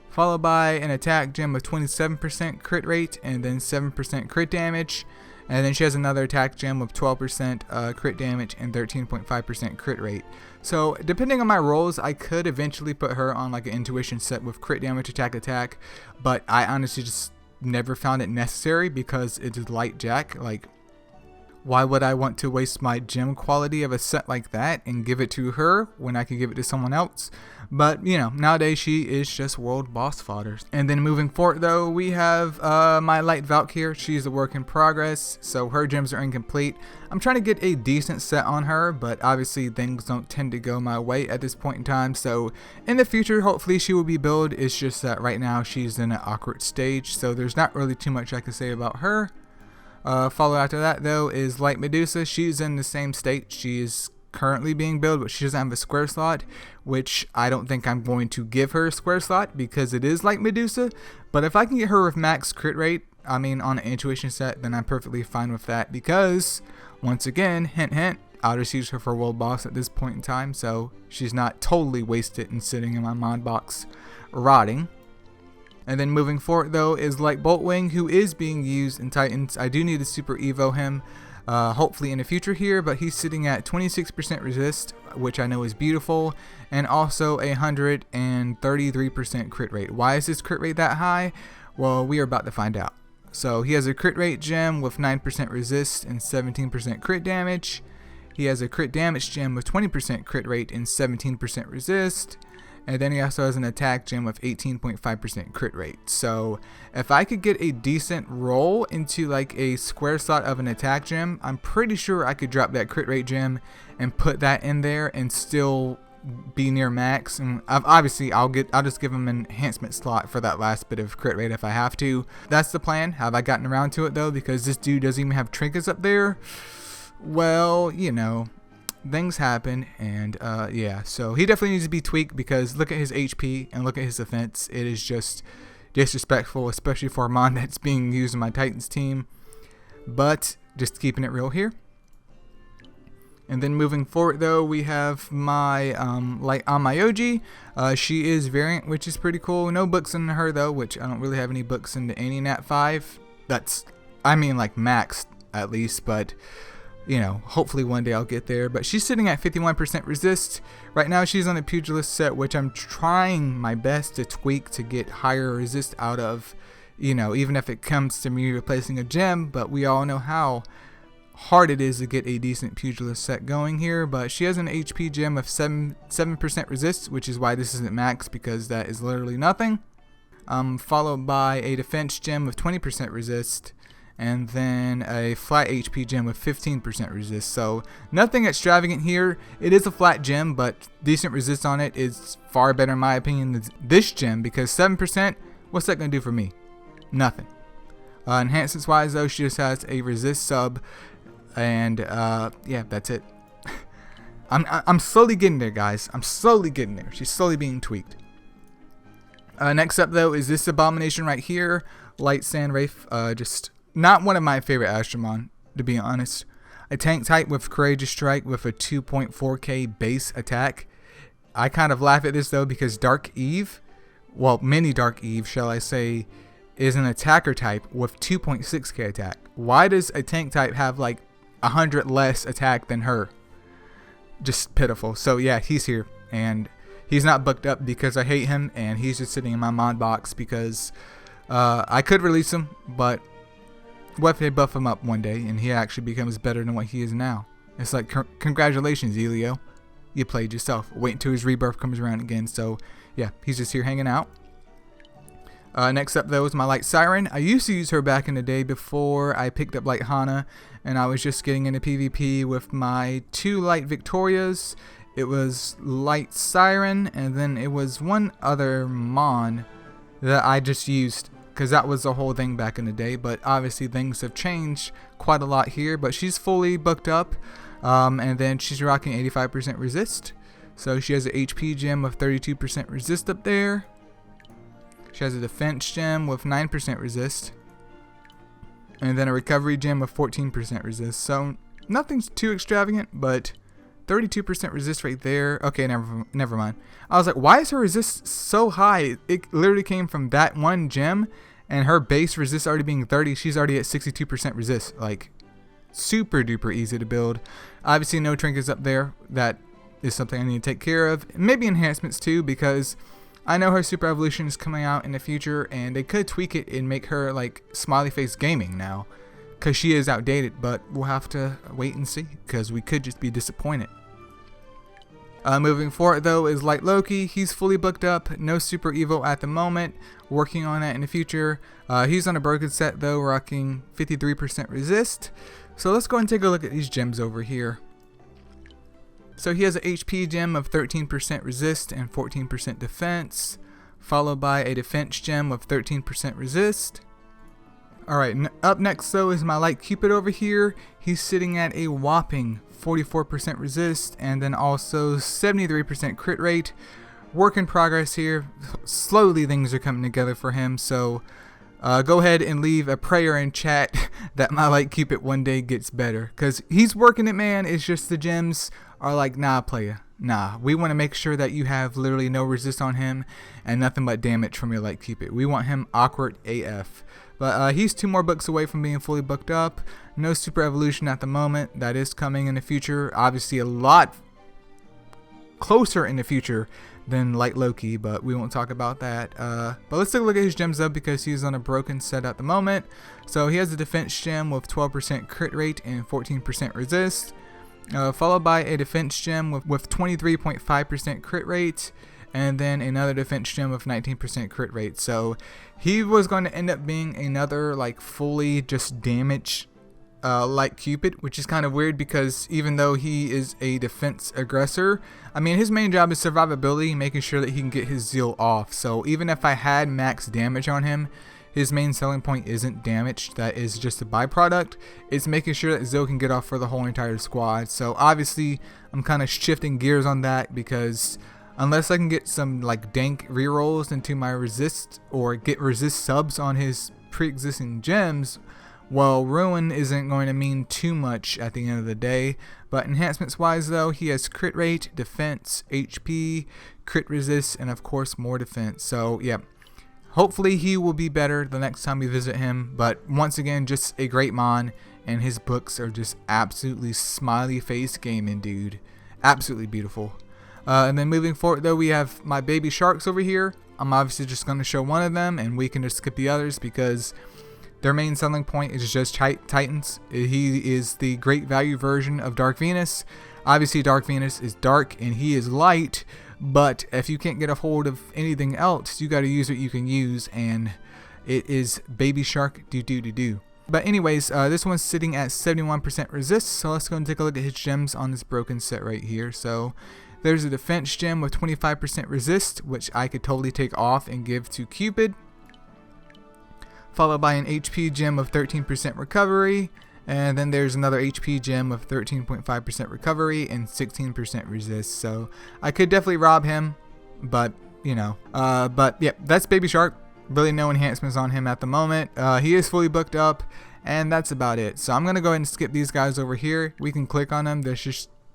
followed by an attack gem with 27% crit rate and then 7% crit damage. And then she has another attack gem with 12% crit damage and 13.5% crit rate. So depending on my rolls, I could eventually put her on like an intuition set with crit damage, attack, but I honestly just never found it necessary because it is Light Jack. Like, why would I want to waste my gem quality of a set like that and give it to her when I could give it to someone else? But, you know, nowadays she is just world boss fodder. And then moving forward though, we have my Light Valk here. She's a work in progress, so her gems are incomplete. I'm trying to get a decent set on her, but obviously things don't tend to go my way at this point in time. So in the future, hopefully she will be built. It's just that right now she's in an awkward stage, so there's not really too much I can say about her. Follow after that though is Light Medusa. She's in the same state. She is currently being built, but she doesn't have a square slot, which I don't think I'm going to give her a square slot because it is Light Medusa. But if I can get her with max crit rate, I mean on an intuition set, then I'm perfectly fine with that, because once again, hint hint, I'll just use her for world boss at this point in time, so she's not totally wasted and sitting in my mod box rotting. And then moving forward though is Light Boltwing, who is being used in Titans. I do need to super evo him hopefully in the future here, but he's sitting at 26% resist, which I know is beautiful, and also 133% crit rate. Why is his crit rate that high? Well, we are about to find out. So he has a crit rate gem with 9% resist and 17% crit damage. He has a crit damage gem with 20% crit rate and 17% resist. And then he also has an attack gem with 18.5% crit rate. So if I could get a decent roll into like a square slot of an attack gem, I'm pretty sure I could drop that crit rate gem and put that in there and still be near max. And obviously I'll just give him an enhancement slot for that last bit of crit rate if I have to. That's the plan. Have I gotten around to it though? Because this dude doesn't even have trinkets up there. Well, you know, things happen, and yeah, so he definitely needs to be tweaked, because look at his HP and look at his defense. It is just disrespectful, especially for a mon that's being used in my Titans team. But just keeping it real here. And then moving forward though, we have my Light on my OG. She is variant, which is pretty cool. No books in her though, which I don't really have any books into any Nat 5. That's, I mean, like maxed at least, but you know, hopefully one day I'll get there. But she's sitting at 51% resist. Right now she's on the pugilist set, which I'm trying my best to tweak to get higher resist out of, you know, even if it comes to me replacing a gem. But we all know how hard it is to get a decent pugilist set going here. But she has an HP gem of 7% resist, which is why this isn't max, because that is literally nothing. Followed by a defense gem of 20% resist, and then a flat HP gem with 15% resist. So nothing extravagant here. It is a flat gem, but decent resist on it is far better in my opinion than this gem, because 7%, what's that going to do for me? Nothing. Enhancements wise though, she just has a resist sub, and yeah, that's it. I'm slowly getting there, guys. I'm slowly getting there. She's slowly being tweaked. Next up though is this abomination right here, Light Sand Wraith. Just not one of my favorite Astromon, to be honest. A tank type with Courageous Strike with a 2.4k base attack. I kind of laugh at this though because Dark Eve, well, mini Dark Eve, shall I say, is an attacker type with 2.6k attack. Why does a tank type have like 100 less attack than her? Just pitiful. So yeah, he's here, and he's not booked up because I hate him, and he's just sitting in my mod box because I could release him, but what if they buff him up one day and he actually becomes better than what he is now? It's like, congratulations, Eileo. You played yourself. Wait until his rebirth comes around again. So yeah, he's just here hanging out. Next up though is my Light Siren. I used to use her back in the day before I picked up Light Hana, and I was just getting into PvP with my 2 Light Victorias. It was Light Siren, and then it was one other Mon that I just used because that was the whole thing back in the day. But obviously things have changed quite a lot here, but she's fully booked up, and then she's rocking 85% resist. So she has an HP gem of 32% resist up there. She has a defense gem with 9% resist, and then a recovery gem of 14% resist. So nothing's too extravagant, but 32% resist right there. Okay, never mind. I was like, why is her resist so high? It literally came from that one gem, and her base resist already being 30. She's already at 62% resist. Like, super duper easy to build. Obviously, no trinkets up there. That is something I need to take care of. Maybe enhancements too, because I know her super evolution is coming out in the future, and they could tweak it and make her like smiley face gaming now, because she is outdated. But we'll have to wait and see, because we could just be disappointed. Moving forward though is Light Loki. He's fully booked up, no super evo at the moment, working on that in the future. He's on a broken set though, rocking 53% resist. So let's go and take a look at these gems over here. So he has an HP gem of 13% resist and 14% defense, followed by a defense gem of 13% resist. Alright, up next though is my Light Cupid over here. He's sitting at a whopping 44% resist, and then also 73% crit rate. Work in progress here. Slowly things are coming together for him, so go ahead and leave a prayer in chat that my Light Cupid one day gets better, because he's working it, man. It's just the gems are like, nah, playa. Nah, we want to make sure that you have literally no resist on him and nothing but damage from your Light Cupid. We want him awkward AF. But he's 2 more books away from being fully booked up. No super evolution at the moment. That is coming in the future. Obviously a lot closer in the future than Light Loki, but we won't talk about that. But let's take a look at his gems up, because he's on a broken set at the moment. So he has a defense gem with 12% crit rate and 14% resist, followed by a defense gem with 23.5% crit rate, and then another defense gem of 19% crit rate. So he was going to end up being another like fully just damage Light Cupid, which is kind of weird, because even though he is a defense aggressor, I mean, his main job is survivability, making sure that he can get his zeal off. So even if I had max damage on him, his main selling point isn't damage. That is just a byproduct. It's making sure that Zeal can get off for the whole entire squad. So obviously I'm kind of shifting gears on that, because unless I can get some like dank rerolls into my resist, or get resist subs on his pre-existing gems, well, Ruin isn't going to mean too much at the end of the day. But enhancements wise though, he has crit rate, defense, HP, crit resist, and of course more defense. So yeah, hopefully he will be better the next time we visit him. But once again, just a great mon, and his books are just absolutely smiley face gaming, dude. Absolutely beautiful. And then moving forward though, we have my baby sharks over here. I'm obviously just going to show one of them, and we can just skip the others because their main selling point is just Titans. He is the great value version of Dark Venus. Obviously Dark Venus is dark and he is light, but if you can't get a hold of anything else, you got to use what you can use, and it is baby shark do. But anyways, this one's sitting at 71% resist, so let's go and take a look at his gems on this broken set right here. So there's a defense gem with 25% resist, which I could totally take off and give to Cupid, followed by an HP gem of 13% recovery, and then there's another HP gem of 13.5% recovery and 16% resist. So I could definitely rob him, but you know, but yeah, that's Baby Shark. Really no enhancements on him at the moment. He is fully booked up, and that's about it. So I'm gonna go ahead and skip these guys over here. We can click on them. There's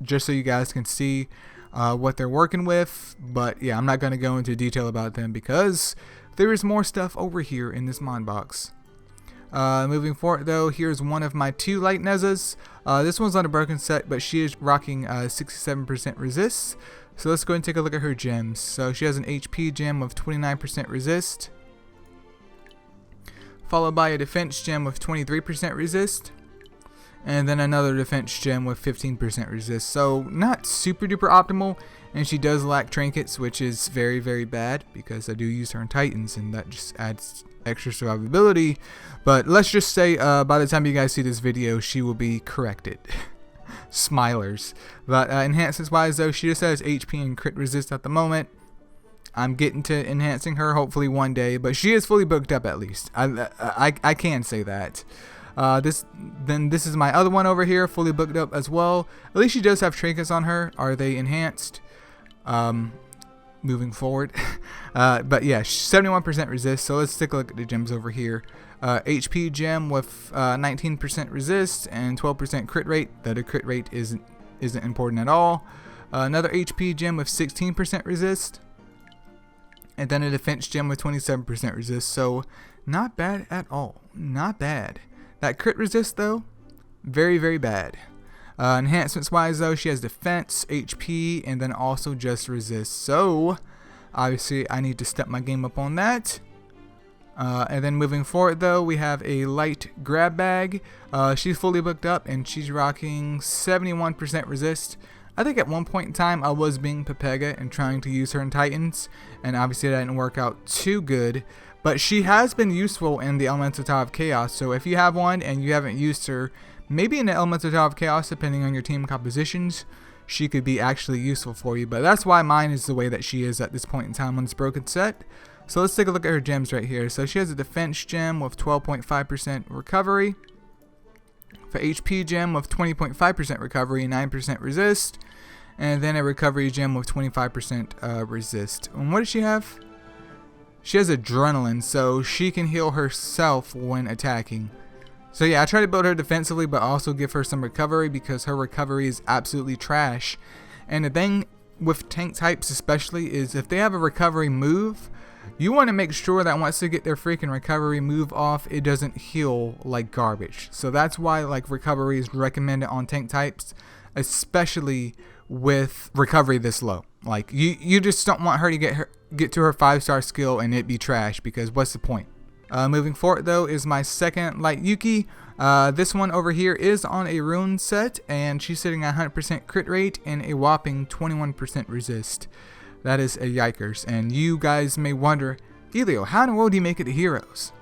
just so you guys can see what they're working with. But yeah, I'm not going to go into detail about them because there is more stuff over here in this mod box. Moving forward though, here's one of my 2 light Nezas. This one's on a broken set, but she is rocking 67% resist. So let's go and take a look at her gems. So she has an HP gem of 29% resist, followed by a defense gem with 23% resist, and then another defense gem with 15% resist. So not super duper optimal, and she does lack trinkets, which is very, very bad because I do use her in Titans, and that just adds extra survivability. But let's just say by the time you guys see this video, she will be corrected. Smilers. But enhancements wise though, she just has HP and crit resist at the moment. I'm getting to enhancing her hopefully one day, but she is fully booked up at least. I can say that. This is my other one over here, fully booked up as well. At least she does have trinkets on her. Are they enhanced? Moving forward. But yeah, 71% resist. So let's take a look at the gems over here. HP gem with 19% resist and 12% crit rate. The crit rate isn't important at all. Another HP gem with 16% resist, and then a defense gem with 27% resist. So not bad at all. Not bad. That crit resist though, very, very bad. Enhancements wise though, she has defense, HP, and then also just resist. So obviously I need to step my game up on that. And then moving forward though, we have a light grab bag. She's fully booked up and she's rocking 71% resist. I think at one point in time I was being Pepega and trying to use her in Titans, and obviously that didn't work out too good. But she has been useful in the Elemental Tower of Chaos, so if you have one and you haven't used her, maybe in the Elemental Tower of Chaos, depending on your team compositions, she could be actually useful for you. But that's why mine is the way that she is at this point in time on this broken set. So let's take a look at her gems right here. So she has a defense gem with 12.5% recovery, for HP gem with 20.5% recovery and 9% resist, and then a recovery gem with 25% resist. And what does she have? She has adrenaline, so she can heal herself when attacking. So yeah, I try to build her defensively, but also give her some recovery because her recovery is absolutely trash. And the thing with tank types especially is if they have a recovery move, you want to make sure that once they get their freaking recovery move off, it doesn't heal like garbage. So that's why like recovery is recommended on tank types, especially with recovery this low. Like you just don't want her to get to her 5-star skill and it be trash, because what's the point? Moving forward though is my second light Yuki. This one over here is on a rune set, and she's sitting at 100% crit rate and a whopping 21% resist. That is a yikers. And you guys may wonder, Eileo, how in the world do you make it to heroes?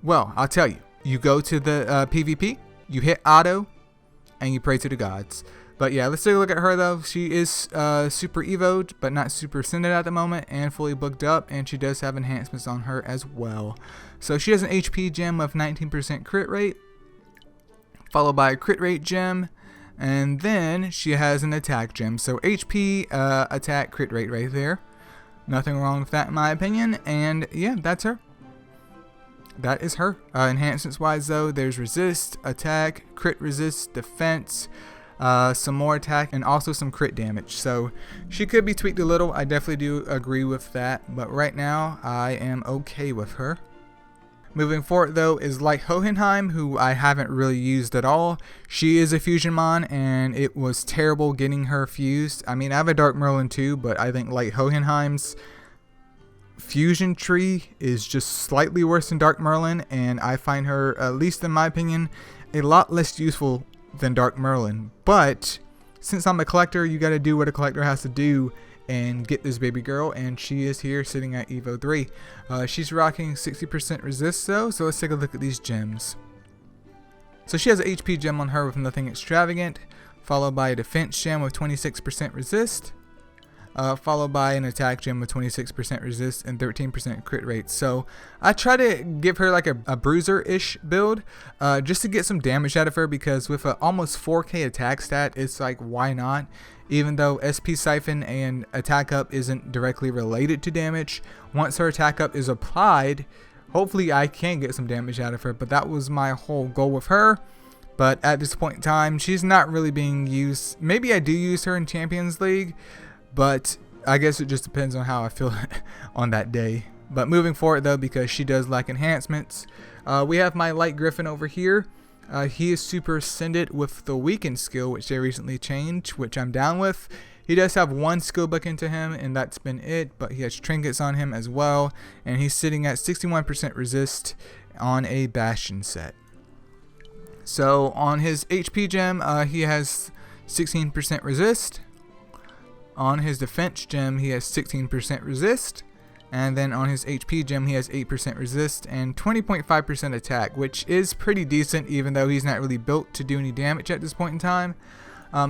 Well, I'll tell you. You go to the PvP, you hit auto, and you pray to the gods. But yeah, let's take a look at her though. She is super evoed, but not super ascended at the moment, and fully booked up, and she does have enhancements on her as well. So she has an HP gem of 19% crit rate, followed by a crit rate gem, and then she has an attack gem. So HP, attack, crit rate right there. Nothing wrong with that in my opinion, and yeah, that's her. That is her. Enhancements wise though, there's resist, attack, crit resist, defense, some more attack, and also some crit damage. So she could be tweaked a little. I definitely do agree with that, but right now I am okay with her. Moving forward though is Light Hohenheim, who I haven't really used at all. She is a fusion mon, and it was terrible getting her fused. I mean, I have a Dark Merlin too, but I think Light Hohenheim's fusion tree is just slightly worse than Dark Merlin, and I find her, at least in my opinion, a lot less useful than Dark Merlin. But since I'm a collector, you gotta do what a collector has to do and get this baby girl, and she is here sitting at Evo 3. She's rocking 60% resist though, so let's take a look at these gems. So she has an HP gem on her with nothing extravagant, followed by a defense gem with 26% resist, followed by an attack gem with 26% resist and 13% crit rate. So I try to give her like a bruiser-ish build, just to get some damage out of her, because with a almost 4k attack stat, it's like, why not? Even though SP Siphon and attack up isn't directly related to damage, once her attack up is applied, hopefully I can get some damage out of her. But that was my whole goal with her. But at this point in time, she's not really being used. Maybe I do use her in Champions League, but I guess it just depends on how I feel on that day. But moving forward though, because she does like enhancements, we have my Light Griffin over here. He is super ascended with the weakened skill, which they recently changed, which I'm down with. He does have one skill book into him, and that's been it, but he has trinkets on him as well, and he's sitting at 61% resist on a Bastion set. So on his HP gem, he has 16% resist. On his defense gem, he has 16% resist. And then on his HP gem, he has 8% resist and 20.5% attack, which is pretty decent, even though he's not really built to do any damage at this point in time.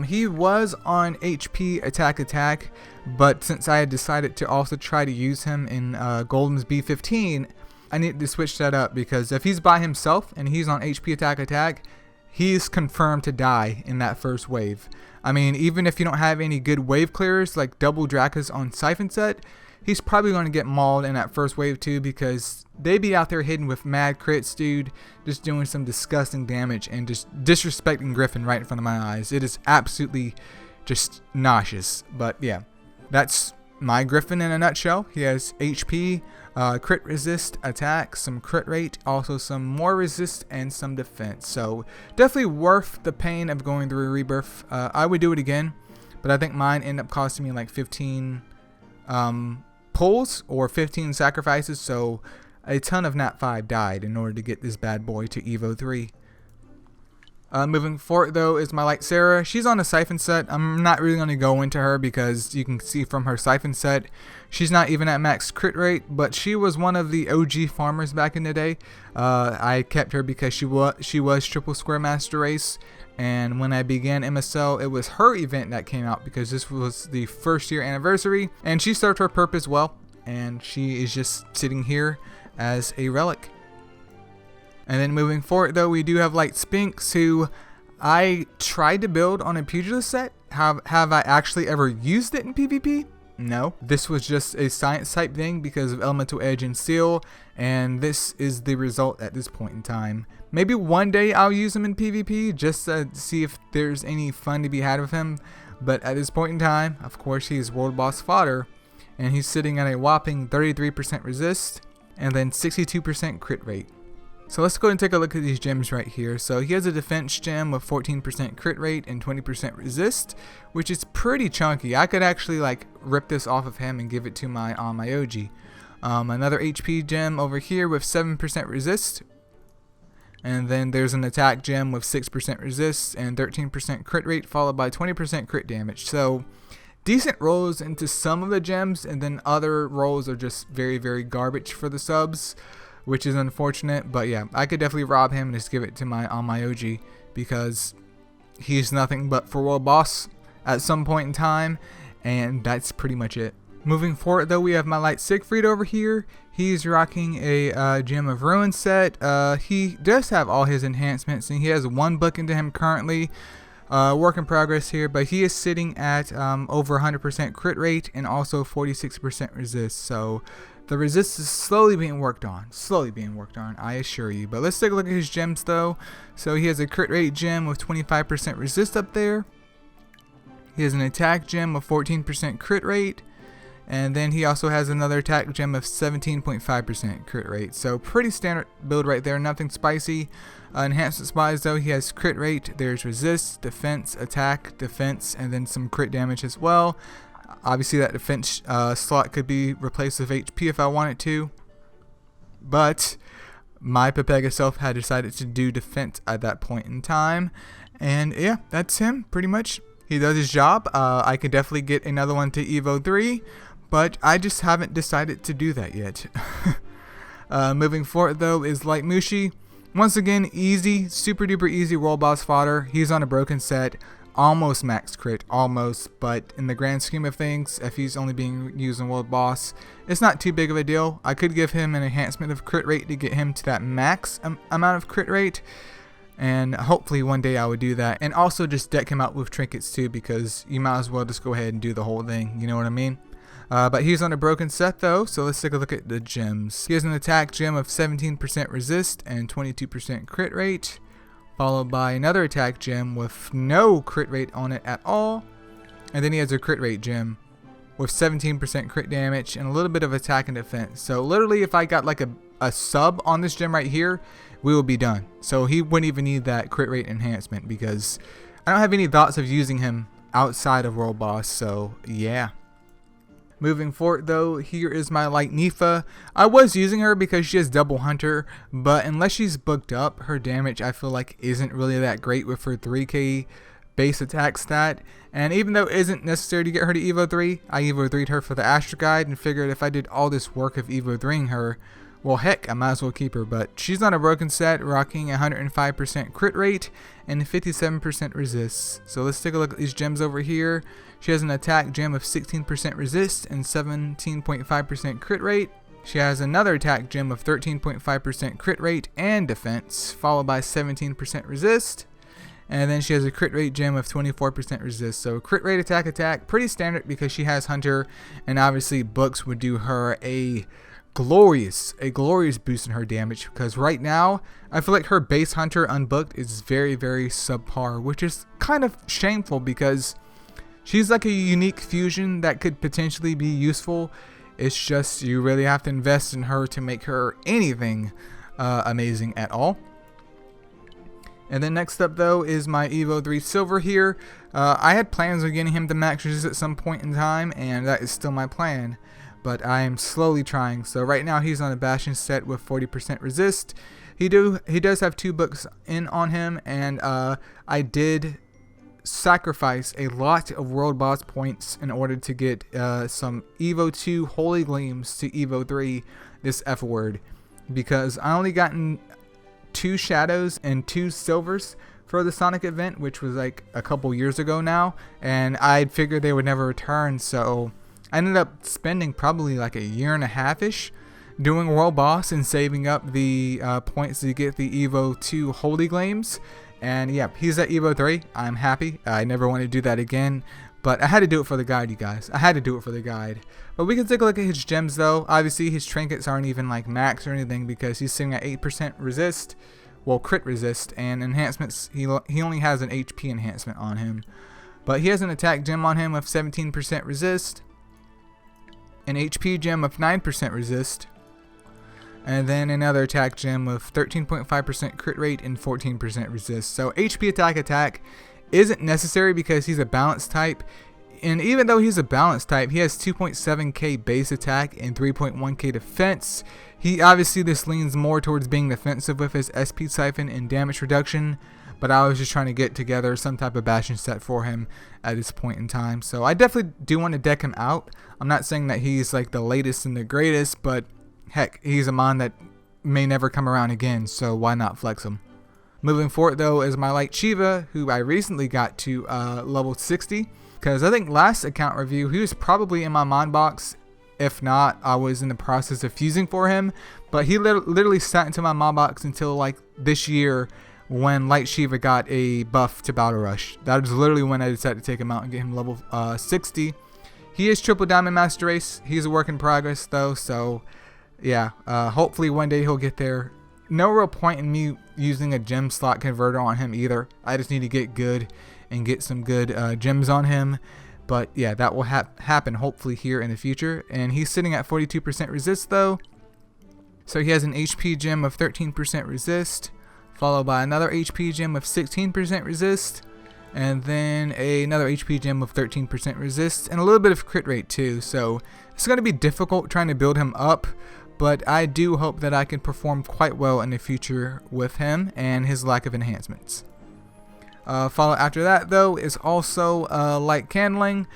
He was on HP attack, but since I had decided to also try to use him in Golden's B15, I need to switch that up, because if he's by himself and he's on HP attack, he's confirmed to die in that first wave. I mean, even if you don't have any good wave clearers like double Dracas on Siphon set, he's probably going to get mauled in that first wave too, because they be out there hidden with mad crits, dude, just doing some disgusting damage and just disrespecting Griffin right in front of my eyes. It is absolutely just nauseous. But yeah, that's my Griffin in a nutshell. He has HP, crit resist, attack, some crit rate, also some more resist and some defense. So definitely worth the pain of going through a rebirth. I would do it again, but I think mine ended up costing me like 15 pulls or 15 sacrifices, so a ton of Nat 5 died in order to get this bad boy to Evo 3. Moving forward though is my Light Sarah. She's on a Siphon set. I'm not really going to go into her because you can see from her Siphon set she's not even at max crit rate, but she was one of the OG farmers back in the day. I kept her because she was triple square master race, and when I began MSL, it was her event that came out because this was the first year anniversary, and she served her purpose well, and she is just sitting here as a relic. And then moving forward though, we do have Light Spinks, who I tried to build on a pugilist set. Have I actually ever used it in PvP? No. This was just a science type thing because of Elemental Edge and Seal, and this is the result at this point in time. Maybe one day I'll use him in PvP just to see if there's any fun to be had with him, but at this point in time, of course, he's world boss fodder, and he's sitting at a whopping 33% resist and then 62% crit rate. So let's go and take a look at these gems right here. So he has a defense gem with 14% crit rate and 20% resist, which is pretty chunky. I could actually like rip this off of him and give it to my OG. Another HP gem over here with 7% resist, and then there's an attack gem with 6% resist and 13% crit rate, followed by 20% crit damage. So decent rolls into some of the gems, and then other rolls are just very, very garbage for the subs, which is unfortunate. But yeah, I could definitely rob him and just give it to my OG because he's nothing but for world boss at some point in time, and that's pretty much it. Moving forward though, we have my Light Siegfried over here. He's rocking a Gem of Ruin set. He does have all his enhancements, and he has one book into him currently. Work in progress here, but he is sitting at over 100% crit rate and also 46% resist. So the resist is slowly being worked on, I assure you. But let's take a look at his gems though. So he has a crit rate gem with 25% resist up there. He has an attack gem with 14% crit rate. And then he also has another attack gem of 17.5% crit rate. So pretty standard build right there, nothing spicy. Enhancement wise though, he has crit rate, there's resist, defense, attack, defense, and then some crit damage as well. Obviously that defense slot could be replaced with HP if I wanted to, but my Pepega self had decided to do defense at that point in time. And yeah, that's him pretty much. He does his job. I could definitely get another one to Evo 3, but I just haven't decided to do that yet. Moving forward though is Light Mushi. Once again, easy, super duper easy world boss fodder. He's on a broken set, almost max crit, almost, but in the grand scheme of things, if he's only being used in world boss, it's not too big of a deal. I could give him an enhancement of crit rate to get him to that max amount of crit rate, and hopefully one day I would do that. And also just deck him out with trinkets too, because you might as well just go ahead and do the whole thing, you know what I mean? But he's on a broken set though, so let's take a look at the gems. He has an attack gem of 17% resist and 22% crit rate, followed by another attack gem with no crit rate on it at all, and then he has a crit rate gem with 17% crit damage and a little bit of attack and defense. So literally if I got like a sub on this gem right here, we will be done. So he wouldn't even need that crit rate enhancement because I don't have any thoughts of using him outside of World Boss. So yeah. Moving forward though, here is my light Nifa. I was using her because she has double hunter, but unless she's booked up, her damage I feel like isn't really that great with her 3k base attack stat. And even though it isn't necessary to get her to Evo 3, I Evo 3'd her for the Astro Guide and figured if I did all this work of Evo 3'ing her, well heck, I might as well keep her. But she's on a broken set, rocking 105% crit rate and 57% resist. So let's take a look at these gems over here. She has an attack gem of 16% resist and 17.5% crit rate. She has another attack gem of 13.5% crit rate and defense, followed by 17% resist. And then she has a crit rate gem of 24% resist. So crit rate attack, pretty standard because she has hunter, and obviously books would do her a glorious boost in her damage, because right now I feel like her base hunter unbooked is very subpar, which is kind of shameful because she's like a unique fusion that could potentially be useful. It's just you really have to invest in her to make her anything amazing at all. And then next up though is my Evo 3 Silver here. I had plans of getting him to max resist at some point in time, and that is still my plan, but I am slowly trying. So right now he's on a Bastion set with 40% resist. He does have 2 books in on him, and I did sacrifice a lot of World Boss points in order to get some Evo 2 Holy Gleams to Evo 3 this F word, because I only gotten 2 shadows and 2 silvers for the Sonic event, which was like a couple years ago now, and I figured they would never return. So I ended up spending probably like a year and a half-ish doing World Boss and saving up the points to get the Evo 2 Holy Gleams. And yeah, he's at Evo 3. I'm happy. I never want to do that again, but I had to do it for the guide, you guys. I had to do it for the guide. But we can take a look at his gems though. Obviously his trinkets aren't even like max or anything because he's sitting at 8% resist, well crit resist, and enhancements, he only has an HP enhancement on him. But he has an attack gem on him of 17% resist, an HP gem of 9% resist, and then another attack gem of 13.5% crit rate and 14% resist. So HP attack isn't necessary because he's a balanced type. And even though he's a balanced type, he has 2.7k base attack and 3.1k defense. He obviously, this leans more towards being defensive with his SP siphon and damage reduction, but I was just trying to get together some type of Bastion set for him at this point in time. So I definitely do want to deck him out. I'm not saying that he's like the latest and the greatest, but heck, he's a mon that may never come around again, so why not flex him? Moving forward though is my light Shiva, who I recently got to level 60. Because I think last account review, he was probably in my mon box. If not, I was in the process of fusing for him. But he literally sat into my mon box until like this year when Light Shiva got a buff to Battle Rush. That was literally when I decided to take him out and get him level 60. He is triple diamond master race. He's a work in progress though. So yeah, hopefully one day he'll get there. No real point in me using a gem slot converter on him either. I just need to get good and get some good gems on him. But yeah, that will happen hopefully here in the future. And he's sitting at 42% resist though. So he has an HP gem of 13% resist, followed by another HP gem of 16% resist, and then another HP gem of 13% resist, and a little bit of crit rate too. So it's going to be difficult trying to build him up, but I do hope that I can perform quite well in the future with him and his lack of enhancements. Follow after that though is also Light Candling.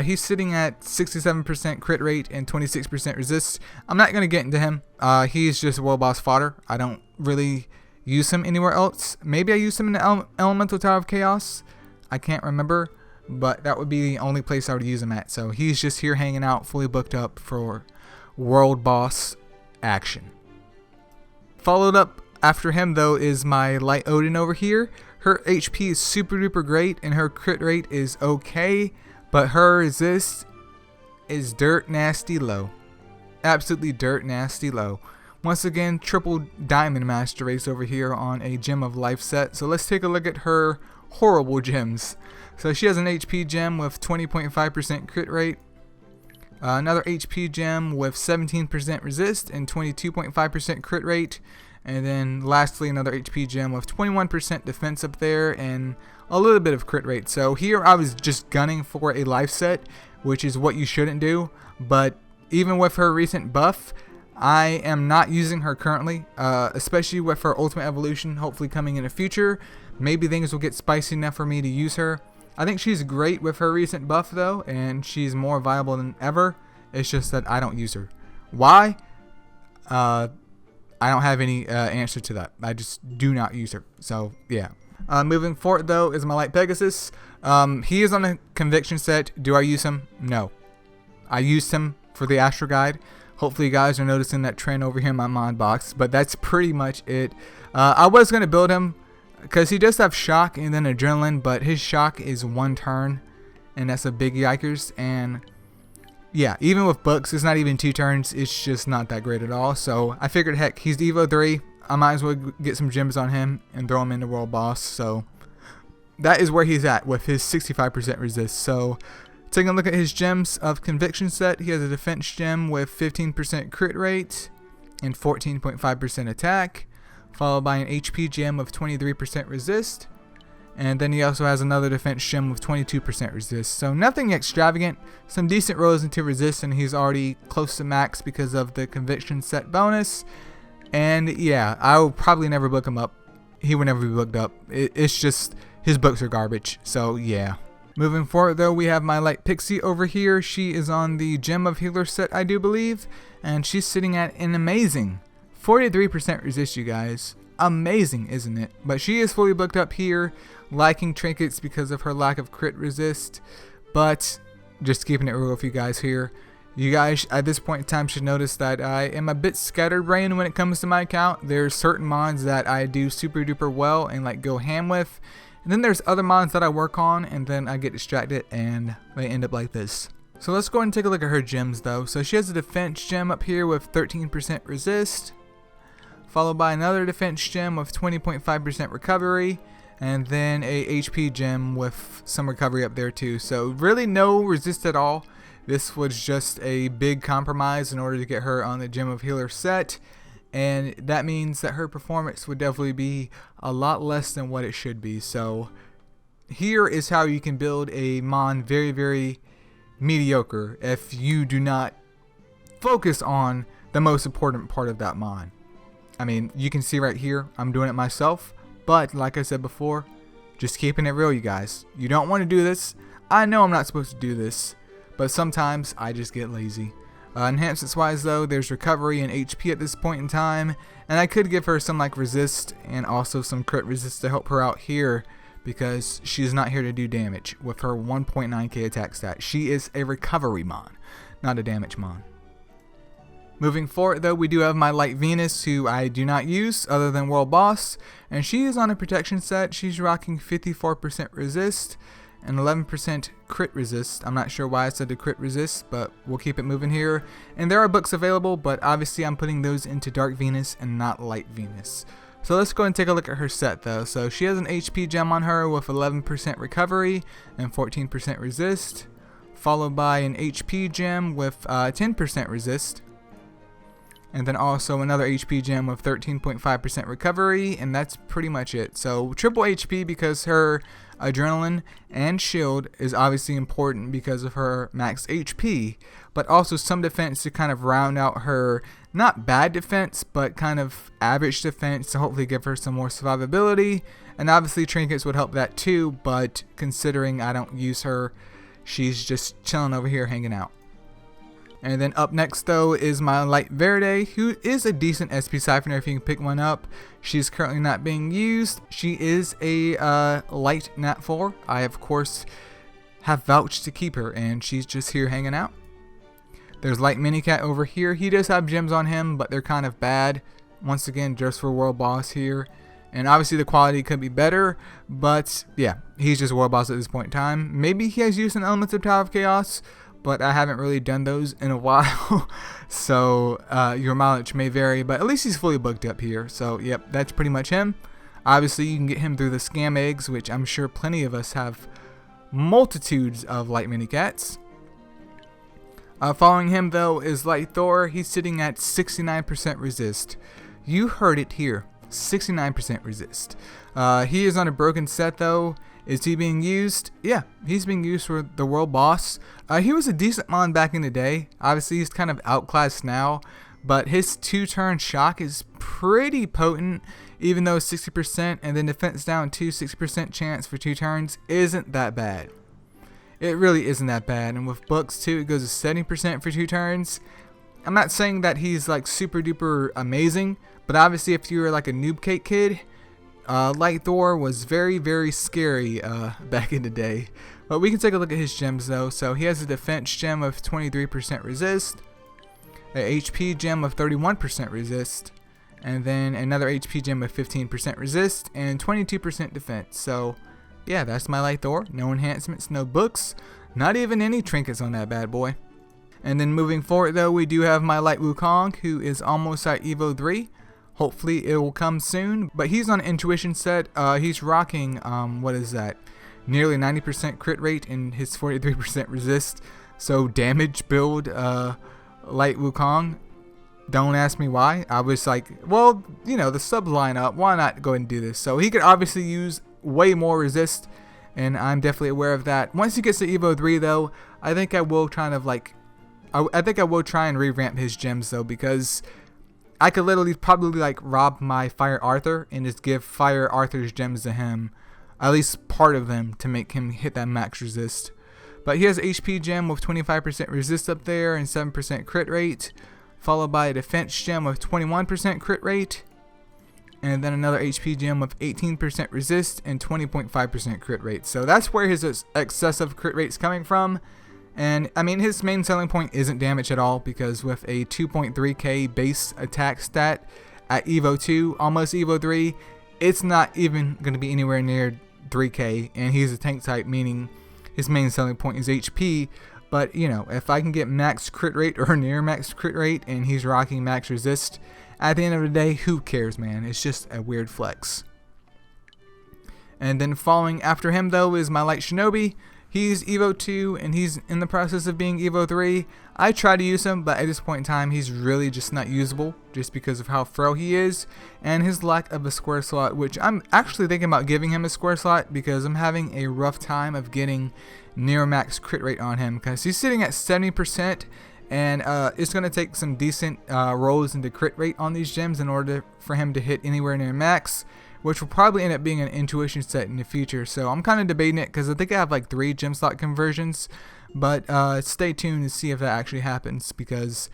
He's sitting at 67% crit rate and 26% resist. I'm not going to get into him. He's just World Boss fodder. I don't really use him anywhere else. Maybe I use him in the Elemental Tower of Chaos. I can't remember, but that would be the only place I would use him at. So he's just here hanging out, fully booked up for World Boss action. Followed up after him though is my Light Odin over here. Her HP is super duper great and her crit rate is okay, but her resist is dirt nasty low. Absolutely dirt nasty low. Once again, triple diamond master race over here on a Gem of Life set. So let's take a look at her horrible gems. So she has an HP gem with 20.5% crit rate, Another HP gem with 17% resist and 22.5% crit rate. And then lastly, another HP gem with 21% defense up there and a little bit of crit rate. So here I was just gunning for a life set, which is what you shouldn't do. But even with her recent buff, I am not using her currently, especially with her ultimate evolution hopefully coming in the future. Maybe things will get spicy enough for me to use her. I think she's great with her recent buff though, and she's more viable than ever. It's just that I don't use her. Why? I don't have any answer to that. I just do not use her. So yeah. Moving forward though is my Light Pegasus. He is on a conviction set. Do I use him? No. I used him for the Astro Guide. Hopefully you guys are noticing that trend over here in my mod box, but that's pretty much it. I was going to build him because he does have shock and then adrenaline, but his shock is 1 turn, and that's a big yikers. And yeah, even with books, it's not even 2 turns. It's just not that great at all. So I figured, heck, he's Evo 3. I might as well get some gems on him and throw him into World Boss. So that is where he's at with his 65% resist. So taking a look at his gems of conviction set, he has a defense gem with 15% crit rate and 14.5% attack, followed by an HP gem with 23% resist, and then he also has another defense gem with 22% resist. So nothing extravagant, some decent rolls into resist, and he's already close to max because of the conviction set bonus. And yeah, I will probably never book him up. He will never be booked up. It's just his books are garbage. So yeah. Moving forward though, we have my Light Pixie over here. She is on the Gem of Healer set, I do believe, and she's sitting at an amazing 43% resist, you guys. Amazing, isn't it? But she is fully booked up here, liking trinkets because of her lack of crit resist. But just keeping it real with you guys here. You guys at this point in time should notice that I am a bit scatterbrained when it comes to my account. There's certain mods that I do super duper well and like go ham with. And then there's other mods that I work on and then I get distracted and they end up like this. So let's go ahead and take a look at her gems though. So she has a defense gem up here with 13% resist, followed by another defense gem with 20.5% recovery, and then a HP gem with some recovery up there too. So really no resist at all. This was just a big compromise in order to get her on the Gem of Healer set. And that means that her performance would definitely be a lot less than what it should be. So here is how you can build a mon very, very mediocre if you do not focus on the most important part of that mon. I mean, you can see right here, I'm doing it myself. But like I said before, just keeping it real, you guys. You don't want to do this. I know I'm not supposed to do this, but sometimes I just get lazy. Enhancements wise though, there's recovery and HP at this point in time, and I could give her some like resist and also some crit resist to help her out here because she's not here to do damage with her 1.9k attack stat. She is a recovery mon, not a damage mon. Moving forward though, we do have my Light Venus, who I do not use other than World Boss, and she is on a protection set. She's rocking 54% resist and 11% crit resist. I'm not sure why I said the crit resist, but we'll keep it moving here. And there are books available, but obviously I'm putting those into Dark Venus and not Light Venus. So let's go and take a look at her set though. So she has an HP gem on her with 11% recovery and 14% resist, followed by an HP gem with 10% resist, and then also another HP gem with 13.5% recovery, and that's pretty much it. So triple HP because her adrenaline and shield is obviously important because of her max HP, but also some defense to kind of round out her not bad defense, but kind of average defense to hopefully give her some more survivability. And obviously trinkets would help that too, but considering I don't use her, she's just chilling over here hanging out. And then up next though is my Light Verde, who is a decent SP Siphoner if you can pick one up. She's currently not being used. She is a light Nat 4. I of course have vouched to keep her, and she's just here hanging out. There's Light Minicat over here. He does have gems on him, but they're kind of bad. Once again, just for World Boss here. And obviously the quality could be better, but yeah, he's just World Boss at this point in time. Maybe he has used an Elements of Tower of Chaos, but I haven't really done those in a while, so your mileage may vary, but at least he's fully booked up here. So yep, that's pretty much him. Obviously you can get him through the scam eggs, which I'm sure plenty of us have multitudes of Light Minicats. Following him though is Light Thor. He's sitting at 69% resist. You heard it here, 69% resist. He is on a broken set though. Is he being used? Yeah, he's being used for the world boss. He was a decent mon back in the day. Obviously he's kind of outclassed now, but his 2-turn shock is pretty potent, even though 60% and then defense down to 60% chance for 2 turns isn't that bad. It really isn't that bad. And with books too, it goes to 70% for 2 turns. I'm not saying that he's like super duper amazing, but obviously if you're like a noob cake kid, Light Thor was very, very scary back in the day. But we can take a look at his gems though. So he has a defense gem of 23% resist, a HP gem of 31% resist, and then another HP gem of 15% resist and 22% defense. So yeah, that's my Light Thor. No enhancements, no books, not even any trinkets on that bad boy. And then moving forward though, we do have my Light Wukong, who is almost at Evo 3. Hopefully it will come soon, but he's on Intuition set. He's rocking, what is that? Nearly 90% crit rate and his 43% resist. So damage build Light Wukong. Don't ask me why. I was like, well, you know, the subs line up. Why not go ahead and do this? So he could obviously use way more resist, and I'm definitely aware of that. Once he gets to Evo 3 though, I think I will kind of like, I think I will try and revamp his gems though, because I could literally probably like rob my Fire Arthur and just give Fire Arthur's gems to him, at least part of them, to make him hit that max resist. But he has HP gem with 25% resist up there and 7% crit rate, followed by a defense gem with 21% crit rate, and then another HP gem with 18% resist and 20.5% crit rate. So that's where his excessive crit rate's coming from. And I mean, his main selling point isn't damage at all, because with a 2.3k base attack stat at Evo 2, almost Evo 3, it's not even going to be anywhere near 3k, and he's a tank type, meaning his main selling point is HP. But you know, if I can get max crit rate or near max crit rate and he's rocking max resist, at the end of the day, who cares, man? It's just a weird flex. And then following after him though is my Light Shinobi. He's Evo 2 and he's in the process of being Evo 3. I try to use him, but at this point in time he's really just not usable, just because of how fro he is and his lack of a square slot, which I'm actually thinking about giving him a square slot, because I'm having a rough time of getting near max crit rate on him, because he's sitting at 70%, and it's going to take some decent rolls into crit rate on these gems in order for him to hit anywhere near max, which will probably end up being an Intuition set in the future. So I'm kind of debating it, because I think I have like 3 gem slot conversions, but stay tuned to see if that actually happens, because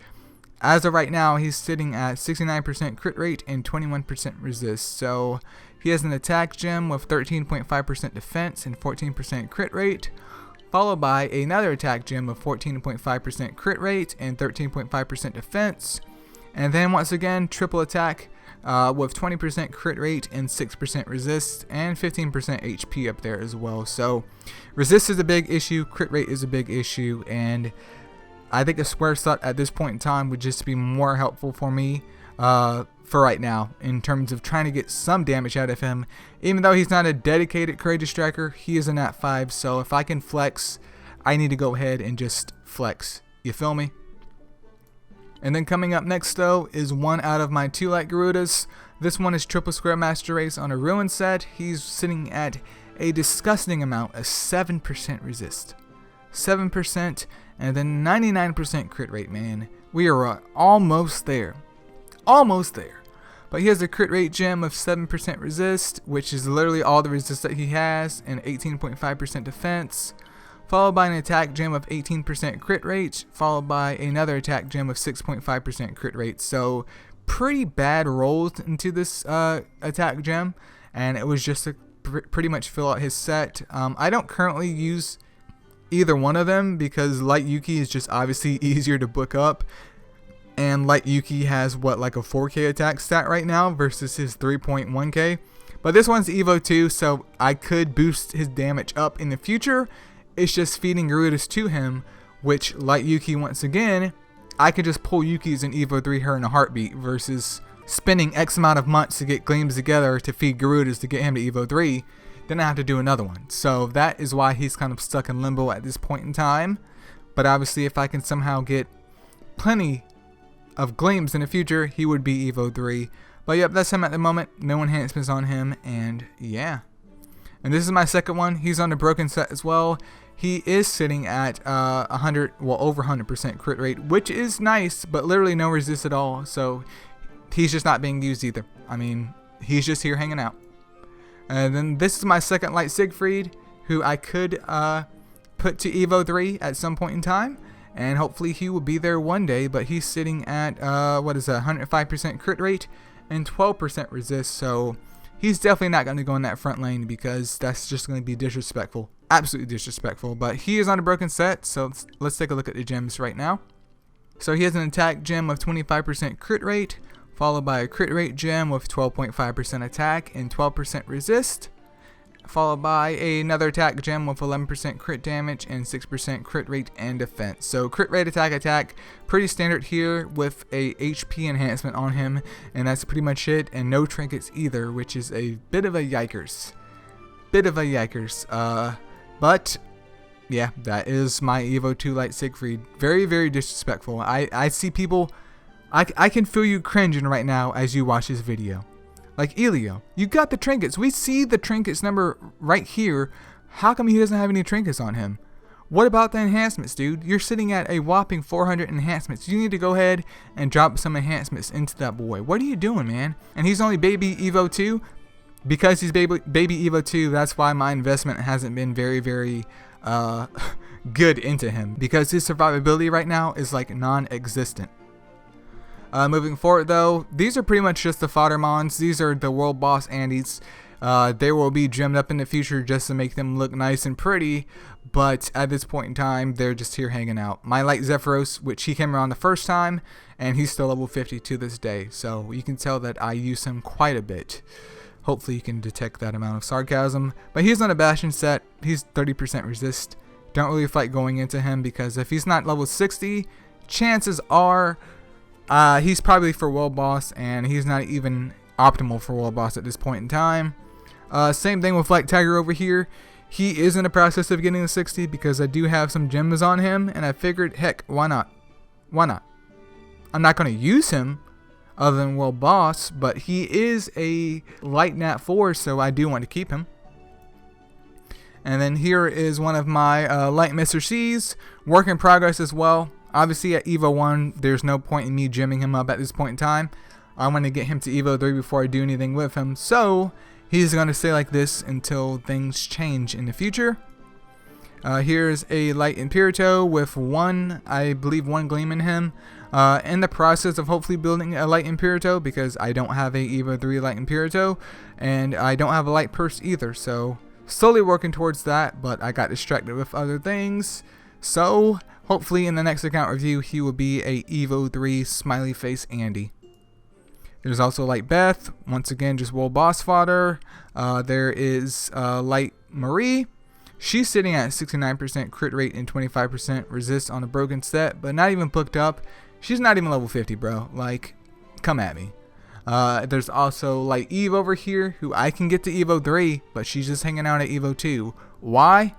as of right now he's sitting at 69% crit rate and 21% resist. So he has an attack gem with 13.5% defense and 14% crit rate, followed by another attack gem of 14.5% crit rate and 13.5% defense, and then once again triple attack with 20% crit rate and 6% resist and 15% HP up there as well. So resist is a big issue, crit rate is a big issue, and I think a square slot at this point in time would just be more helpful for me for right now, in terms of trying to get some damage out of him. Even though he's not a dedicated courageous striker, he is a nat 5, so if I can flex, I need to go ahead and just flex. You feel me? And then coming up next though is one out of my 2 Light Garudas. This one is Triple Square Master Race on a Ruin set. He's sitting at a disgusting amount of 7% resist. 7% and then 99% crit rate, man. We are almost there. Almost there. But he has a crit rate gem of 7% resist, which is literally all the resist that he has, and 18.5% defense, followed by an attack gem of 18% crit rate, followed by another attack gem of 6.5% crit rate. So pretty bad rolls into this attack gem, and it was just to pretty much fill out his set. I don't currently use either one of them, because Light Yuki is just obviously easier to book up. And Light Yuki has what, like a 4k attack stat right now versus his 3.1k. But this one's Evo 2, so I could boost his damage up in the future. It's just feeding Garudas to him, which Light Yuki, once again, I could just pull Yuki's in Evo 3 her in a heartbeat, versus spending X amount of months to get gleams together to feed Garudas to get him to Evo 3. Then I have to do another one. So that is why he's kind of stuck in limbo at this point in time. But obviously, if I can somehow get plenty of gleams in the future, he would be Evo 3. But yep, that's him at the moment. No enhancements on him, and yeah. And this is my second one. He's on the broken set as well. He is sitting at over 100% crit rate, which is nice, but literally no resist at all. So he's just not being used either. I mean, he's just here hanging out. And then this is my second light Siegfried, who I could put to Evo 3 at some point in time. And hopefully he will be there one day, but he's sitting at, 105% crit rate and 12% resist. So he's definitely not going to go in that front lane because that's just going to be disrespectful. Absolutely disrespectful. But he is on a broken set, so let's take a look at the gems right now. So he has an attack gem of 25% crit rate, followed by a crit rate gem with 12.5% attack and 12% resist, followed by another attack gem with 11% crit damage and 6% crit rate and defense. So crit rate attack, pretty standard here with a HP enhancement on him, and that's pretty much it, and no trinkets either, which is a bit of a yikers. But yeah, that is my Evo 2 Light Siegfried. Very, very disrespectful. I see people, I can feel you cringing right now as you watch this video. Like, Eileo, you got the trinkets. We see the trinkets number right here. How come he doesn't have any trinkets on him? What about the enhancements, dude? You're sitting at a whopping 400 enhancements. You need to go ahead and drop some enhancements into that boy. What are you doing, man? And he's only baby Evo 2. Because he's baby Evo 2, that's why my investment hasn't been very, very good into him. Because his survivability right now is like non-existent. Moving forward though, these are pretty much just the fodder mons. These are the world boss Andes. They will be gemmed up in the future just to make them look nice and pretty, but at this point in time, they're just here hanging out. My Light Zephyros, which he came around the first time, and he's still level 50 to this day, so you can tell that I use him quite a bit. Hopefully you can detect that amount of sarcasm. But he's on a Bastion set. He's 30% resist. Don't really fight going into him because if he's not level 60, chances are he's probably for world boss, and he's not even optimal for world boss at this point in time. Same thing with Light Tiger over here. He is in the process of getting to 60 because I do have some gems on him, and I figured, heck, why not? Why not? I'm not going to use him other than world boss, but he is a light nat 4, so I do want to keep him. And then here is one of my light Mr. C's, work in progress as well. Obviously at Evo 1, there's no point in me gemming him up at this point in time. I want to get him to Evo 3 before I do anything with him, so he's going to stay like this until things change in the future. Here's a Light Imperato with I believe one gleam in him. In the process of hopefully building a Light Imperato because I don't have a Evo 3 Light Imperato, and I don't have a Light Purse either, so slowly working towards that, but I got distracted with other things. So hopefully in the next account review he will be a Evo 3 smiley face Andy. There's also Light Beth, once again just world boss fodder. There is Light Marie. She's sitting at 69% crit rate and 25% resist on a broken set, but not even booked up. She's not even level 50, bro. Like, come at me. There's also Light Eve over here, who I can get to Evo 3, but she's just hanging out at Evo 2. Why?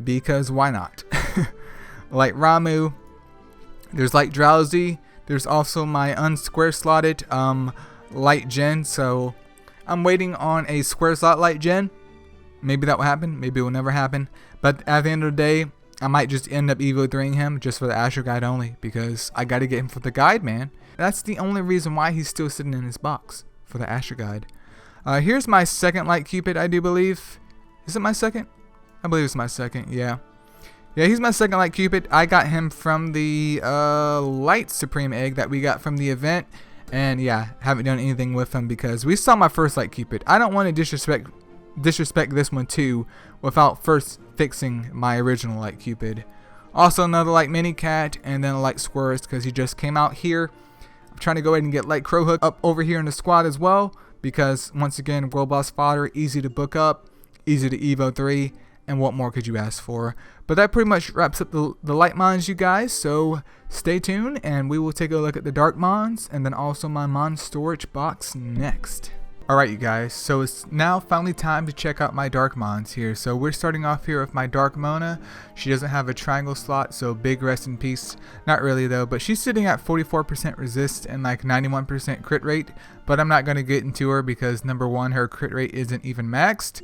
Because why not? Light Ramu. There's Light Drowsy. There's also my unsquare slotted Light Gen, so I'm waiting on a square slot Light Gen. Maybe that will happen, maybe it will never happen, but at the end of the day, I might just end up Evo 3ing him just for the Astro Guide only, because I gotta get him for the guide, man. That's the only reason why he's still sitting in his box, for the Astro Guide. Here's my second Light Cupid, I do believe. Is it my second? I believe it's my second, yeah. Yeah, he's my second Light Cupid. I got him from the Light Supreme Egg that we got from the event, and yeah, haven't done anything with him because we saw my first Light Cupid. I don't want to disrespect this one too without first fixing my original Light Cupid. Also another Light Mini Cat, and then a Light Squirrels because he just came out here. I'm trying to go ahead and get Light Crowhook up over here in the squad as well because once again, world boss fodder, easy to book up, easy to Evo 3, and what more could you ask for? But that pretty much wraps up the Light Mons, you guys, so stay tuned and we will take a look at the Dark Mons and then also my Mon storage box next. Alright you guys, so it's now finally time to check out my Dark Mons here. So we're starting off here with my Dark Mona. She doesn't have a triangle slot, so big rest in peace. Not really though, but she's sitting at 44% resist and like 91% crit rate. But I'm not going to get into her because number one, her crit rate isn't even maxed.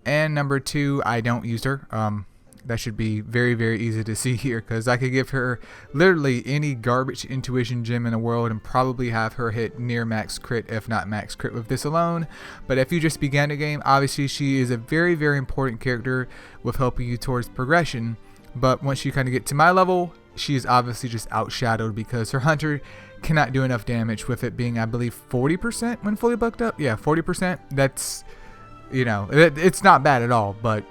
And number two, I don't use her. That should be very, very easy to see here because I could give her literally any garbage intuition gem in the world and probably have her hit near max crit, if not max crit with this alone. But if you just began the game, obviously she is a very, very important character with helping you towards progression. But once you kind of get to my level, she is obviously just outshadowed because her hunter cannot do enough damage with it being, I believe, 40% when fully bucked up. Yeah, 40%. That's, you know, it's not bad at all, but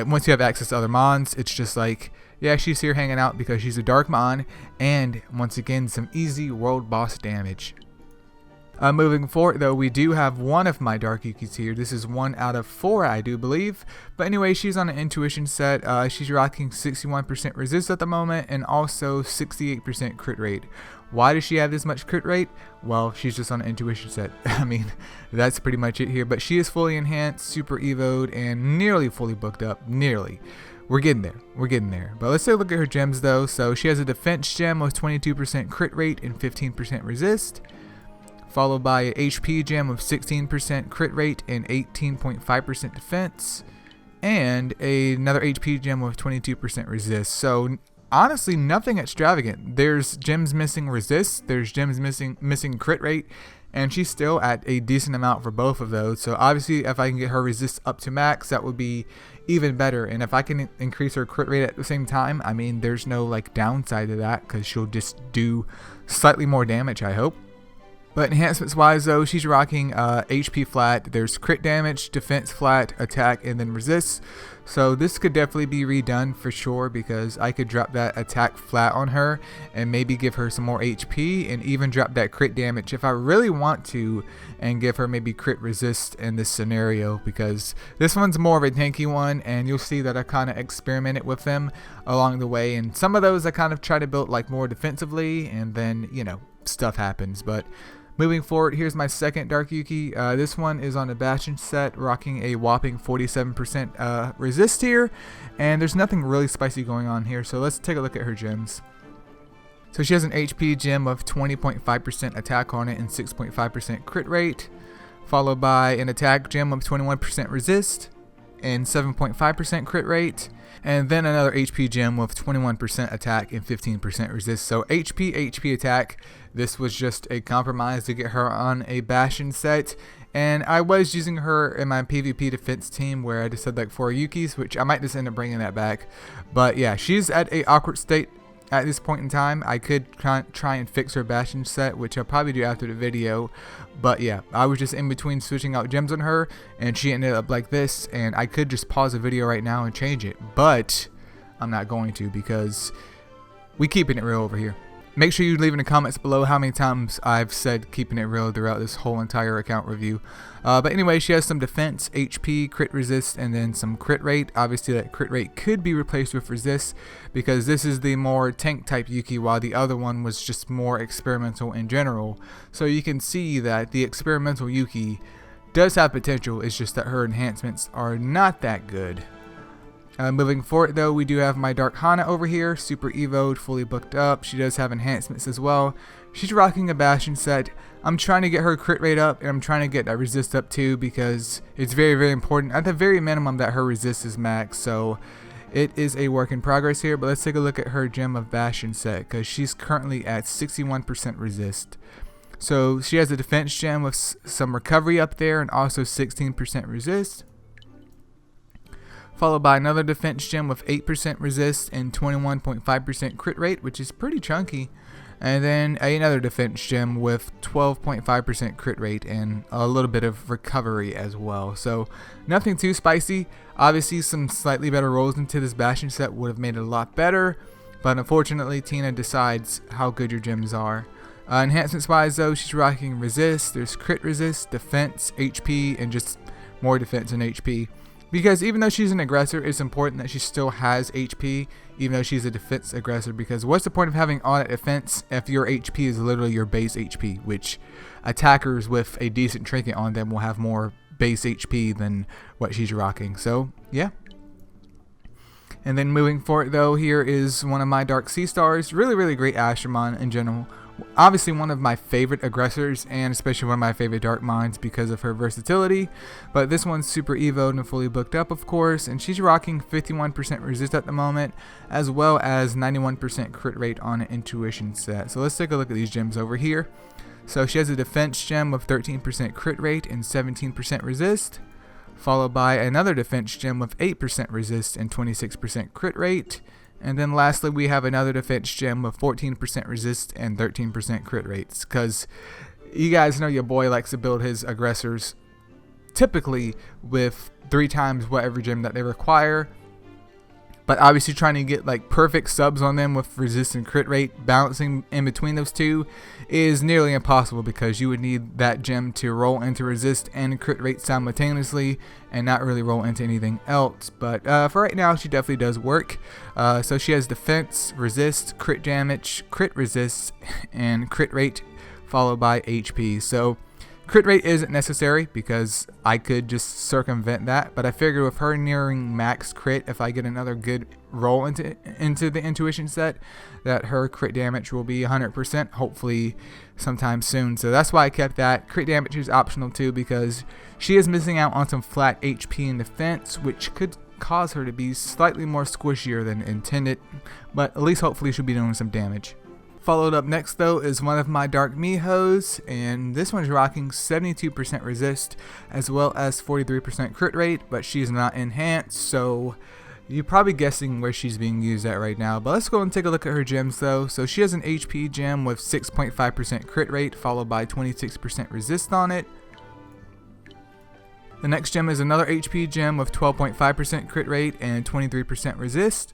once you have access to other mons, it's just like, yeah, she's here hanging out because she's a dark mon, and once again, some easy world boss damage. Moving forward though, we do have one of my Dark Yukis here. This is 1 out of 4, I do believe. But anyway, she's on an intuition set. She's rocking 61% resist at the moment and also 68% crit rate. Why does she have this much crit rate? Well, she's just on an intuition set. I mean, that's pretty much it here. But she is fully enhanced, super evoed, and nearly fully booked up. Nearly. We're getting there. We're getting there. But let's take a look at her gems though. So she has a defense gem with 22% crit rate and 15% resist, followed by a HP gem with 16% crit rate and 18.5% defense, and another HP gem with 22% resist. So honestly, nothing extravagant. There's gems missing resist, there's gems missing crit rate, and she's still at a decent amount for both of those. So obviously, if I can get her resist up to max, that would be even better. And if I can increase her crit rate at the same time, I mean, there's no like downside to that because she'll just do slightly more damage, I hope. But enhancements wise though, she's rocking HP flat, there's crit damage, defense flat, attack, and then resist. So this could definitely be redone for sure because I could drop that attack flat on her and maybe give her some more HP and even drop that crit damage if I really want to, and give her maybe crit resist in this scenario because this one's more of a tanky one, and you'll see that I kind of experimented with them along the way, and some of those I kind of try to build like more defensively, and then, you know, stuff happens. But moving forward, here's my second Dark Yuki. This one is on a Bastion set, rocking a whopping 47% resist here, and there's nothing really spicy going on here, so let's take a look at her gems. So she has an HP gem of 20.5% attack on it and 6.5% crit rate, followed by an attack gem of 21% resist and 7.5% crit rate, and then another HP gem with 21% attack and 15% resist. So HP attack. This was just a compromise to get her on a Bastion set, and I was using her in my PvP defense team where I just had like 4 Yukis, which I might just end up bringing that back. But yeah, she's at a awkward state at this point in time. I could try and fix her Bastion set, which I'll probably do after the video. But yeah, I was just in between switching out gems on her, and she ended up like this, and I could just pause the video right now and change it, but I'm not going to because we keeping it real over here. Make sure you leave in the comments below how many times I've said keeping it real throughout this whole entire account review. But anyway, she has some defense, HP, crit resist, and then some crit rate. Obviously that crit rate could be replaced with resist because this is the more tank type Yuki, while the other one was just more experimental in general. So you can see that the experimental Yuki does have potential, it's just that her enhancements are not that good. Moving forward though, we do have my Dark Hana over here, super evoed, fully booked up. She does have enhancements as well. She's rocking a Bastion set. I'm trying to get her crit rate up, and I'm trying to get that resist up too because it's very, very important at the very minimum that her resist is max. So it is a work in progress here, but let's take a look at her gem of Bastion set because she's currently at 61% resist. So she has a defense gem with some recovery up there and also 16% resist, followed by another defense gem with 8% resist and 21.5% crit rate, which is pretty chunky, and then another defense gem with 12.5% crit rate and a little bit of recovery as well. So nothing too spicy. Obviously some slightly better rolls into this Bastion set would have made it a lot better, but unfortunately Tina decides how good your gems are. Enhancements wise though, she's rocking resist, there's crit resist, defense, HP, and just more defense and HP. Because even though she's an aggressor, it's important that she still has HP, even though she's a defense aggressor. Because what's the point of having audit defense if your HP is literally your base HP, which attackers with a decent trinket on them will have more base HP than what she's rocking. So yeah. And then moving forward though, here is one of my Dark Sea Stars. Really great Astromon in general. Obviously one of my favorite aggressors, and especially one of my favorite Dark Mons because of her versatility. But this one's super evoed and fully booked up, of course, and she's rocking 51% resist at the moment, as well as 91% crit rate on an intuition set. So let's take a look at these gems over here. So she has a defense gem with 13% crit rate and 17% resist, followed by another defense gem with 8% resist and 26% crit rate. And then lastly, we have another defense gem with 14% resist and 13% crit rates. Because you guys know your boy likes to build his aggressors typically with 3 times whatever gem that they require. But obviously trying to get like perfect subs on them with resist and crit rate, balancing in between those two is nearly impossible, because you would need that gem to roll into resist and crit rate simultaneously and not really roll into anything else. But for right now, she definitely does work. So she has defense, resist, crit damage, crit resist, and crit rate followed by HP. So crit rate isn't necessary because I could just circumvent that, but I figured with her nearing max crit, if I get another good roll into the intuition set, that her crit damage will be 100%, hopefully sometime soon. So that's why I kept that. Crit damage is optional too, because she is missing out on some flat HP in defense, which could cause her to be slightly more squishier than intended, but at least hopefully she'll be doing some damage. Followed up next though is one of my Dark Mihos, and this one's rocking 72% resist as well as 43% crit rate, but she's not enhanced, so you're probably guessing where she's being used at right now. But let's go and take a look at her gems though. So she has an HP gem with 6.5% crit rate followed by 26% resist on it. The next gem is another HP gem with 12.5% crit rate and 23% resist.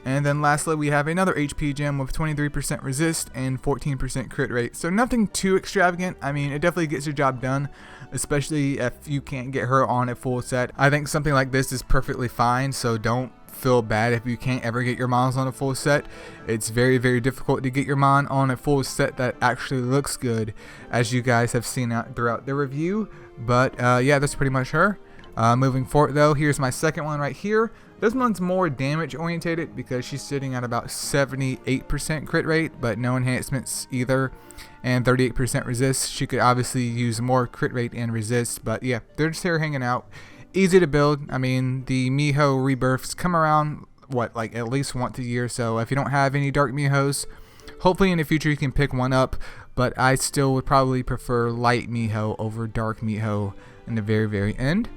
And then lastly, we have another HP gem with 23% resist and 14% crit rate. So nothing too extravagant. I mean, it definitely gets your job done, especially if you can't get her on a full set. I think something like this is perfectly fine, so don't feel bad if you can't ever get your mons on a full set. It's very difficult to get your mon on a full set that actually looks good, as you guys have seen out throughout the review. But yeah, that's pretty much her. Moving forward though, here's my second one right here. This one's more damage orientated because she's sitting at about 78% crit rate, but no enhancements either, and 38% resist. She could obviously use more crit rate and resist, but yeah, they're just here hanging out. Easy to build. I mean, the Miho rebirths come around, what, like at least once a year, so if you don't have any Dark Mihos, hopefully in the future you can pick one up, but I still would probably prefer Light Miho over Dark Miho in the very end.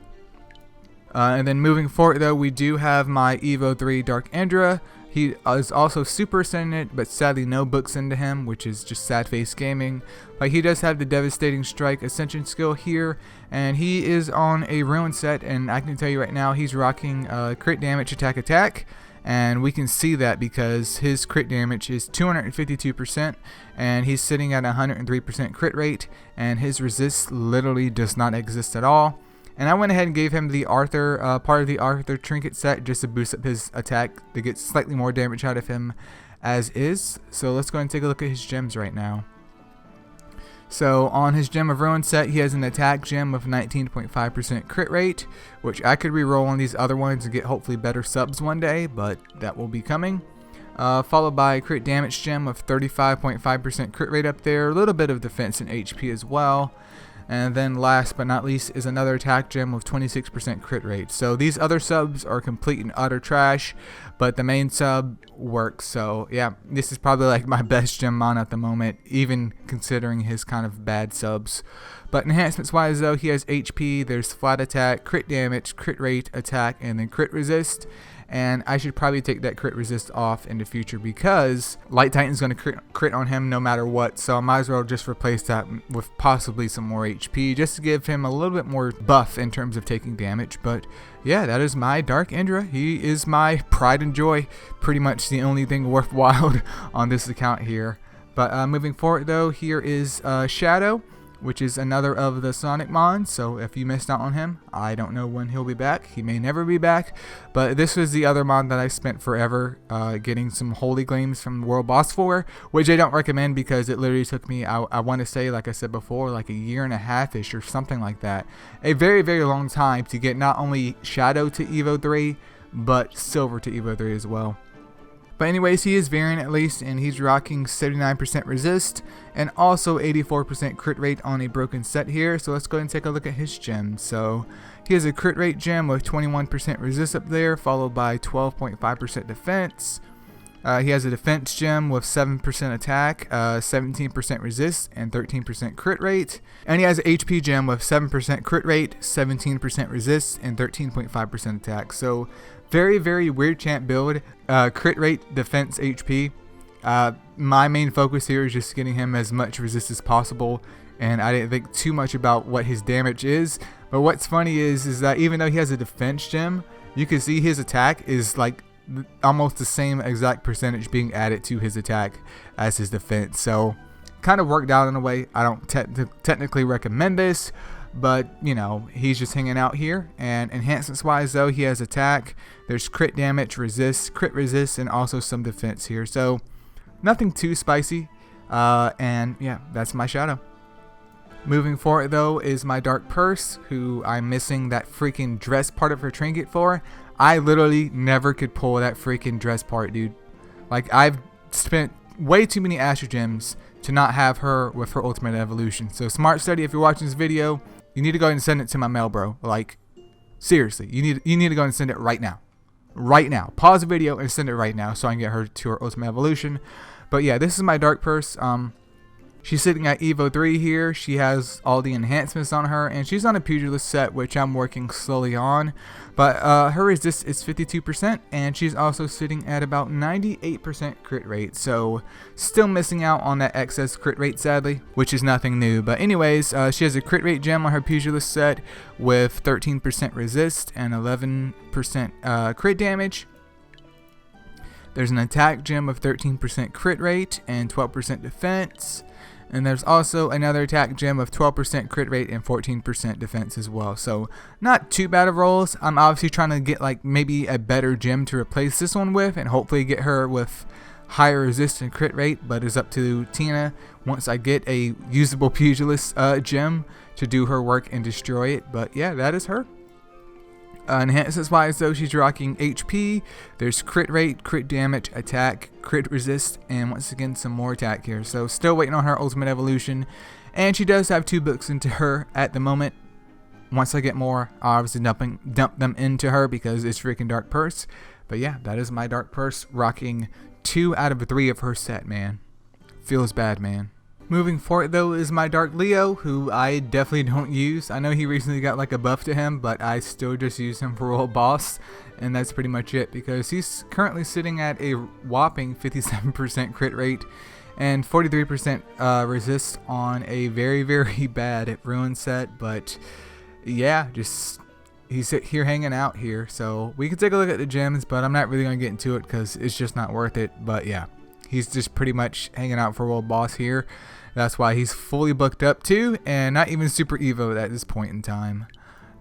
And then moving forward though, we do have my Evo 3 Dark Andra. He is also super ascendant, but sadly no books into him, which is just sad face gaming. But he does have the Devastating Strike Ascension skill here, and he is on a Ruin set, and I can tell you right now he's rocking crit damage attack, and we can see that because his crit damage is 252%, and he's sitting at 103% crit rate, and his resist literally does not exist at all. And I went ahead and gave him the Arthur, part of the Arthur trinket set, just to boost up his attack to get slightly more damage out of him as is. So let's go and take a look at his gems right now. So on his Gem of Ruin set, he has an attack gem of 19.5% crit rate, which I could reroll on these other ones and get hopefully better subs one day, but that will be coming. Followed by a crit damage gem of 35.5% crit rate up there, a little bit of defense and HP as well. And then last but not least is another attack gem with 26% crit rate. So these other subs are complete and utter trash, but the main sub works. So yeah, this is probably like my best gem mon at the moment, even considering his kind of bad subs. But enhancements wise though, he has HP, there's flat attack, crit damage, crit rate, attack, and then crit resist. And I should probably take that crit resist off in the future because Light Titan's going to crit on him no matter what. So I might as well just replace that with possibly some more HP just to give him a little bit more buff in terms of taking damage. But yeah, that is my Dark Indra. He is my pride and joy. Pretty much the only thing worthwhile on this account here. But moving forward though, here is Shadow. which is another of the Sonic Mons. So if you missed out on him, I don't know when he'll be back. He may never be back. But this was the other mod that I spent forever getting some Holy Gleams from World Boss for, which I don't recommend because it literally took me, I want to say, like I said before, like a year and a half-ish or something like that. A very, very long time to get not only Shadow to Evo 3, but Silver to Evo 3 as well. But anyways, he is variant at least, and he's rocking 79% resist and also 84% crit rate on a broken set here. So let's go ahead and take a look at his gems. So he has a crit rate gem with 21% resist up there, followed by 12.5% defense. He has a defense gem with 7% attack, 17% resist, and 13% crit rate. And he has an HP gem with 7% crit rate, 17% resist, and 13.5% attack. So very, very weird champ build. Crit rate, defense, HP. My main focus here is just getting him as much resist as possible, and I didn't think too much about what his damage is. But what's funny is that even though he has a defense gem, you can see his attack is like almost the same exact percentage being added to his attack as his defense. So kind of worked out in a way. I don't technically recommend this, but you know, he's just hanging out here. And enhancements wise though, he has attack, there's crit damage, resist, crit resist, and also some defense here. So nothing too spicy. And yeah, that's my Shadow. Moving forward though is my Dark Purse, who I'm missing that freaking dress part of her trinket for. I literally never could pull that freaking dress part, dude. Like, I've spent way too many Astro Gems to not have her with her ultimate evolution. So smartstudy, if you're watching this video, you need to go ahead and send it to my mail, bro. Like, seriously, you need to go ahead and send it right now. Right now. Pause the video and send it right now so I can get her to her ultimate evolution. But yeah, this is my Dark Purse. She's sitting at Evo 3 here. She has all the enhancements on her, and she's on a pugilist set, which I'm working slowly on. But her resist is 52%, and she's also sitting at about 98% crit rate. So still missing out on that excess crit rate, sadly, which is nothing new. But anyways, she has a crit rate gem on her pugilist set with 13% resist and 11% crit damage. There's an attack gem of 13% crit rate and 12% defense. And there's also another attack gem of 12% crit rate and 14% defense as well. So not too bad of rolls. I'm obviously trying to get like maybe a better gem to replace this one with, and hopefully get her with higher resist and crit rate. But it's up to Tina once I get a usable pugilist gem to do her work and destroy it. But yeah, that is her. Enhancements wise though, she's rocking HP, there's crit rate, crit damage, attack, crit resist, and once again some more attack here. So still waiting on her ultimate evolution, and she does have 2 books into her at the moment. Once I get more, I'll obviously dump them into her because it's freaking Dark Purse. But yeah, that is my Dark Purse, rocking 2 out of 3 of her set, man. Feels bad, man. Moving forward though is my Dark Leo, who I definitely don't use. I know he recently got like a buff to him, but I still just use him for World Boss, and that's pretty much it because he's currently sitting at a whopping 57% crit rate and 43% resist on a very, very bad ruin set. But yeah, just he's here hanging out here. So we can take a look at the gems, but I'm not really going to get into it because it's just not worth it. But yeah, he's just pretty much hanging out for World Boss here. That's why he's fully booked up too, and not even super evo at this point in time.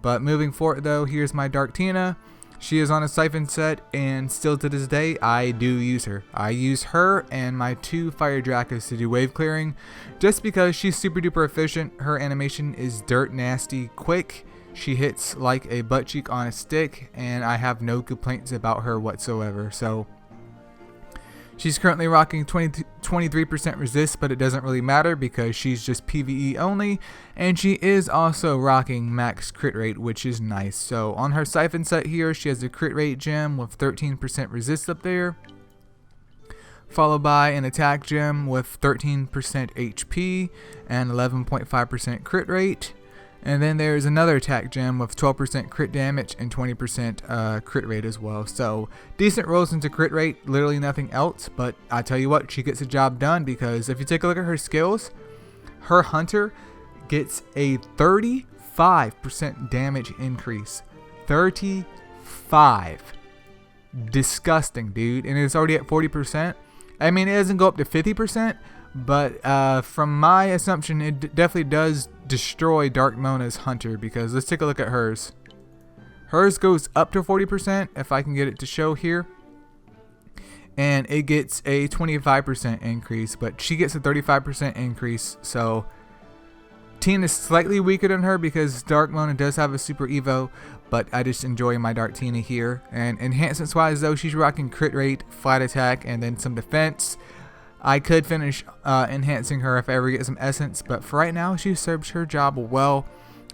But moving forward though, here's my Dark Tina. She is on a Siphon set, and still to this day, I do use her. I use her and my 2 Fire Dracos to do wave clearing, just because she's super duper efficient. Her animation is dirt nasty quick. She hits like a butt cheek on a stick, and I have no complaints about her whatsoever. So she's currently rocking 23% resist, but it doesn't really matter because she's just PvE only, and she is also rocking max crit rate, which is nice. So on her Siphon set here, she has a crit rate gem with 13% resist up there, followed by an attack gem with 13% HP and 11.5% crit rate. And then there's another attack gem with 12% crit damage and 20% crit rate as well. So decent rolls into crit rate, literally nothing else. But I tell you what, she gets the job done, because if you take a look at her skills, her Hunter gets a 35% damage increase. 35. Disgusting, dude. And it's already at 40%. I mean, it doesn't go up to 50%, But from my assumption, it definitely does destroy Dark Mona's Hunter, because let's take a look at hers. Hers goes up to 40% if I can get it to show here. And it gets a 25% increase, but she gets a 35% increase. So Teen is slightly weaker than her because Dark Mona does have a super evo, but I just enjoy my Dark Tina here. And enhancements wise though, she's rocking crit rate, flat attack, and then some defense. I could finish enhancing her if I ever get some essence, but for right now she serves her job well,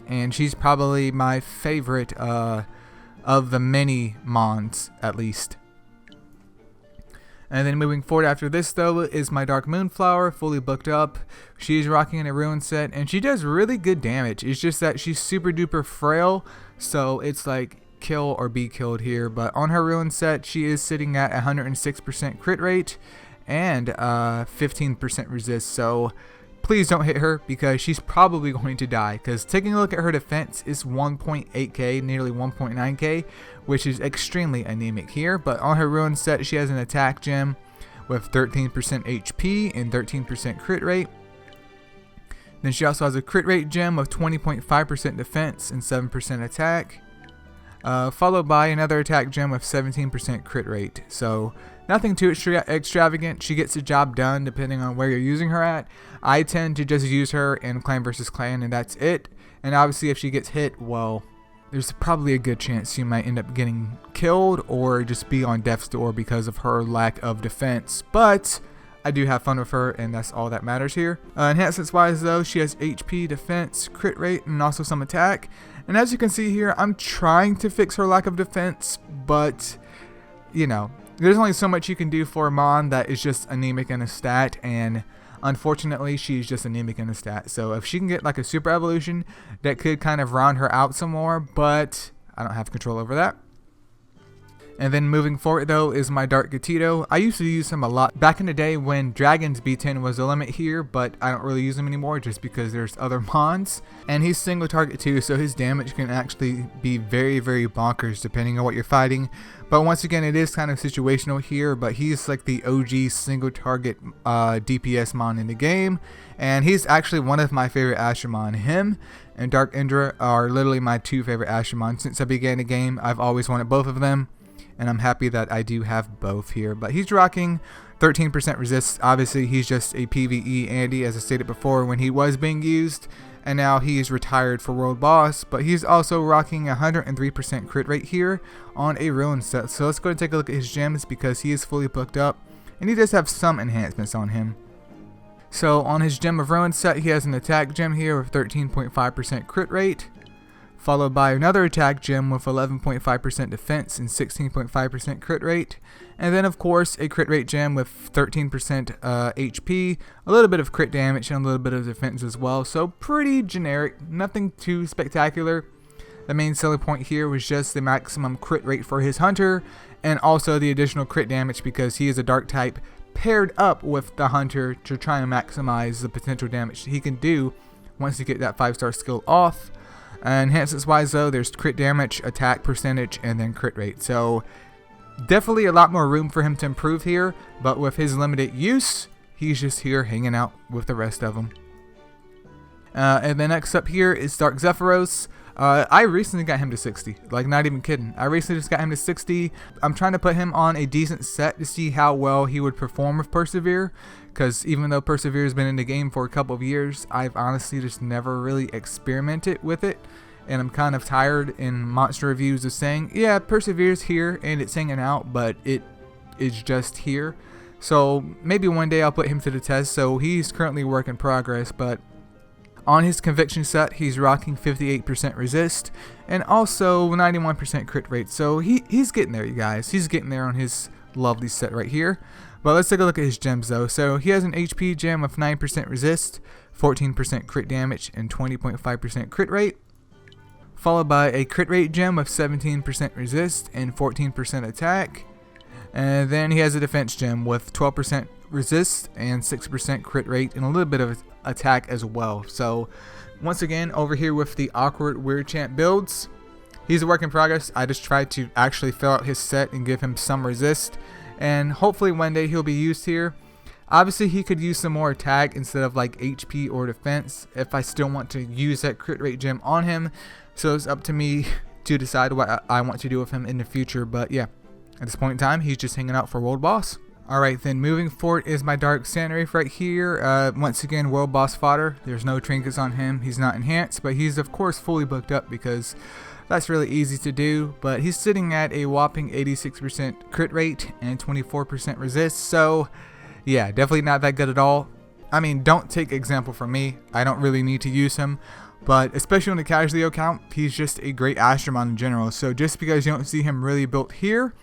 and she's probably my favorite of the many Mons, at least. And then moving forward after this though is my Dark Moonflower, fully booked up. She's rocking a Ruin set, and she does really good damage. It's just that she's super duper frail, so it's like kill or be killed here. But on her Ruin set, she is sitting at 106% crit rate and 15% resist. So please don't hit her, because she's probably going to die, because taking a look at her defense is 1.8k, nearly 1.9k, which is extremely anemic here. But on her Ruin set, she has an attack gem with 13% HP and 13% crit rate. Then she also has a crit rate gem with 20.5% defense and 7% attack, followed by another attack gem with 17% crit rate. So nothing too extravagant. She gets the job done depending on where you're using her at. I tend to just use her in clan versus clan, and that's it. And obviously if she gets hit, well, there's probably a good chance she might end up getting killed or just be on death's door because of her lack of defense. But I do have fun with her, and that's all that matters here. Enhancements wise though, she has HP, defense, crit rate, and also some attack. And as you can see here, I'm trying to fix her lack of defense, but you know, there's only so much you can do for a Mon that is just anemic in a stat, and unfortunately she's just anemic in a stat. So if she can get like a super evolution, that could kind of round her out some more, but I don't have control over that. And then moving forward though is my Dark Gatito. I used to use him a lot back in the day when Dragon's B10 was the limit here, but I don't really use him anymore just because there's other Mons. And he's single target too, so his damage can actually be very, very bonkers depending on what you're fighting. But once again, it is kind of situational here, but he's like the OG single target DPS Mon in the game. And he's actually one of my favorite Ashramon. Him and Dark Indra are literally my two favorite Ashramon. Since I began the game, I've always wanted both of them, and I'm happy that I do have both here. But he's rocking 13% resist. Obviously he's just a PvE Andy, as I stated before, when he was being used, and now he is retired for World Boss. But he's also rocking 103% crit rate here on a Ruin set. So let's go and take a look at his gems, because he is fully booked up, and he does have some enhancements on him. So on his Gem of Ruin set, he has an attack gem here with 13.5% crit rate, followed by another attack gem with 11.5% defense and 16.5% crit rate, and then of course a crit rate gem with 13% HP, a little bit of crit damage, and a little bit of defense as well. So pretty generic, nothing too spectacular. The main selling point here was just the maximum crit rate for his Hunter, and also the additional crit damage because he is a dark type paired up with the Hunter to try and maximize the potential damage he can do once you get that 5-star skill off. Enhancements wise though, there's crit damage, attack percentage, and then crit rate. So definitely a lot more room for him to improve here, but with his limited use, he's just here hanging out with the rest of them. And then next up here is Dark Zephyros. I recently got him to 60, like not even kidding. I recently just got him to 60. I'm trying to put him on a decent set to see how well he would perform with Persevere, because even though Persevere has been in the game for a couple of years, I've honestly just never really experimented with it. And I'm kind of tired in monster reviews of saying, yeah, Persevere's here and it's hanging out, but it is just here. So maybe one day I'll put him to the test. So he's currently work in progress, but on his Conviction set, he's rocking 58% resist and also 91% crit rate. So he's getting there, you guys. He's getting there on his lovely set right here. But let's take a look at his gems though. So he has an HP gem with 9% resist, 14% crit damage, and 20.5% crit rate, followed by a crit rate gem with 17% resist and 14% attack. And then he has a defense gem with 12% resist and 6% crit rate and a little bit of attack as well. So once again, over here with the awkward weird champ builds, he's a work in progress. I just tried to actually fill out his set and give him some resist, and hopefully one day he'll be used here. Obviously, he could use some more attack instead of like HP or defense if I still want to use that crit rate gem on him. So it's up to me to decide what I want to do with him in the future. But yeah, at this point in time, he's just hanging out for World Boss. Alright, then moving forward is my Dark Sandwraith right here. Once again, World Boss fodder. There's no trinkets on him. He's not enhanced, but he's of course fully booked up because that's really easy to do. But he's sitting at a whopping 86% crit rate and 24% resist. So yeah, definitely not that good at all. I mean, don't take example from me. I don't really need to use him. But especially on the casualty account, he's just a great Astromon in general. So just because you don't see him really built here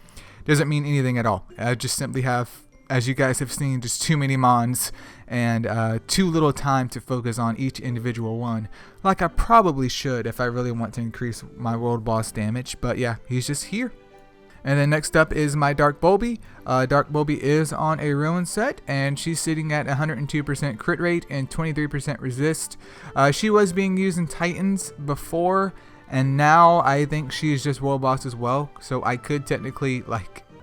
doesn't mean anything at all. I just simply have, as you guys have seen, just too many mons and too little time to focus on each individual one, like I probably should if I really want to increase my World Boss damage. But yeah, he's just here. And then next up is my Dark Bulby. Dark Bulby is on a Ruin set, and she's sitting at 102% crit rate and 23% resist. She was being used in Titans before, and now I think she is just World Boss as well. So I could technically,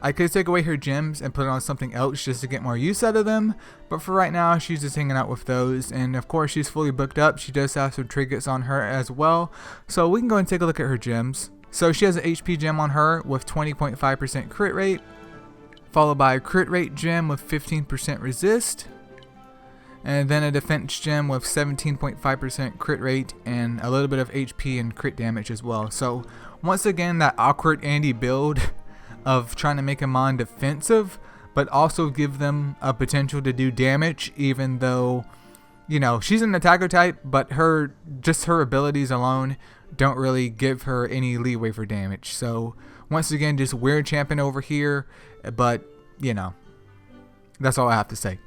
I could take away her gems and put it on something else just to get more use out of them. But for right now, she's just hanging out with those. And of course, she's fully booked up. She does have some trinkets on her as well. So we can go and take a look at her gems. So she has an HP gem on her with 20.5% crit rate, followed by a crit rate gem with 15% resist, and then a defense gem with 17.5% crit rate and a little bit of HP and crit damage as well. So once again, that awkward Andy build of trying to make a mon defensive, but also give them a potential to do damage, even though, you know, she's an attacker type, but her abilities alone don't really give her any leeway for damage. So once again, just weird champion over here, but you know, that's all I have to say.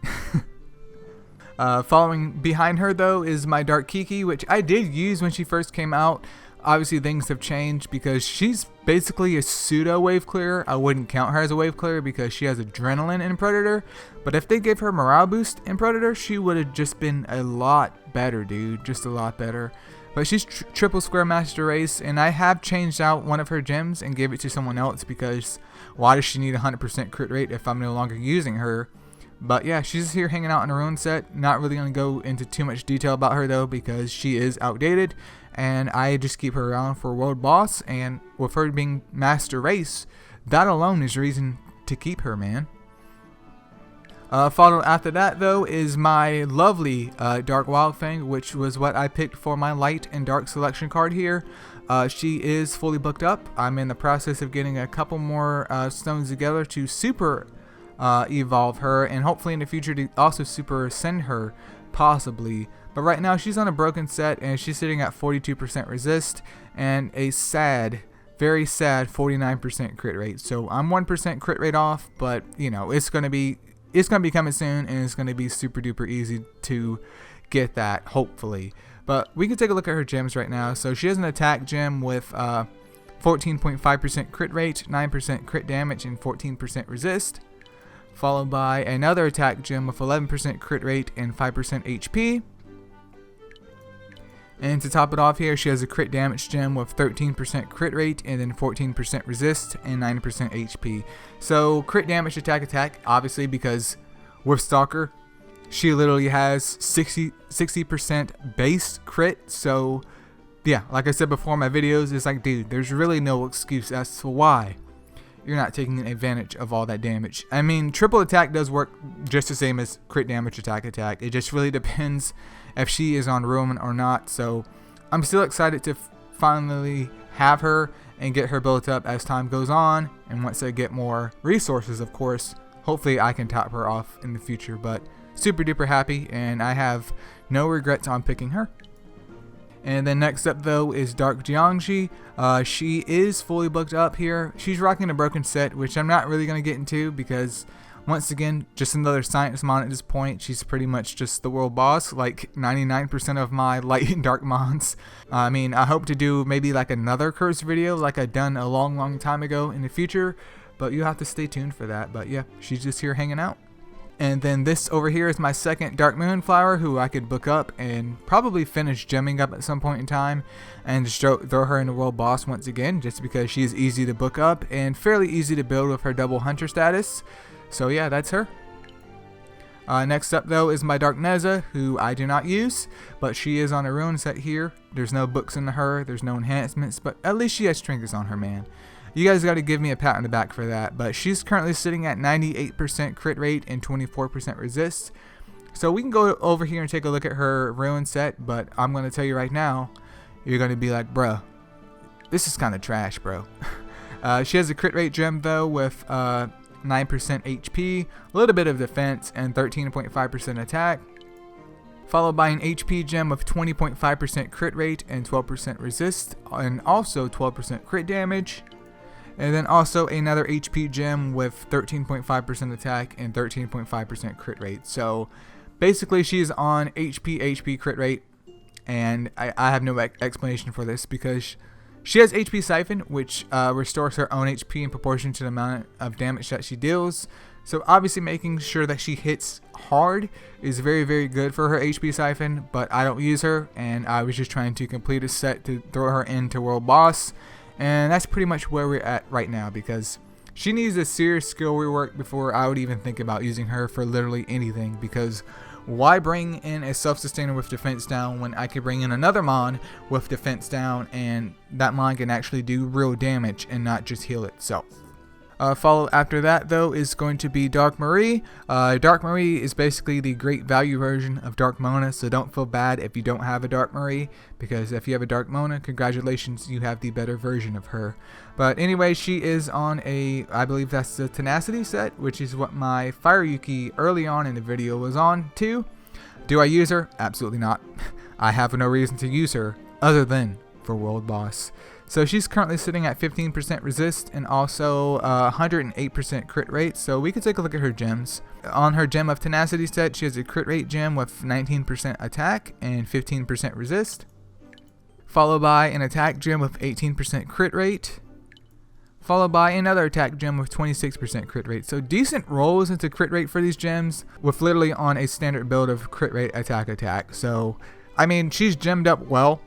Following behind her though is my Dark Kiki, which I did use when she first came out. Obviously things have changed because she's basically a pseudo wave clearer. I wouldn't count her as a wave clearer because she has adrenaline in Predator, but if they gave her morale boost in Predator, she would have just been a lot better, dude, just a lot better. But she's triple square master race, and I have changed out one of her gems and gave it to someone else because why does she need 100% crit rate if I'm no longer using her? But yeah, she's here hanging out in a Ruin set. Not really going to go into too much detail about her though because she is outdated, and I just keep her around for World Boss, and with her being master race, that alone is reason to keep her, man. Followed after that though is my lovely Dark Wildfang, which was what I picked for my light and dark selection card here. She is fully booked up. I'm in the process of getting a couple more stones together to super evolve her, and hopefully in the future to also super ascend her, possibly. But right now she's on a broken set, and she's sitting at 42% resist and a sad, very sad 49% crit rate. So I'm 1% crit rate off, but you know, it's gonna be coming soon, and it's gonna be super duper easy to get that, hopefully. But we can take a look at her gems right now. So she has an attack gem with 14.5% crit rate, 9% crit damage, and 14% resist, followed by another attack gem with 11% crit rate and 5% HP. And to top it off here, she has a crit damage gem with 13% crit rate and then 14% resist and 9% HP. So crit damage attack, obviously, because with Stalker, she literally has 60% base crit. So yeah, like I said before in my videos, it's like, dude, there's really no excuse as to why you're not taking advantage of all that damage. I mean, triple attack does work just the same as crit damage attack. It just really depends if she is on Roman or not. So I'm still excited to finally have her and get her built up as time goes on, and once I get more resources, of course, hopefully I can top her off in the future. But super duper happy, and I have no regrets on picking her. And then next up though is Dark Jiangxi. She is fully booked up here. She's rocking a broken set, which I'm not really going to get into because, once again, just another science mon at this point. She's pretty much just the world boss, like 99% of my light and dark mons. I mean, I hope to do maybe like another curse video like I done a long time ago in the future, but you have to stay tuned for that. But yeah, she's just here hanging out. And then this over here is my second Dark Moonflower, who I could book up and probably finish gemming up at some point in time and just throw her in the world boss once again, just because she's easy to book up and fairly easy to build with her double hunter status. So yeah, that's her. Next up though is my Dark Neza, who I do not use, but she is on a ruin set here. There's no books in her, there's no enhancements, but at least she has trinkets on her, man. You guys got to give me a pat on the back for that, but she's currently sitting at 98% crit rate and 24% resist. So we can go over here and take a look at her ruin set, but I'm going to tell you right now, you're going to be like, bruh, this is kind of trash, bro. She has a crit rate gem though with 9% HP, a little bit of defense, and 13.5% attack, followed by an HP gem with 20.5% crit rate and 12% resist, and also 12% crit damage. And then also another HP gem with 13.5% attack and 13.5% crit rate. So basically she's on HP crit rate, and I have no explanation for this because she has HP Siphon, which restores her own HP in proportion to the amount of damage that she deals. So obviously making sure that she hits hard is very, very good for her HP Siphon, but I don't use her, and I was just trying to complete a set to throw her into World Boss. And that's pretty much where we're at right now, because she needs a serious skill rework before I would even think about using her for literally anything, because why bring in a self-sustainer with defense down when I could bring in another mon with defense down, and that mon can actually do real damage and not just heal itself. Follow after that though is going to be Dark Marie. Dark Marie is basically the great value version of Dark Mona, so don't feel bad if you don't have a Dark Marie, because if you have a Dark Mona, congratulations, you have the better version of her. But anyway, she is on a, I believe that's the Tenacity set, which is what my Fire Yuki early on in the video was on too. Do I use her? Absolutely not. I have no reason to use her other than for World Boss. So she's currently sitting at 15% resist and also 108% crit rate. So we could take a look at her gems. On her gem of Tenacity set, she has a crit rate gem with 19% attack and 15% resist, followed by an attack gem with 18% crit rate, followed by another attack gem with 26% crit rate. So decent rolls into crit rate for these gems, with literally on a standard build of crit rate attack. So I mean, she's gemmed up well.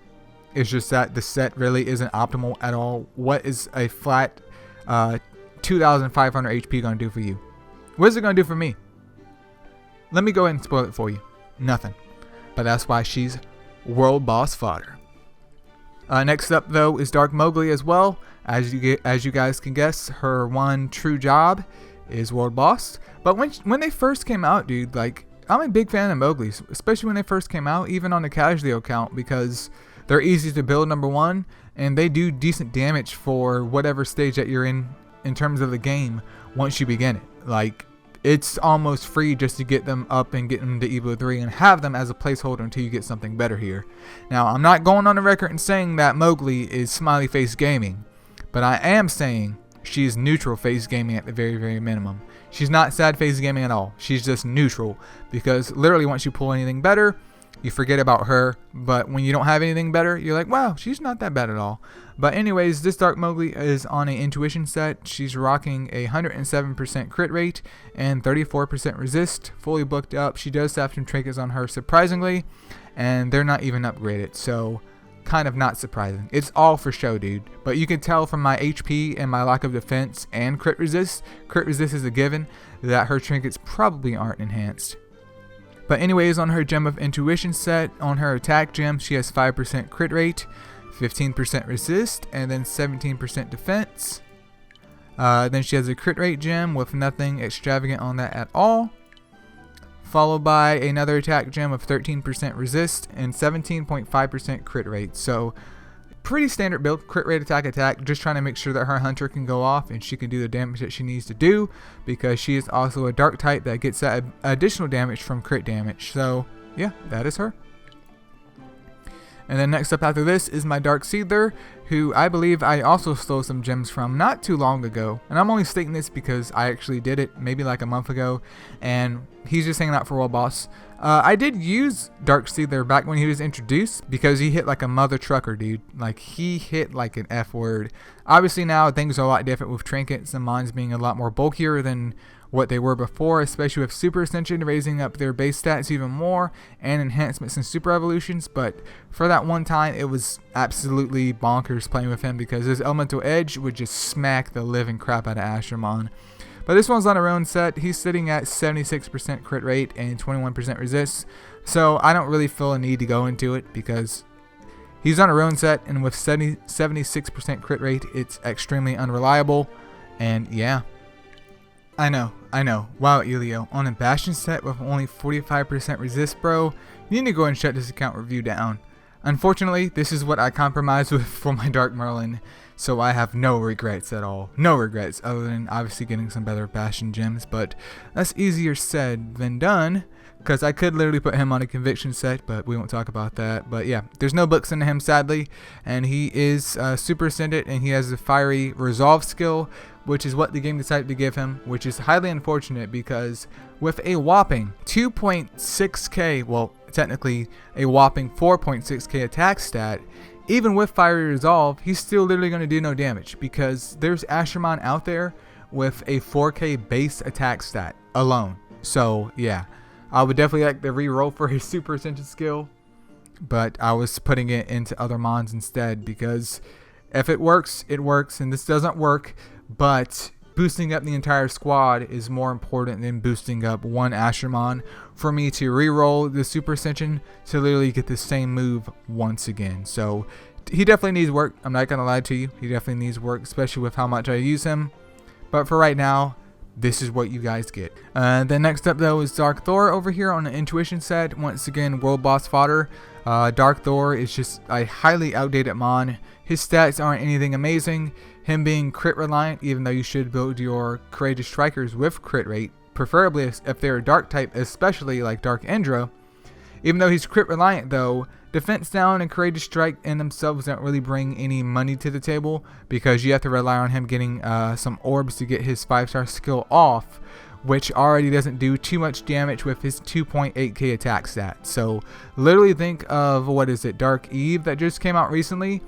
It's just that the set really isn't optimal at all. What is a flat 2,500 HP going to do for you? What is it going to do for me? Let me go ahead and spoil it for you. Nothing. But that's why she's World Boss fodder. Next up though is Dark Mowgli as well. As you guys can guess, her one true job is World Boss. But when they first came out, dude, like, I'm a big fan of Mowgli's, especially when they first came out, even on the casual account, because they're easy to build, number one, and they do decent damage for whatever stage that you're in terms of the game once you begin it. Like, it's almost free just to get them up and get them to Evo 3 and have them as a placeholder until you get something better here. Now, I'm not going on the record and saying that Mowgli is smiley face gaming, but I am saying she's neutral face gaming at the very, very minimum. She's not sad face gaming at all. She's just neutral, because literally once you pull anything better, you forget about her, but when you don't have anything better, you're like, wow, she's not that bad at all. But anyways, this Dark Mowgli is on an intuition set. She's rocking a 107% crit rate and 34% resist, fully booked up. She does have some trinkets on her, surprisingly, and they're not even upgraded, so kind of not surprising. It's all for show, dude. But you can tell from my HP and my lack of defense and crit resist is a given, that her trinkets probably aren't enhanced. But anyways, on her gem of intuition set, on her attack gem, she has 5% crit rate, 15% resist, and then 17% defense. Then she has a crit rate gem with nothing extravagant on that at all, followed by another attack gem of 13% resist and 17.5% crit rate. So pretty standard build, crit rate attack, just trying to make sure that her hunter can go off and she can do the damage that she needs to do, because she is also a dark type that gets that additional damage from crit damage. So yeah, that is her. And then next up after this is my Dark Seedler, who I believe I also stole some gems from not too long ago. And I'm only stating this because I actually did it maybe like a month ago, and he's just hanging out for World Boss. I did use Dark Seedler back when he was introduced, because he hit like a mother trucker, dude. Like, he hit like an F word. Obviously now things are a lot different with trinkets and mons being a lot more bulkier than what they were before, especially with Super Ascension raising up their base stats even more, and enhancements and Super Evolutions. But for that one time, it was absolutely bonkers playing with him, because his Elemental Edge would just smack the living crap out of Astromon. But this one's on our own set. He's sitting at 76% crit rate and 21% resist. So I don't really feel a need to go into it because he's on a rune set, and with 76% crit rate, it's extremely unreliable. And yeah, I know. Wow, Eileo, on a Bastion set with only 45% resist, bro, you need to go and shut this account review down. Unfortunately, this is what I compromised with for my Dark Merlin, so I have no regrets at all. No regrets, other than obviously getting some better Bastion gems, but that's easier said than done. Because I could literally put him on a conviction set, but we won't talk about that. But yeah, there's no books into him, sadly. And he is super ascendant, and he has the fiery resolve skill, which is what the game decided to give him, which is highly unfortunate because with a whopping 2.6k, well, technically a whopping 4.6k attack stat, even with fiery resolve, he's still literally going to do no damage because there's Ashermon out there with a 4k base attack stat alone. So yeah. I would definitely like the re-roll for his super ascension skill, but I was putting it into other mons instead because if it works, it works, and this doesn't work, but boosting up the entire squad is more important than boosting up one Ashermon for me to re-roll the super ascension to literally get the same move once again. So he definitely needs work. I'm not going to lie to you. He definitely needs work, especially with how much I use him. But for right now, this is what you guys get. Then next up though is Dark Thor over here on the intuition set. Once again, world boss fodder. Dark Thor is just a highly outdated mon. His stats aren't anything amazing. Him being crit reliant, even though you should build your courageous strikers with crit rate, preferably if they're dark type, especially like Dark Endra. Even though he's crit reliant though, defense down and courageous strike in themselves don't really bring any money to the table because you have to rely on him getting some orbs to get his 5-star skill off, which already doesn't do too much damage with his 2.8k attack stat. So literally think of, what is it, Dark Eve that just came out recently,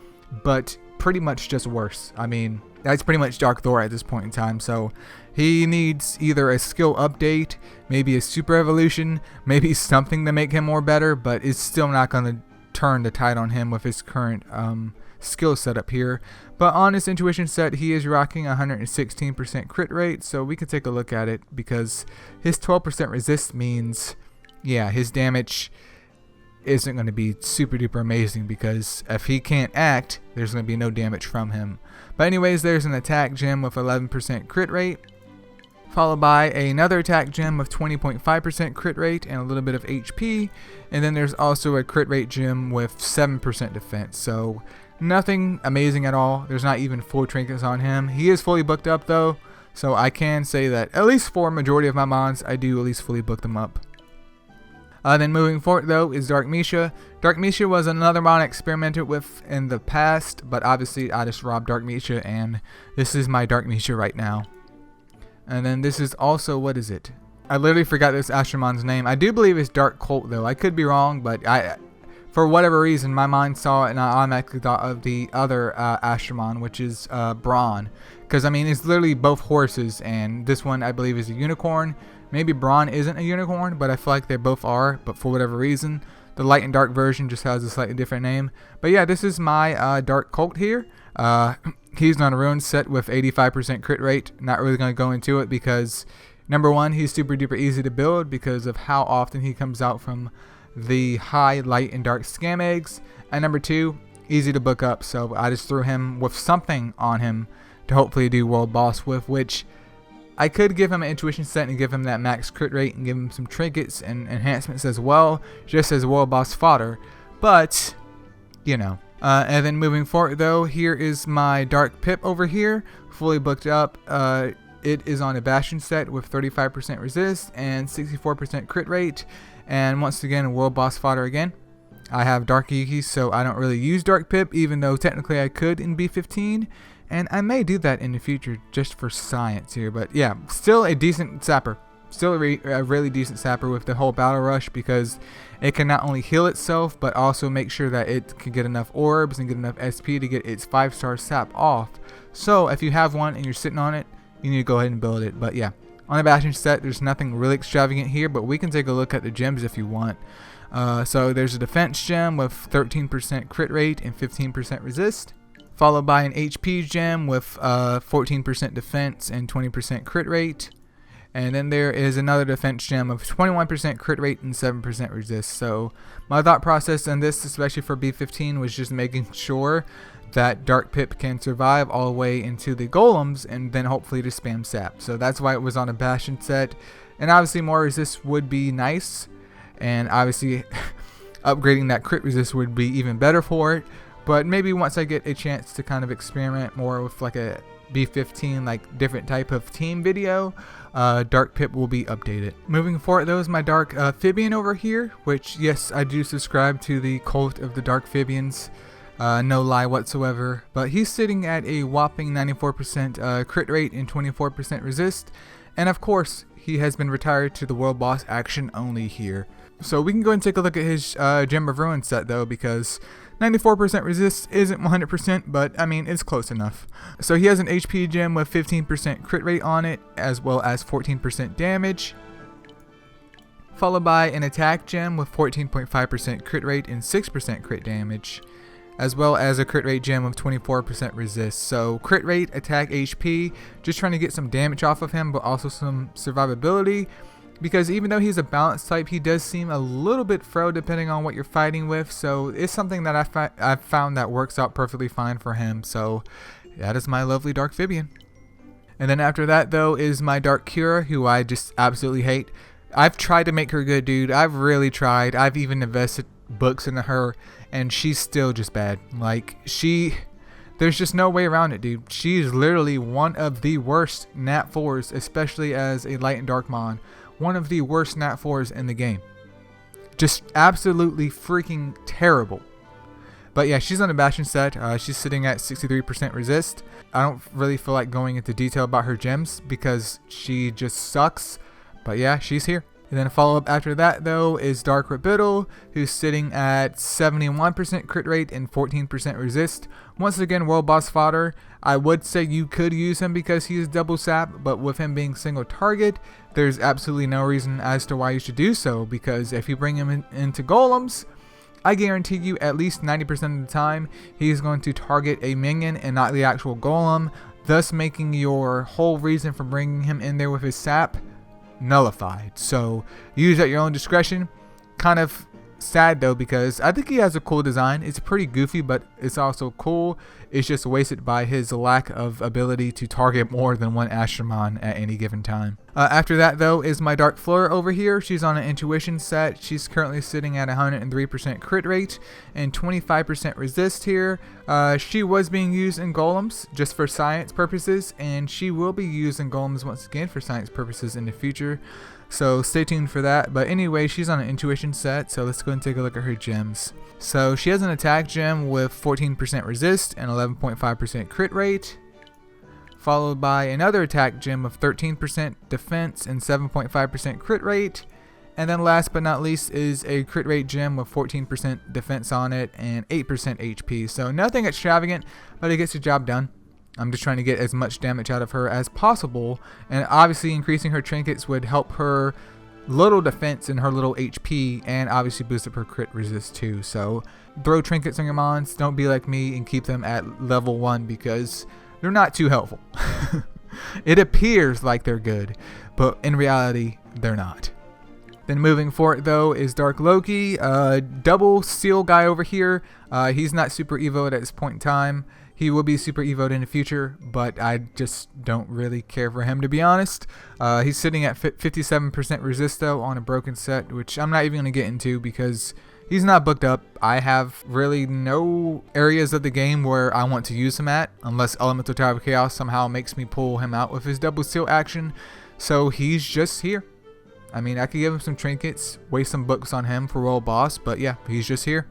but pretty much just worse. I mean, that's pretty much Dark Thor at this point in time. So he needs either a skill update, maybe a super evolution, maybe something to make him more better, but it's still not going to turn the tide on him with his current skill setup here. But on his intuition set, he is rocking 116% crit rate, so we can take a look at it because his 12% resist means, yeah, his damage isn't going to be super duper amazing because if he can't act, there's going to be no damage from him. But anyways, there's an attack gem with 11% crit rate, followed by another attack gem with 20.5% crit rate and a little bit of HP, and then there's also a crit rate gem with 7% defense. So nothing amazing at all. There's not even full trinkets on him. He is fully booked up though, so I can say that at least for a majority of my mons, I do at least fully book them up. Then moving forward though is Dark Misha. Dark Misha was another mon I experimented with in the past, but obviously I just robbed Dark Misha, and this is my Dark Misha right now. And then this is also, what is it? I literally forgot this Ashermon's name. I do believe it's Dark Colt though. I could be wrong, but for whatever reason, my mind saw it and I automatically thought of the other Ashermon, which is Brawn. Because I mean, it's literally both horses, and this one I believe is a unicorn. Maybe Brawn isn't a unicorn, but I feel like they both are, but for whatever reason. The light and dark version just has a slightly different name. But yeah, this is my Dark Colt here. He's on a rune set with 85% crit rate. Not really going to go into it because, number one, he's super duper easy to build because of how often he comes out from the high, light, and dark scam eggs. And number two, easy to book up. So I just threw him with something on him to hopefully do world boss with, which I could give him an intuition set and give him that max crit rate and give him some trinkets and enhancements as well, just as world boss fodder. But, you know. And then moving forward though, here is my Dark Pip over here, fully booked up. It is on a Bastion set with 35% resist and 64% crit rate. And once again, world boss fodder again. I have Dark Yuki, so I don't really use Dark Pip, even though technically I could in B15. And I may do that in the future just for science here. But yeah, still a decent sapper. Still a really decent sapper with the whole battle rush, because it can not only heal itself, but also make sure that it can get enough orbs and get enough SP to get its 5-star sap off. So if you have one and you're sitting on it, you need to go ahead and build it. But yeah, on the Bastion set, there's nothing really extravagant here, but we can take a look at the gems if you want. So there's a defense gem with 13% crit rate and 15% resist, followed by an HP gem with 14% defense and 20% crit rate. And then there is another defense gem of 21% crit rate and 7% resist. So my thought process on this, especially for B15, was just making sure that Dark Pip can survive all the way into the golems and then hopefully to spam sap. So that's why it was on a Bastion set. And obviously more resist would be nice. And obviously upgrading that crit resist would be even better for it. But maybe once I get a chance to kind of experiment more with like a B15 like different type of team video, Dark Pip will be updated. Moving forward though is my Dark Phibian over here, which yes, I do subscribe to the cult of the Dark Phibians, no lie whatsoever, but he's sitting at a whopping 94% crit rate and 24% resist, and of course he has been retired to the World Boss action only here. So we can go and take a look at his Gem of Ruin set though, because 94% resist isn't 100%, but I mean, it's close enough. So he has an HP gem with 15% crit rate on it, as well as 14% damage, followed by an attack gem with 14.5% crit rate and 6% crit damage, as well as a crit rate gem of 24% resist. So crit rate, attack, HP, just trying to get some damage off of him, but also some survivability. Because even though he's a balanced type, he does seem a little bit frail depending on what you're fighting with. So it's something that I've found that works out perfectly fine for him. So that is my lovely Dark Phibian. And then after that though is my Dark Cura, who I just absolutely hate. I've tried to make her good, dude. I've really tried. I've even invested books into her, and she's still just bad. Like, there's just no way around it, dude. She's literally one of the worst Nat 4s, especially as a light and dark mon. One of the worst Nat 4s in the game. Just absolutely freaking terrible. But yeah, she's on a Bastion set. She's sitting at 63% resist. I don't really feel like going into detail about her gems because she just sucks. But yeah, she's here. And then a follow up after that though is Dark Rapiddle, who's sitting at 71% crit rate and 14% resist. Once again, world boss fodder. I would say you could use him because he is double sap, but with him being single target, there's absolutely no reason as to why you should do so, because if you bring him into golems, I guarantee you at least 90% of the time he's going to target a minion and not the actual golem, thus making your whole reason for bringing him in there with his sap nullified. So use at your own discretion. Kind of sad though, because I think he has a cool design. It's pretty goofy, but it's also cool. It's just wasted by his lack of ability to target more than one Astromon at any given time. After that though is my Dark Flora over here. She's on an intuition set. She's currently sitting at 103% crit rate and 25% resist here. She was being used in golems just for science purposes, and she will be used in golems once again for science purposes in the future. So stay tuned for that. But anyway, she's on an intuition set, so let's go and take a look at her gems. So she has an attack gem with 14% resist and 11.5% crit rate, followed by another attack gem of 13% defense and 7.5% crit rate. And then last but not least is a crit rate gem with 14% defense on it and 8% HP. So nothing extravagant, but it gets the job done. I'm just trying to get as much damage out of her as possible, and obviously increasing her trinkets would help her little defense and her little HP, and obviously boost up her crit resist too. So throw trinkets on your mons, don't be like me and keep them at level 1 because they're not too helpful. It appears like they're good, but in reality they're not. Then moving forward though is Dark Loki, double seal guy over here. He's not super evoed at this point in time. He will be super evoed in the future, but I just don't really care for him, to be honest. He's sitting at 57% resist though on a broken set, which I'm not even going to get into because he's not booked up. I have really no areas of the game where I want to use him at, unless Elemental Tower of Chaos somehow makes me pull him out with his double seal action. So he's just here. I mean, I could give him some trinkets, waste some books on him for World Boss, but yeah, he's just here.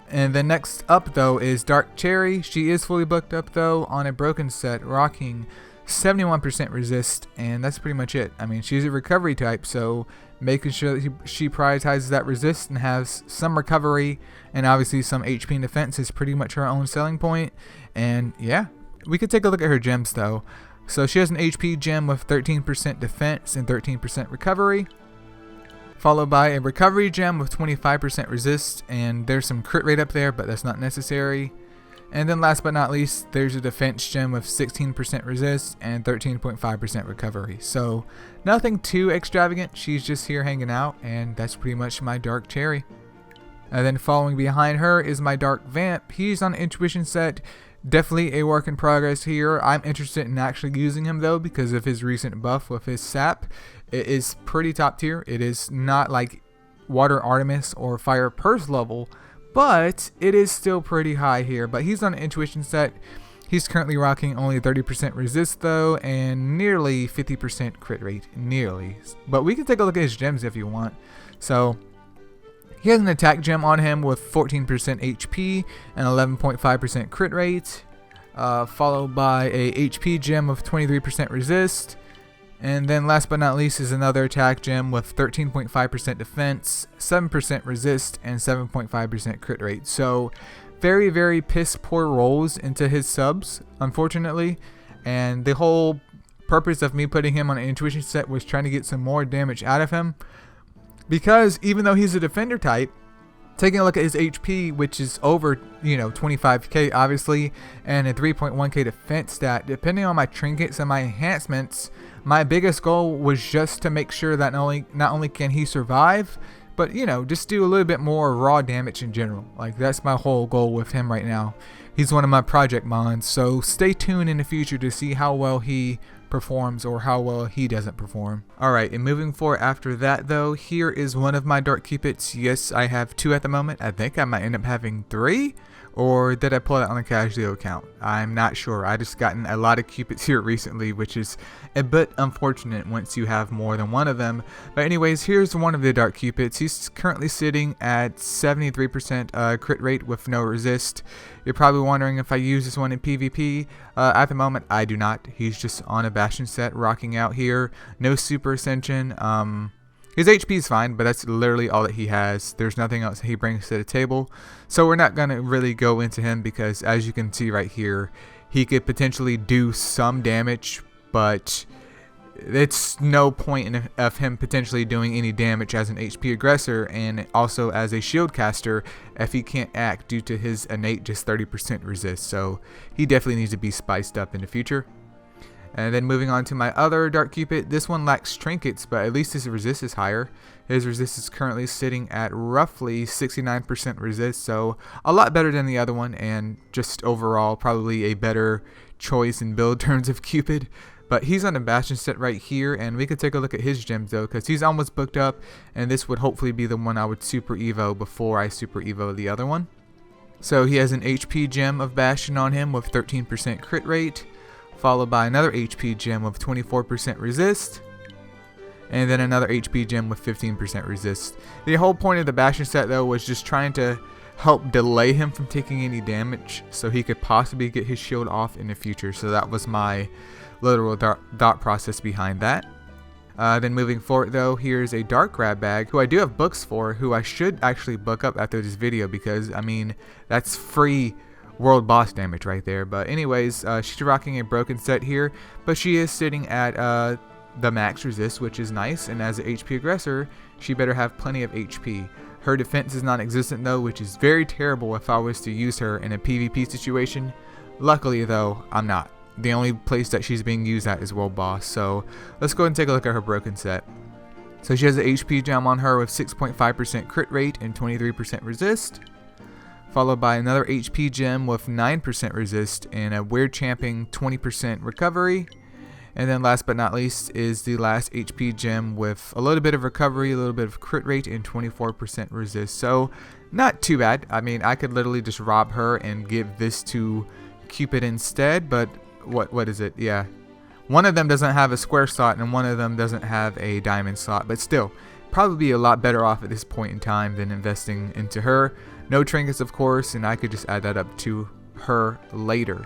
And then next up though is Dark Cherry. She is fully booked up though on a broken set, rocking 71% resist, and that's pretty much it. I mean, she's a recovery type, so making sure that she prioritizes that resist and has some recovery and obviously some HP and defense is pretty much her own selling point. And yeah, we could take a look at her gems though. So she has an HP gem with 13% defense and 13% recovery, followed by a recovery gem with 25% resist, and there's some crit rate up there, but that's not necessary. And then last but not least, there's a defense gem with 16% resist and 13.5% recovery. So nothing too extravagant. She's just here hanging out, and that's pretty much my dark cherry. And then following behind her is my dark vamp. He's on intuition set. Definitely a work in progress here. I'm interested in actually using him though because of his recent buff with his sap. It is pretty top tier. It is not like Water Artemis or Fire Purse level, but it is still pretty high here. But he's on an intuition set. He's currently rocking only 30% resist though, and nearly 50% crit rate. Nearly. But we can take a look at his gems if you want. So he has an attack gem on him with 14% HP and 11.5% crit rate, followed by a HP gem of 23% resist. And then last but not least is another attack gem with 13.5% defense, 7% resist, and 7.5% crit rate. So very, very piss poor rolls into his subs, unfortunately. And the whole purpose of me putting him on an intuition set was trying to get some more damage out of him. Because even though he's a defender type, taking a look at his HP, which is over, 25k obviously, and a 3.1k defense stat, depending on my trinkets and my enhancements, my biggest goal was just to make sure that not only can he survive, but just do a little bit more raw damage in general. Like, that's my whole goal with him right now. He's one of my project mons, so stay tuned in the future to see how well he performs or how well he doesn't perform. Alright, and moving forward after that though, here is one of my dark cupids. Yes, I have 2 at the moment. I think I might end up having 3, or did I pull it on a Casio account? I'm not sure. I just gotten a lot of cupids here recently, which is a bit unfortunate once you have more than one of them. But anyways, here's one of the dark cupids. He's currently sitting at 73% crit rate with no resist. You're probably wondering if I use this one in PvP. At the moment, I do not. He's just on a Bastion set rocking out here. No super ascension. His HP is fine, but that's literally all that he has. There's nothing else he brings to the table. So we're not going to really go into him because, as you can see right here, he could potentially do some damage, but it's no point of him potentially doing any damage as an HP aggressor and also as a shield caster if he can't act due to his innate just 30% resist. So he definitely needs to be spiced up in the future. And then moving on to my other dark cupid, this one lacks trinkets, but at least his resist is higher. His resist is currently sitting at roughly 69% resist, so a lot better than the other one, and just overall probably a better choice in build terms of cupid. But he's on a Bastion set right here, and we could take a look at his gems though, because he's almost booked up, and this would hopefully be the one I would super evo before I super evo the other one. So he has an HP gem of Bastion on him with 13% crit rate, followed by another HP gem with 24% resist, and then another HP gem with 15% resist. The whole point of the Bastion set though was just trying to help delay him from taking any damage so he could possibly get his shield off in the future. So that was my literal thought process behind that. Then moving forward though, here's a dark grab bag who I do have books for, who I should actually book up after this video because I mean that's free world boss damage right there. But anyways, she's rocking a broken set here, but she is sitting at the max resist, which is nice, and as an HP aggressor she better have plenty of HP. Her defense is non-existent though, which is very terrible if I was to use her in a PvP situation. Luckily though, I'm not. The only place that she's being used at is world boss. So let's go ahead and take a look at her broken set. So she has an HP gem on her with 6.5% crit rate and 23% resist, followed by another HP gem with 9% resist and a weird champing 20% recovery. And then last but not least is the last HP gem with a little bit of recovery, a little bit of crit rate, and 24% resist. So not too bad. I mean, I could literally just rob her and give this to Cupid instead, but what is it? Yeah. One of them doesn't have a square slot and one of them doesn't have a diamond slot, but still, probably be a lot better off at this point in time than investing into her. No trinkets, of course, and I could just add that up to her later.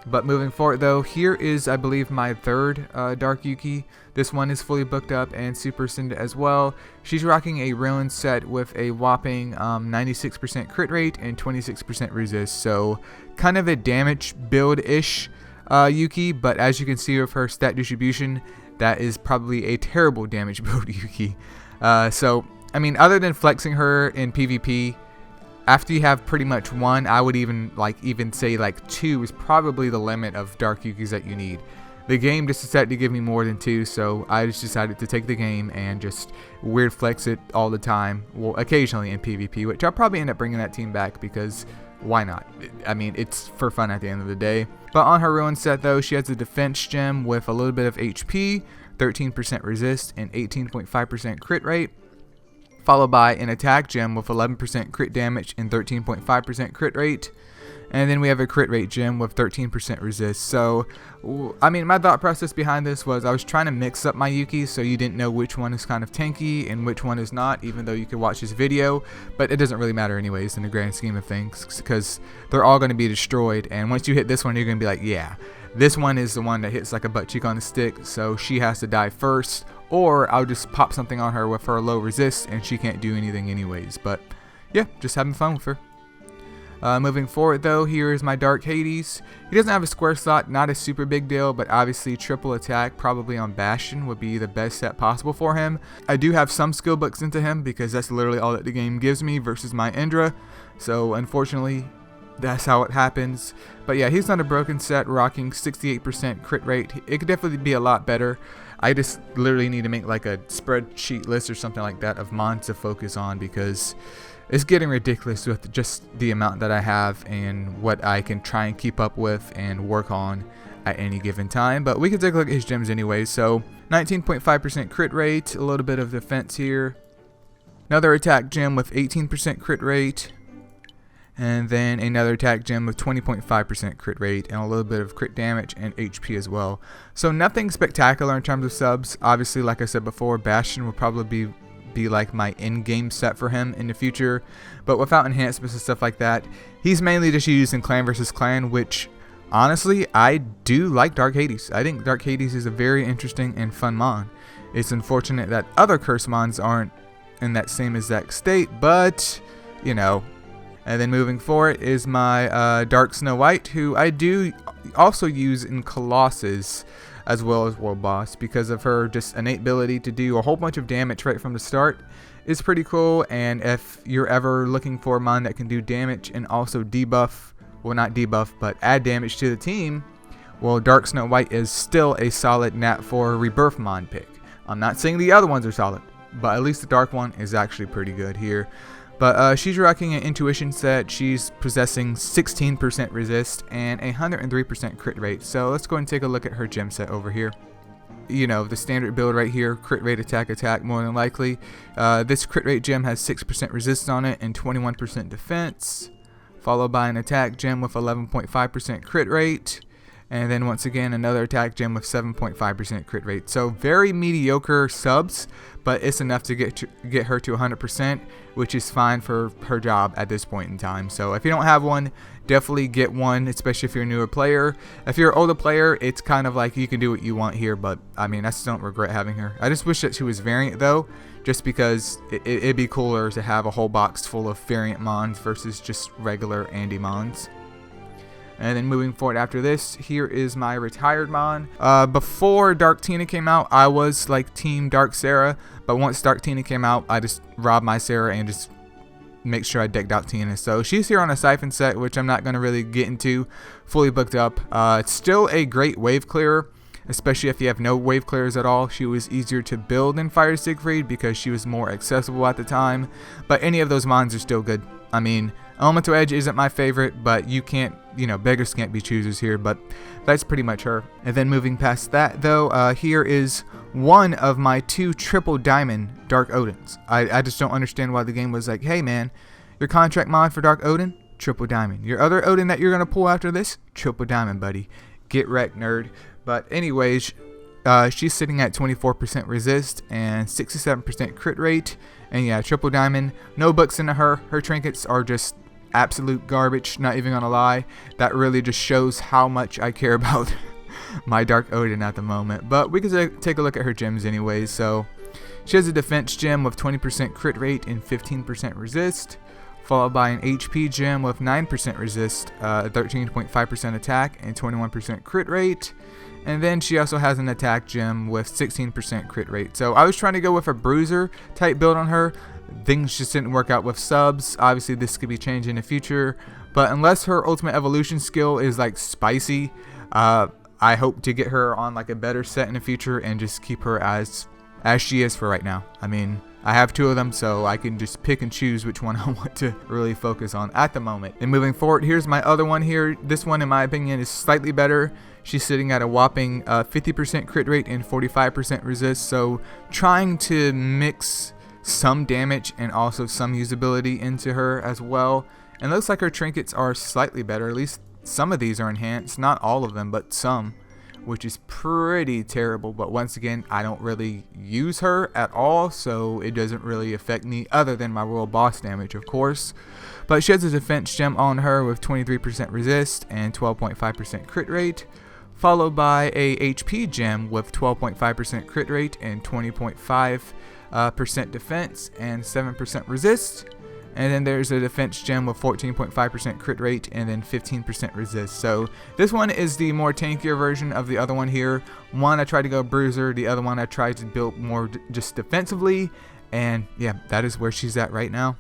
But moving forward though, here is I believe my third Dark Yuki. This one is fully booked up and super ascended as well. She's rocking a ruin set with a whopping 96% crit rate and 26% resist. So kind of a damage build-ish Yuki, but as you can see with her stat distribution, that is probably a terrible damage build Yuki. So I mean, other than flexing her in PvP, after you have pretty much one, I would even say like 2 is probably the limit of Dark Yukis that you need. The game just decided to give me more than 2, so I just decided to take the game and just weird flex it all the time. Well, occasionally in PvP, which I'll probably end up bringing that team back because why not? I mean, it's for fun at the end of the day. But on her ruin set though, she has a defense gem with a little bit of HP, 13% resist, and 18.5% crit rate, followed by an attack gem with 11% crit damage and 13.5% crit rate. And then we have a crit rate gem with 13% resist. So, I mean, my thought process behind this was I was trying to mix up my Yukis so you didn't know which one is kind of tanky and which one is not, even though you could watch this video. But it doesn't really matter anyways in the grand scheme of things, because they're all going to be destroyed. And once you hit this one, you're going to be like, yeah, this one is the one that hits like a butt cheek on a stick, so she has to die first. Or I'll just pop something on her with her low resist and she can't do anything anyways. But yeah, just having fun with her. Moving forward though, here is my Dark Hades. He doesn't have a square slot, not a super big deal, but obviously triple attack probably on Bastion would be the best set possible for him. I do have some skill books into him because that's literally all that the game gives me versus my Indra. So unfortunately, that's how it happens. But yeah, he's on a broken set, rocking 68% crit rate. It could definitely be a lot better. I just literally need to make like a spreadsheet list or something like that of mons to focus on, because it's getting ridiculous with just the amount that I have and what I can try and keep up with and work on at any given time. But we can take a look at his gems anyway. So 19.5% crit rate, a little bit of defense here, another attack gem with 18% crit rate, and then another attack gem with 20.5% crit rate and a little bit of crit damage and HP as well. So nothing spectacular in terms of subs. Obviously, like I said before, Bastion will probably be like my in-game set for him in the future, but without enhancements and stuff like that, he's mainly just used in clan versus clan, which honestly I do like Dark Hades. I think Dark Hades is a very interesting and fun mon. It's unfortunate that other curse mons aren't in that same exact state, but you know. And then moving forward is my Dark Snow White, who I do also use in Colossus as well as World Boss, because of her just innate ability to do a whole bunch of damage right from the start is pretty cool. And if you're ever looking for a mon that can do damage and also debuff, well not debuff, but add damage to the team, well Dark Snow White is still a solid Nat 4 Rebirth mon pick. I'm not saying the other ones are solid, but at least the dark one is actually pretty good here. But she's rocking an intuition set. She's possessing 16% resist and 103% crit rate. So let's go and take a look at her gem set over here. You know, the standard build right here, crit rate, attack more than likely. This crit rate gem has 6% resist on it and 21% defense, followed by an attack gem with 11.5% crit rate. And then once again, another attack gem with 7.5% crit rate. So very mediocre subs, but it's enough to get her to 100%, which is fine for her job at this point in time. So if you don't have one, definitely get one, especially if you're a newer player. If you're an older player, it's kind of like you can do what you want here, but I mean, I still don't regret having her. I just wish that she was variant though, just because it'd be cooler to have a whole box full of variant mons versus just regular Andy mons. And then moving forward after this, here is my retired mon. Before Dark Tina came out, I was like Team Dark Sarah. But once Dark Tina came out, I just robbed my Sarah and just make sure I decked out Tina. So she's here on a Siphon set, which I'm not going to really get into. Fully booked up. It's still a great wave clearer, especially if you have no wave clearers at all. She was easier to build than Fire Siegfried because she was more accessible at the time. But any of those mons are still good. I mean, Elemental Edge isn't my favorite, but you can't, you know, beggars can't be choosers here, but that's pretty much her. And then moving past that though, here is one of my 2 triple diamond Dark Odins. I just don't understand why the game was like, hey man, your contract mod for Dark Odin, triple diamond. Your other Odin that you're going to pull after this, triple diamond, buddy. Get wrecked, nerd. But anyways, she's sitting at 24% resist and 67% crit rate. And yeah, triple diamond. No books into her. Her trinkets are just absolute garbage, not even gonna lie. That really just shows how much I care about my Dark Odin at the moment. But we can take a look at her gems anyways. So she has a defense gem with 20% crit rate and 15% resist, followed by an HP gem with 9% resist, 13.5% attack and 21% crit rate. And then she also has an attack gem with 16% crit rate. So I was trying to go with a bruiser type build on her. things just didn't work out with subs. Obviously this could be changed in the future, but unless her ultimate evolution skill is like spicy, I hope to get her on like a better set in the future and just keep her as she is for right now. I mean, I have 2 of them, so I can just pick and choose which one I want to really focus on at the moment. And moving forward, here's my other one here. This one, in my opinion, is slightly better. She's sitting at a whopping 50% crit rate and 45% resist, so trying to mix some damage and also some usability into her as well. And it looks like her trinkets are slightly better. At least some of these are enhanced, not all of them, but some, which is pretty terrible. But once again, I don't really use her at all, so it doesn't really affect me other than my royal boss damage, of course. But she has a defense gem on her with 23% resist and 12.5% crit rate, followed by a HP gem with 12.5% crit rate and 20.5% defense and 7% resist. And then there's a defense gem with 14.5% crit rate and then 15% resist. So this one is the more tankier version of the other one here. One I tried to go bruiser, the other one I tried to build more just defensively. And yeah, that is where she's at right now.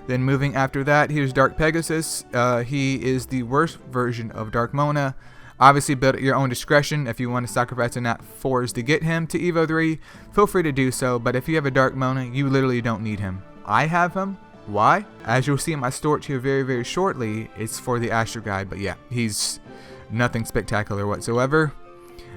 Then moving after that, here's Dark Pegasus. He is the worst version of Dark Mona. Obviously build at your own discretion. If you want to sacrifice a Nat 4s to get him to Evo 3, feel free to do so. But if you have a Dark Mona, you literally don't need him. I have him. Why? As you'll see in my storage here very, very shortly, it's for the Astro Guide. But yeah, he's nothing spectacular whatsoever.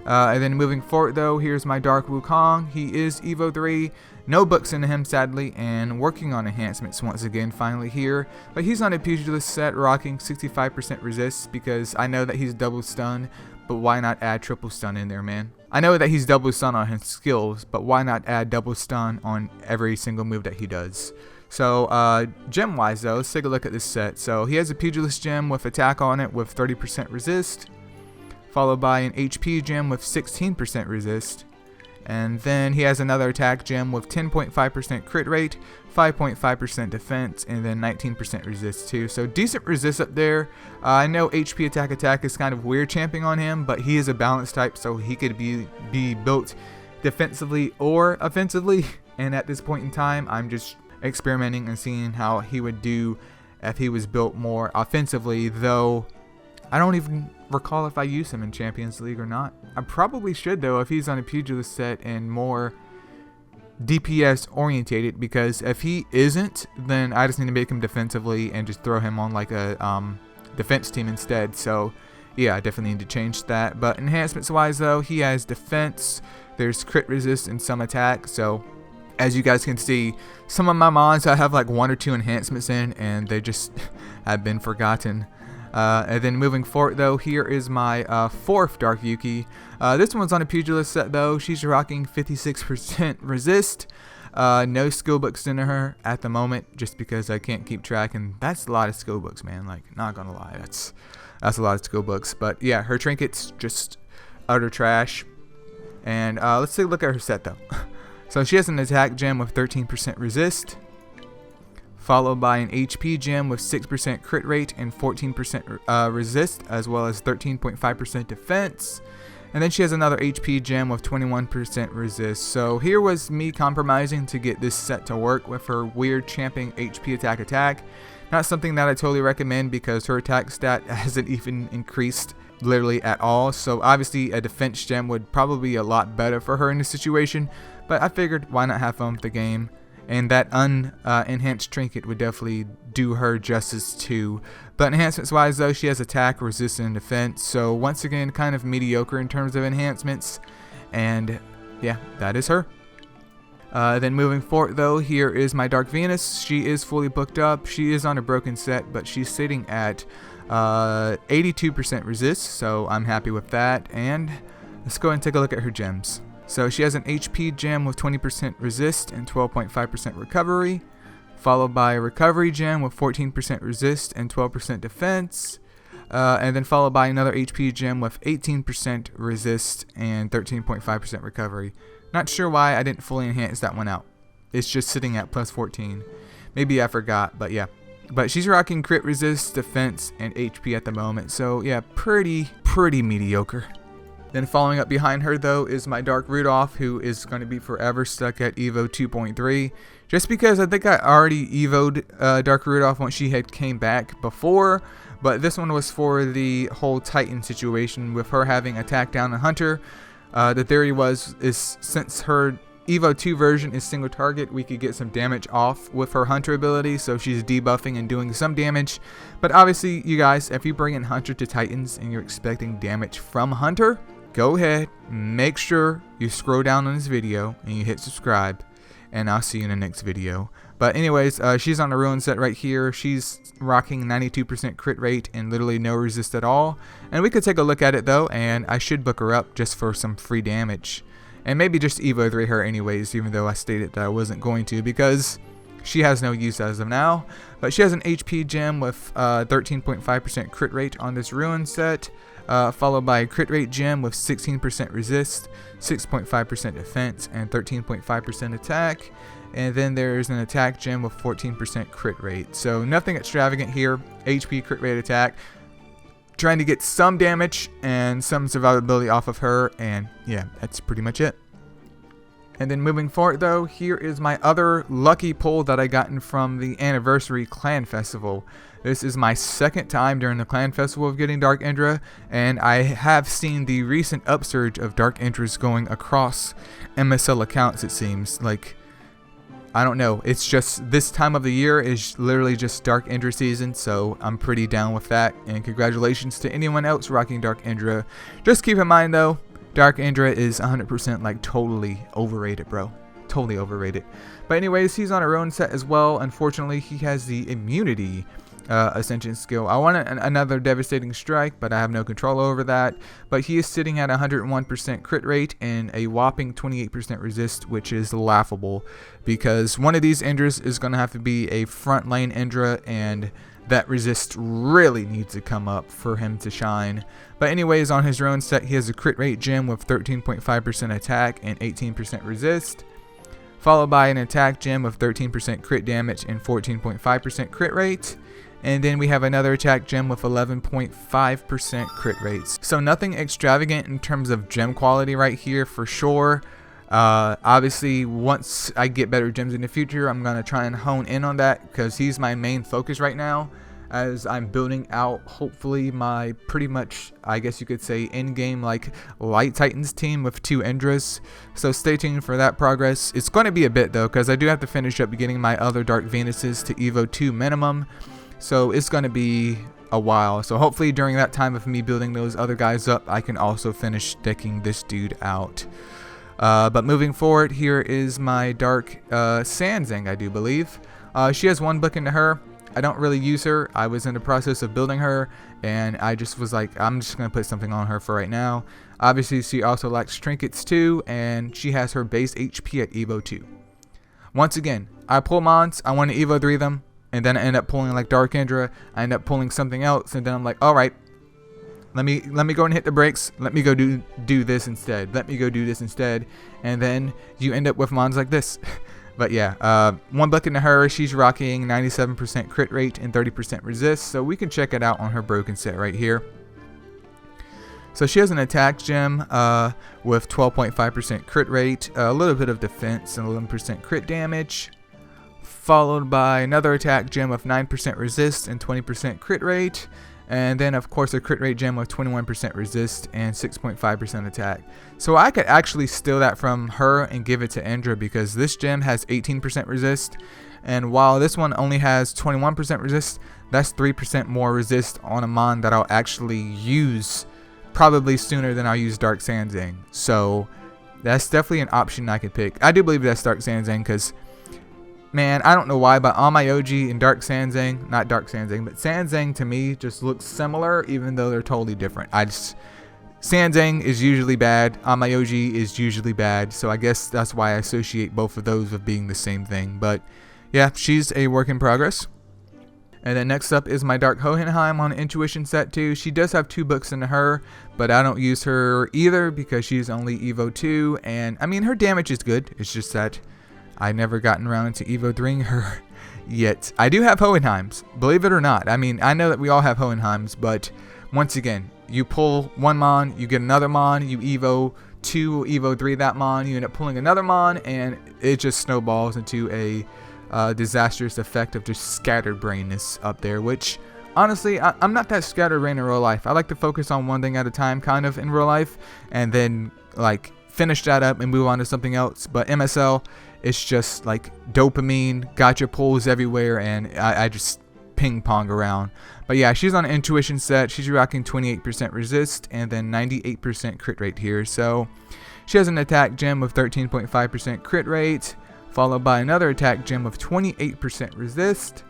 And then moving forward though, here's my Dark Wukong. He is Evo 3. No books into him sadly, and working on enhancements once again finally here. But he's on a pugilist set rocking 65% resist because I know that he's double stun, but why not add triple stun in there, man? I know that he's double stun on his skills, but why not add double stun on every single move that he does? So gem wise though, let's take a look at this set. So he has a pugilist gem with attack on it with 30% resist, followed by an HP gem with 16% resist. And then he has another attack gem with 10.5% crit rate, 5.5% defense, and then 19% resist too. So decent resist up there. I know HP attack is kind of weird champing on him, but he is a balanced type, so he could be built defensively or offensively. And at this point in time, I'm just experimenting and seeing how he would do if he was built more offensively, though I don't even recall if I use him in Champions League or not. I probably should though if he's on a pugilist set and more DPS orientated, because if he isn't, then I just need to make him defensively and just throw him on like a defense team instead. So yeah, I definitely need to change that. But enhancements wise though, he has defense, there's crit resist and some attack. So as you guys can see, some of my mons I have like 1 or 2 enhancements in, and they just have been forgotten. And then moving forward though, here is my 4th Dark Yuki. This one's on a pugilist set though. She's rocking 56% resist. No skill books in her at the moment, just because I can't keep track, and that's a lot of skill books, man. Like, not gonna lie, that's a lot of skill books. But yeah, her trinkets just utter trash. And let's take a look at her set though. So she has an attack gem with 13% resist, followed by an HP gem with 6% crit rate and 14% resist, as well as 13.5% defense. And then she has another HP gem with 21% resist. So here was me compromising to get this set to work with her weird champing HP attack. Not something that I totally recommend, because her attack stat hasn't even increased literally at all. So obviously a defense gem would probably be a lot better for her in this situation, but I figured why not have fun with the game. And that enhanced trinket would definitely do her justice too. But enhancements wise though, she has attack, resist, and defense. So once again, kind of mediocre in terms of enhancements. And yeah, that is her. Then moving forward though, here is my Dark Venus. She is fully booked up. She is on a broken set, but she's sitting at 82% resist. So I'm happy with that. And let's go ahead and take a look at her gems. So she has an HP gem with 20% resist and 12.5% recovery, followed by a recovery gem with 14% resist and 12% defense, and then followed by another HP gem with 18% resist and 13.5% recovery. Not sure why I didn't fully enhance that one out. It's just sitting at plus 14. Maybe I forgot, but yeah. But she's rocking crit resist, defense, and HP at the moment. So yeah, pretty mediocre. Then following up behind her though is my Dark Rudolph, who is going to be forever stuck at Evo 2.3. Just because I think I already Evo'd Dark Rudolph once she had came back before. But this one was for the whole Titan situation with her having attack down a hunter. The theory is since her Evo 2 version is single target, we could get some damage off with her hunter ability, so she's debuffing and doing some damage. But obviously, you guys, if you bring in hunter to Titans and you're expecting damage from hunter, go ahead, make sure you scroll down on this video and you hit subscribe, and I'll see you in the next video. But anyways, she's on the ruin set right here. She's rocking 92% crit rate and literally no resist at all. And we could take a look at it though, and I should book her up just for some free damage. And maybe just Evo 3 her anyways, even though I stated that I wasn't going to, because she has no use as of now. But she has an HP gem with 13.5% crit rate on this ruin set, followed by a crit rate gem with 16% resist, 6.5% defense, and 13.5% attack. And then there's an attack gem with 14% crit rate. So nothing extravagant here. HP, crit rate, attack. Trying to get some damage and some survivability off of her, and yeah, that's pretty much it. And then moving forward though, here is my other lucky pull that I gotten from the anniversary clan festival. This is my second time during the clan festival of getting Dark Indra, and I have seen the recent upsurge of Dark Indras going across MSL accounts. It seems like, I don't know, it's just this time of the year is literally just Dark Indra season, so I'm pretty down with that. And congratulations to anyone else rocking Dark Indra. Just keep in mind though, Dark Indra is 100% like totally overrated, bro. Totally overrated. But anyways, he's on a ruin set as well. Unfortunately, he has the immunity ascension skill. I want another devastating strike, but I have no control over that. But he is sitting at 101% crit rate and a whopping 28% resist, which is laughable because one of these Indras is going to have to be a front lane Indra, and that resist really needs to come up for him to shine. But anyways, on his ruin set, he has a crit rate gem with 13.5% attack and 18% resist, followed by an attack gem with 13% crit damage and 14.5% crit rate. And then we have another attack gem with 11.5% crit rates. So nothing extravagant in terms of gem quality right here for sure. Obviously, once I get better gems in the future, I'm going to try and hone in on that because he's my main focus right now as I'm building out hopefully my pretty much, I guess you could say, in-game like Light Titans team with 2 Indras. So stay tuned for that progress. It's going to be a bit though because I do have to finish up getting my other Dark Venuses to Evo 2 minimum. So it's going to be a while. So hopefully during that time of me building those other guys up, I can also finish decking this dude out. But moving forward, here is my Dark Sanzang, I do believe. She has 1 book into her. I don't really use her. I was in the process of building her, and I just was like, I'm just going to put something on her for right now. Obviously, she also likes trinkets too, and she has her base HP at Evo 2. Once again, I pull mons, I want to Evo 3 them, and then I end up pulling like Dark Indra. I end up pulling something else, and then I'm like, all right, let me go and hit the brakes. Let me go do this instead. Let me go do this instead, and then you end up with mons like this. But yeah, 1 book into her. She's rocking 97% crit rate and 30% resist, so we can check it out on her broken set right here. So she has an attack gem with 12.5% crit rate, a little bit of defense, and 11% crit damage, followed by another attack gem with 9% resist and 20% crit rate, and then of course a crit rate gem with 21% resist and 6.5% attack. So I could actually steal that from her and give it to Indra because this gem has 18% resist, and while this one only has 21% resist, that's 3% more resist on a mon that I'll actually use probably sooner than I'll use Dark Sanzang. So that's definitely an option I could pick. I do believe that's Dark Sanzang because, man, I don't know why, but on my OG and Dark Sanzang, not Dark Sanzang, but Sanzang to me just looks similar even though they're totally different. Sanzang is usually bad, on my OG is usually bad, so I guess that's why I associate both of those with being the same thing. But yeah, she's a work in progress. And then next up is my Dark Hohenheim on Intuition set 2. She does have 2 books into her, but I don't use her either because she's only Evo 2, and I mean her damage is good, it's just that I never gotten around to Evo 3ing her yet. I do have Hohenheims, believe it or not. I mean, I know that we all have Hohenheims, but once again, you pull one Mon, you get another Mon, you Evo 2, Evo 3 that Mon, you end up pulling another Mon, and it just snowballs into a disastrous effect of just scattered brainness up there, which honestly, I'm not that scattered brain in real life. I like to focus on one thing at a time kind of in real life, and then like finish that up and move on to something else. But MSL, it's just like dopamine, gotcha pulls everywhere, and I just ping pong around. But yeah, she's on an intuition set. She's rocking 28% resist and then 98% crit rate here. So she has an attack gem with 13.5% crit rate, followed by another attack gem of 28% resist,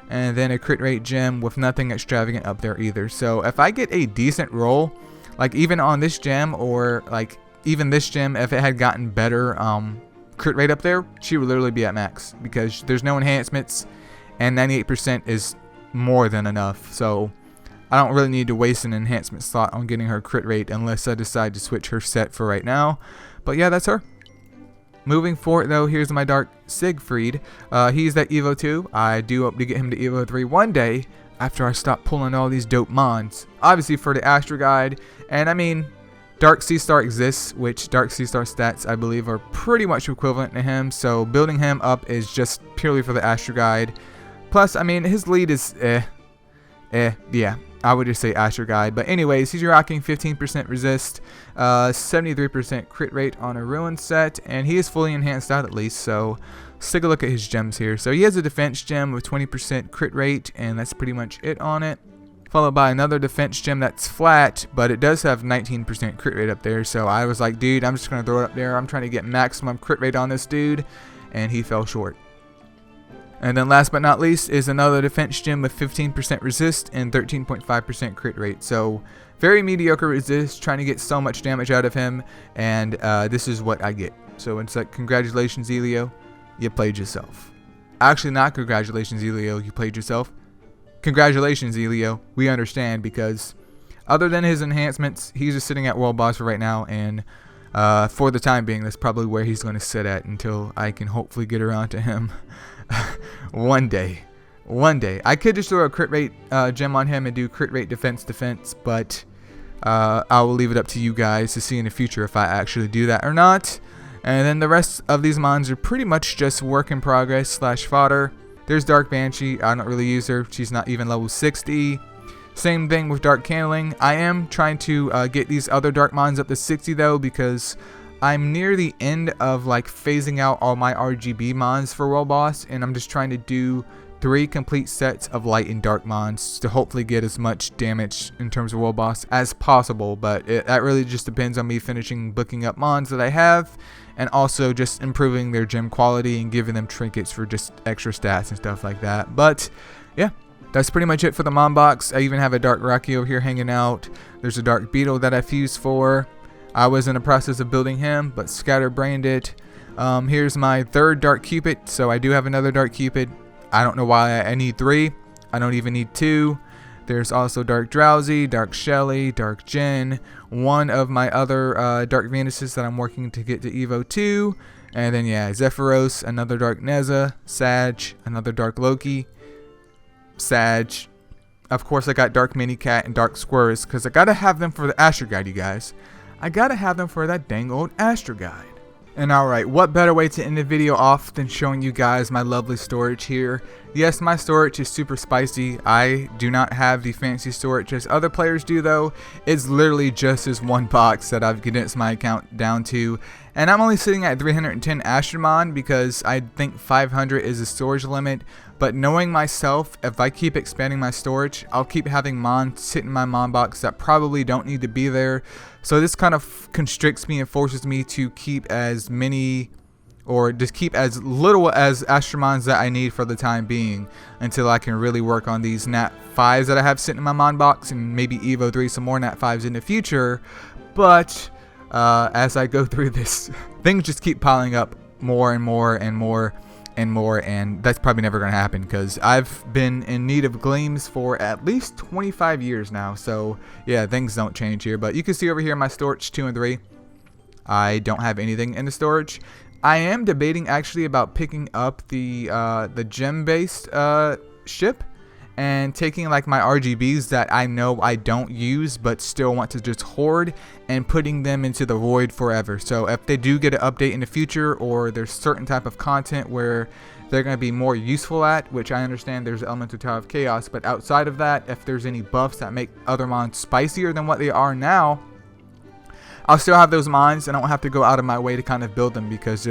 and then a crit rate gem with nothing extravagant up there either. So if I get a decent roll, like even on this gem, or like even this gem, if it had gotten better crit rate up there, she would literally be at max, because there's no enhancements and 98% is more than enough. So I don't really need to waste an enhancement slot on getting her crit rate unless I decide to switch her set for right now. But yeah, that's her. Moving forward though, here's my Dark Siegfried. He's at Evo 2. I do hope to get him to Evo 3 one day after I stop pulling all these dope mons. Obviously for the Astro Guide, and I mean, Dark Sea Star exists, which Dark Sea Star stats I believe are pretty much equivalent to him, so building him up is just purely for the Astro Guide. Plus, I mean, his lead is yeah, I would just say Astro Guide. But anyways, he's rocking 15% resist, 73% crit rate on a Ruin set, and he is fully enhanced out at least, so let's take a look at his gems here. So he has a defense gem with 20% crit rate, and that's pretty much it on it. Followed by another defense gem that's flat, but it does have 19% crit rate up there, so I was like, dude, I'm just going to throw it up there. I'm trying to get maximum crit rate on this dude, and he fell short. And then last but not least is another defense gem with 15% resist and 13.5% crit rate. So very mediocre resist, trying to get so much damage out of him, and this is what I get. So it's like, congratulations Eileo, you played yourself. Actually not congratulations Eileo, you played yourself. Congratulations Eileo, we understand, because other than his enhancements, he's just sitting at world boss for right now, and for the time being, that's probably where he's going to sit at until I can hopefully get around to him. One day. I could just throw a crit rate gem on him and do crit rate defense, but I will leave it up to you guys to see in the future if I actually do that or not. And then the rest of these mons are pretty much just work in progress / fodder. There's Dark Banshee. I don't really use her. She's not even level 60. Same thing with Dark Candling. I am trying to get these other Dark Mons up to 60 though, because I'm near the end of like phasing out all my RGB mons for World Boss, and I'm just trying to do 3 complete sets of light and dark mons to hopefully get as much damage in terms of World Boss as possible. But that really just depends on me finishing booking up mons that I have, and also just improving their gem quality and giving them trinkets for just extra stats and stuff like that. But yeah, that's pretty much it for the mon box. I even have a Dark Rocky over here hanging out. There's a Dark Beetle that I fused for. I was in the process of building him, but scatterbrained it. Here's my third Dark Cupid, so I do have another Dark Cupid. I don't know why I need 3. I don't even need 2. There's also Dark Drowsy, Dark Shelly, Dark Jen, one of my other Dark Venuses that I'm working to get to Evo 2. And then yeah, Zephyros, another Dark Neza, Sag, another Dark Loki, Sag. Of course I got Dark Mini Cat and Dark Squirrels, because I gotta have them for the Astro Guide, you guys. I gotta have them for that dang old Astro Guide. And alright, what better way to end the video off than showing you guys my lovely storage here. Yes, my storage is super spicy. I do not have the fancy storage as other players do though. It's literally just this one box that I've condensed my account down to. And I'm only sitting at 310 Astromon because I think 500 is the storage limit. But knowing myself, if I keep expanding my storage, I'll keep having mons sit in my mon box that probably don't need to be there. So this kind of constricts me and forces me to keep as many, or just keep as little as Astromons that I need for the time being, until I can really work on these Nat 5s that I have sitting in my mon box, and maybe Evo 3 some more Nat 5s in the future. But as I go through this, things just keep piling up more and more and more and more, and that's probably never going to happen because I've been in need of gleams for at least 25 years now. So yeah, things don't change here. But you can see over here my storage 2 and 3, I don't have anything in the storage. I am debating actually about picking up the gem based ship and taking like my RGBs that I know I don't use but still want to just hoard and putting them into the void forever. So if they do get an update in the future, or there's certain type of content where they're going to be more useful at, which I understand there's Elemental Tower of Chaos, but outside of that, if there's any buffs that make other mons spicier than what they are now, I'll still have those mons and I don't have to go out of my way to kind of build them, because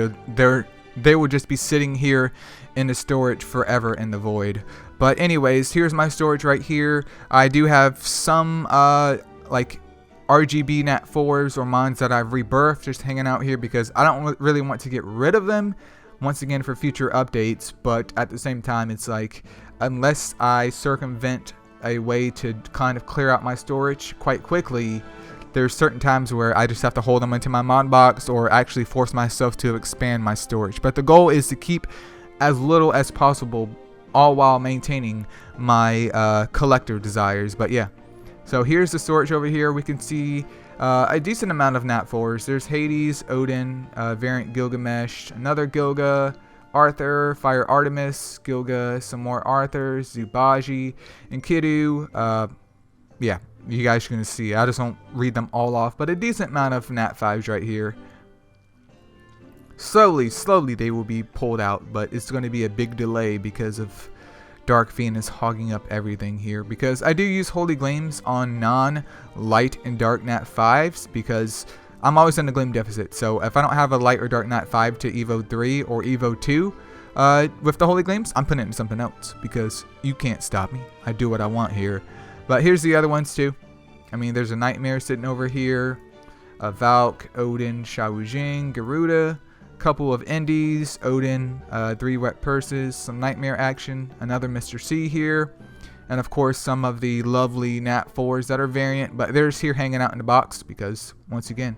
they will just be sitting here in the storage forever in the void. But anyways, here's my storage right here. I do have some like RGB Nat 4s or mons that I've rebirthed just hanging out here, because I don't really want to get rid of them, once again, for future updates. But at the same time, it's like, unless I circumvent a way to kind of clear out my storage quite quickly, there's certain times where I just have to hold them into my mod box, or actually force myself to expand my storage. But the goal is to keep as little as possible, all while maintaining my collector desires. But yeah, so here's the storage over here. We can see a decent amount of Nat 4s. There's Hades, Odin, variant Gilgamesh, another Gilga, Arthur, Fire Artemis, Gilga, some more Arthurs, Zubaji, and Kidu. Yeah, you guys are going to see. I just won't read them all off, but a decent amount of Nat 5s right here. Slowly they will be pulled out, but it's going to be a big delay because of Dark Venus hogging up everything here. Because I do use Holy Gleams on non-light and dark Nat 5s, because I'm always in a Gleam deficit. So if I don't have a light or dark Nat 5 to Evo 3 or Evo 2 with the Holy Gleams, I'm putting it in something else, because you can't stop me. I do what I want here. But here's the other ones too. I mean, there's a Nightmare sitting over here, a Valk, Odin, Shao Jing, Garuda, couple of Indies, Odin, 3 Wet Purses, some Nightmare action, another Mr. C here, and of course some of the lovely Nat 4s that are variant, but they're just here hanging out in the box, because once again,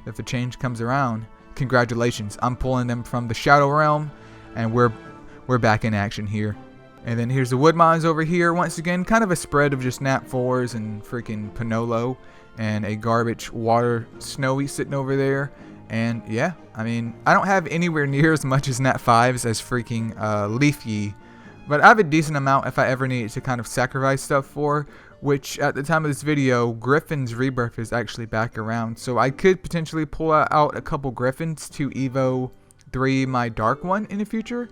if a change comes around, congratulations, I'm pulling them from the Shadow Realm, and we're back in action here. And then here's the wood mines over here. Once again, kind of a spread of just Nat 4s and freaking Panolo, and a garbage water Snowy sitting over there. And yeah, I mean, I don't have anywhere near as much as Nat 5s as freaking Leafy, but I have a decent amount if I ever need to kind of sacrifice stuff for, which at the time of this video, Griffin's Rebirth is actually back around. So I could potentially pull out a couple Griffins to Evo 3 my Dark one in the future,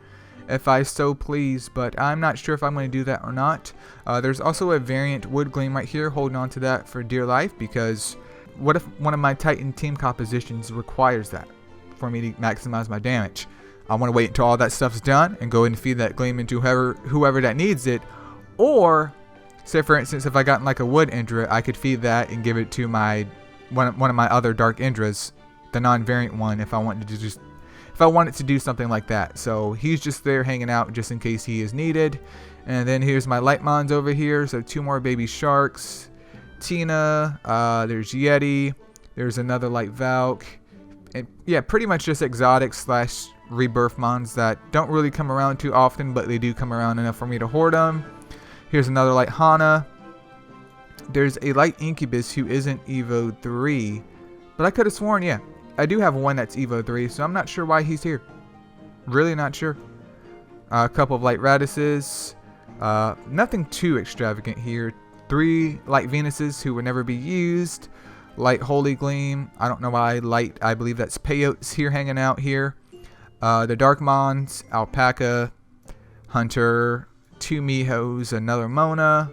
if I so please, but I'm not sure if I'm going to do that or not. There's also a variant Wood Gleam right here, holding on to that for dear life, because what if one of my Titan team compositions requires that for me to maximize my damage? I want to wait until all that stuff's done and go ahead and feed that Gleam into whoever that needs it. Or, say for instance, if I got like a Wood Indra, I could feed that and give it to my one of my other Dark Indras, the non-variant one, if I wanted to do something like that. So he's just there hanging out just in case he is needed. And then here's my light mons over here. So 2 more baby sharks, Tina, there's Yeti, there's another light Valk, and yeah, pretty much just exotic / rebirth mons that don't really come around too often, but they do come around enough for me to hoard them. Here's another light Hana. There's a light Incubus who isn't Evo 3, but I could have sworn, yeah, I do have one that's Evo 3, so I'm not sure why he's here. Really not sure. A couple of light Radices. Nothing too extravagant here. 3 light Venuses who would never be used. Light Holy Gleam. I don't know why. Light, I believe that's Peyotes here hanging out here. The Dark Mons. Alpaca. Hunter. 2 Mihos. Another Mona.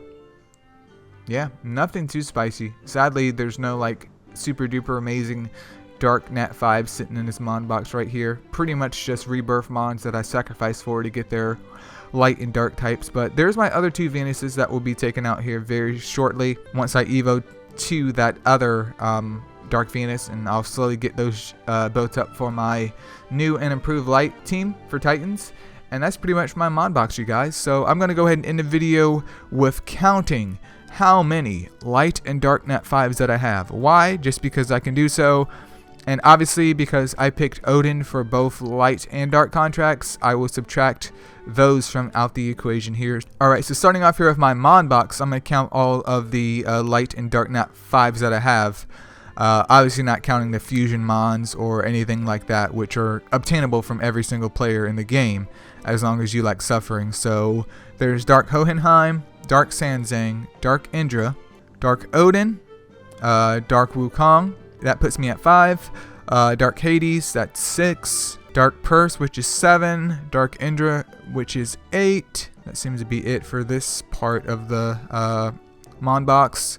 Yeah, nothing too spicy. Sadly, there's no like super duper amazing Dark Nat 5 sitting in this mon box right here. Pretty much just rebirth mons that I sacrificed for to get their light and dark types. But there's my other 2 Venuses that will be taken out here very shortly once I Evo to that other Dark Venus, and I'll slowly get those built up for my new and improved light team for Titans. And that's pretty much my mod box, you guys. So I'm going to go ahead and end the video with counting how many light and dark Nat 5s that I have. Why? Just because I can do so. And obviously, because I picked Odin for both light and dark contracts, I will subtract those from out the equation here. Alright, so starting off here with my mod box, I'm going to count all of the light and dark Nat 5s that I have. Obviously not counting the fusion mons or anything like that, which are obtainable from every single player in the game, as long as you like suffering. So there's Dark Hohenheim, Dark Sanzang, Dark Indra, Dark Odin, Dark Wukong, that puts me at 5. Dark Hades, that's 6. Dark Purse, which is 7. Dark Indra, which is 8. That seems to be it for this part of the Mon box.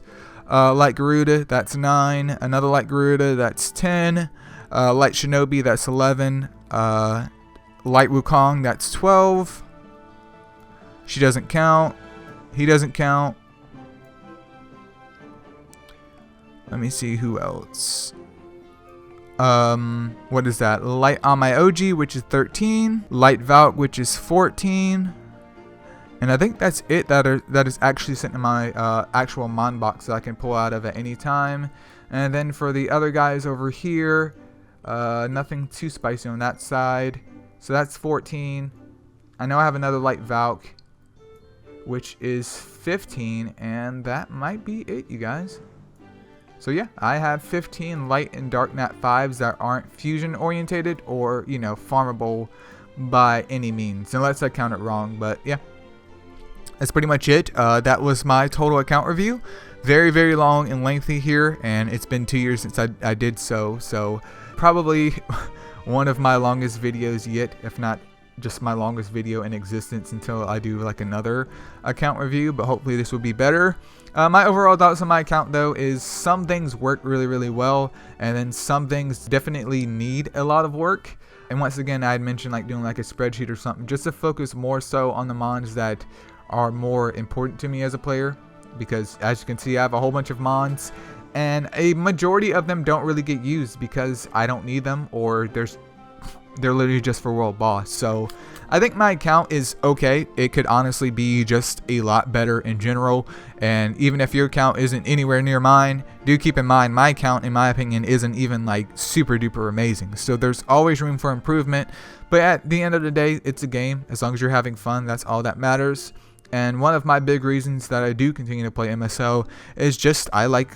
Light Garuda, that's 9. Another Light Garuda, that's 10. Light Shinobi, that's 11. Light Wukong, that's 12. She doesn't count. He doesn't count. Let me see who else. What is that? Light Amaoji, which is 13. Light Valk, which is 14. And I think that's it that is actually sitting in my actual Mon box that I can pull out of at any time. And then for the other guys over here, nothing too spicy on that side. So that's 14. I know I have another Light Valk, which is 15, and that might be it, you guys. So yeah, I have 15 Light and Dark Nat 5s that aren't fusion orientated or, you know, farmable by any means, unless I count it wrong. But yeah, that's pretty much it. That was my total account review. Very, very long and lengthy here, and it's been 2 years since I did so probably one of my longest videos yet, if not just my longest video in existence, until I do like another account review, but hopefully this will be better. My overall thoughts on my account though is some things work really, really well, and then some things definitely need a lot of work. And once again, I had mentioned like doing like a spreadsheet or something just to focus more so on the mons that are more important to me as a player, because as you can see, I have a whole bunch of mons and a majority of them don't really get used because I don't need them, or they're literally just for world boss. So I think my account is okay. It could honestly be just a lot better in general, and even if your account isn't anywhere near mine, do keep in mind my account, in my opinion, isn't even like super duper amazing. So there's always room for improvement, but at the end of the day, it's a game. As long as you're having fun, that's all that matters. And one of my big reasons that I do continue to play MSO is just I like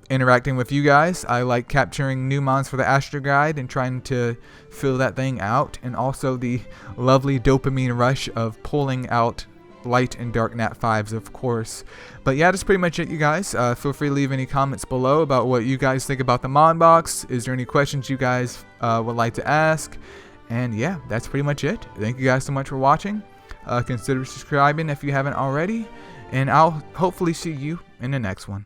interacting with you guys. I like capturing new mons for the Astro Guide and trying to fill that thing out, and also the lovely dopamine rush of pulling out Light and Dark Nat 5s, of course. But yeah, that's pretty much it, you guys. Feel free to leave any comments below about what you guys think about the Mon box. Is there any questions you guys would like to ask? And yeah, that's pretty much it. Thank you guys so much for watching. Consider subscribing if you haven't already, and I'll hopefully see you in the next one.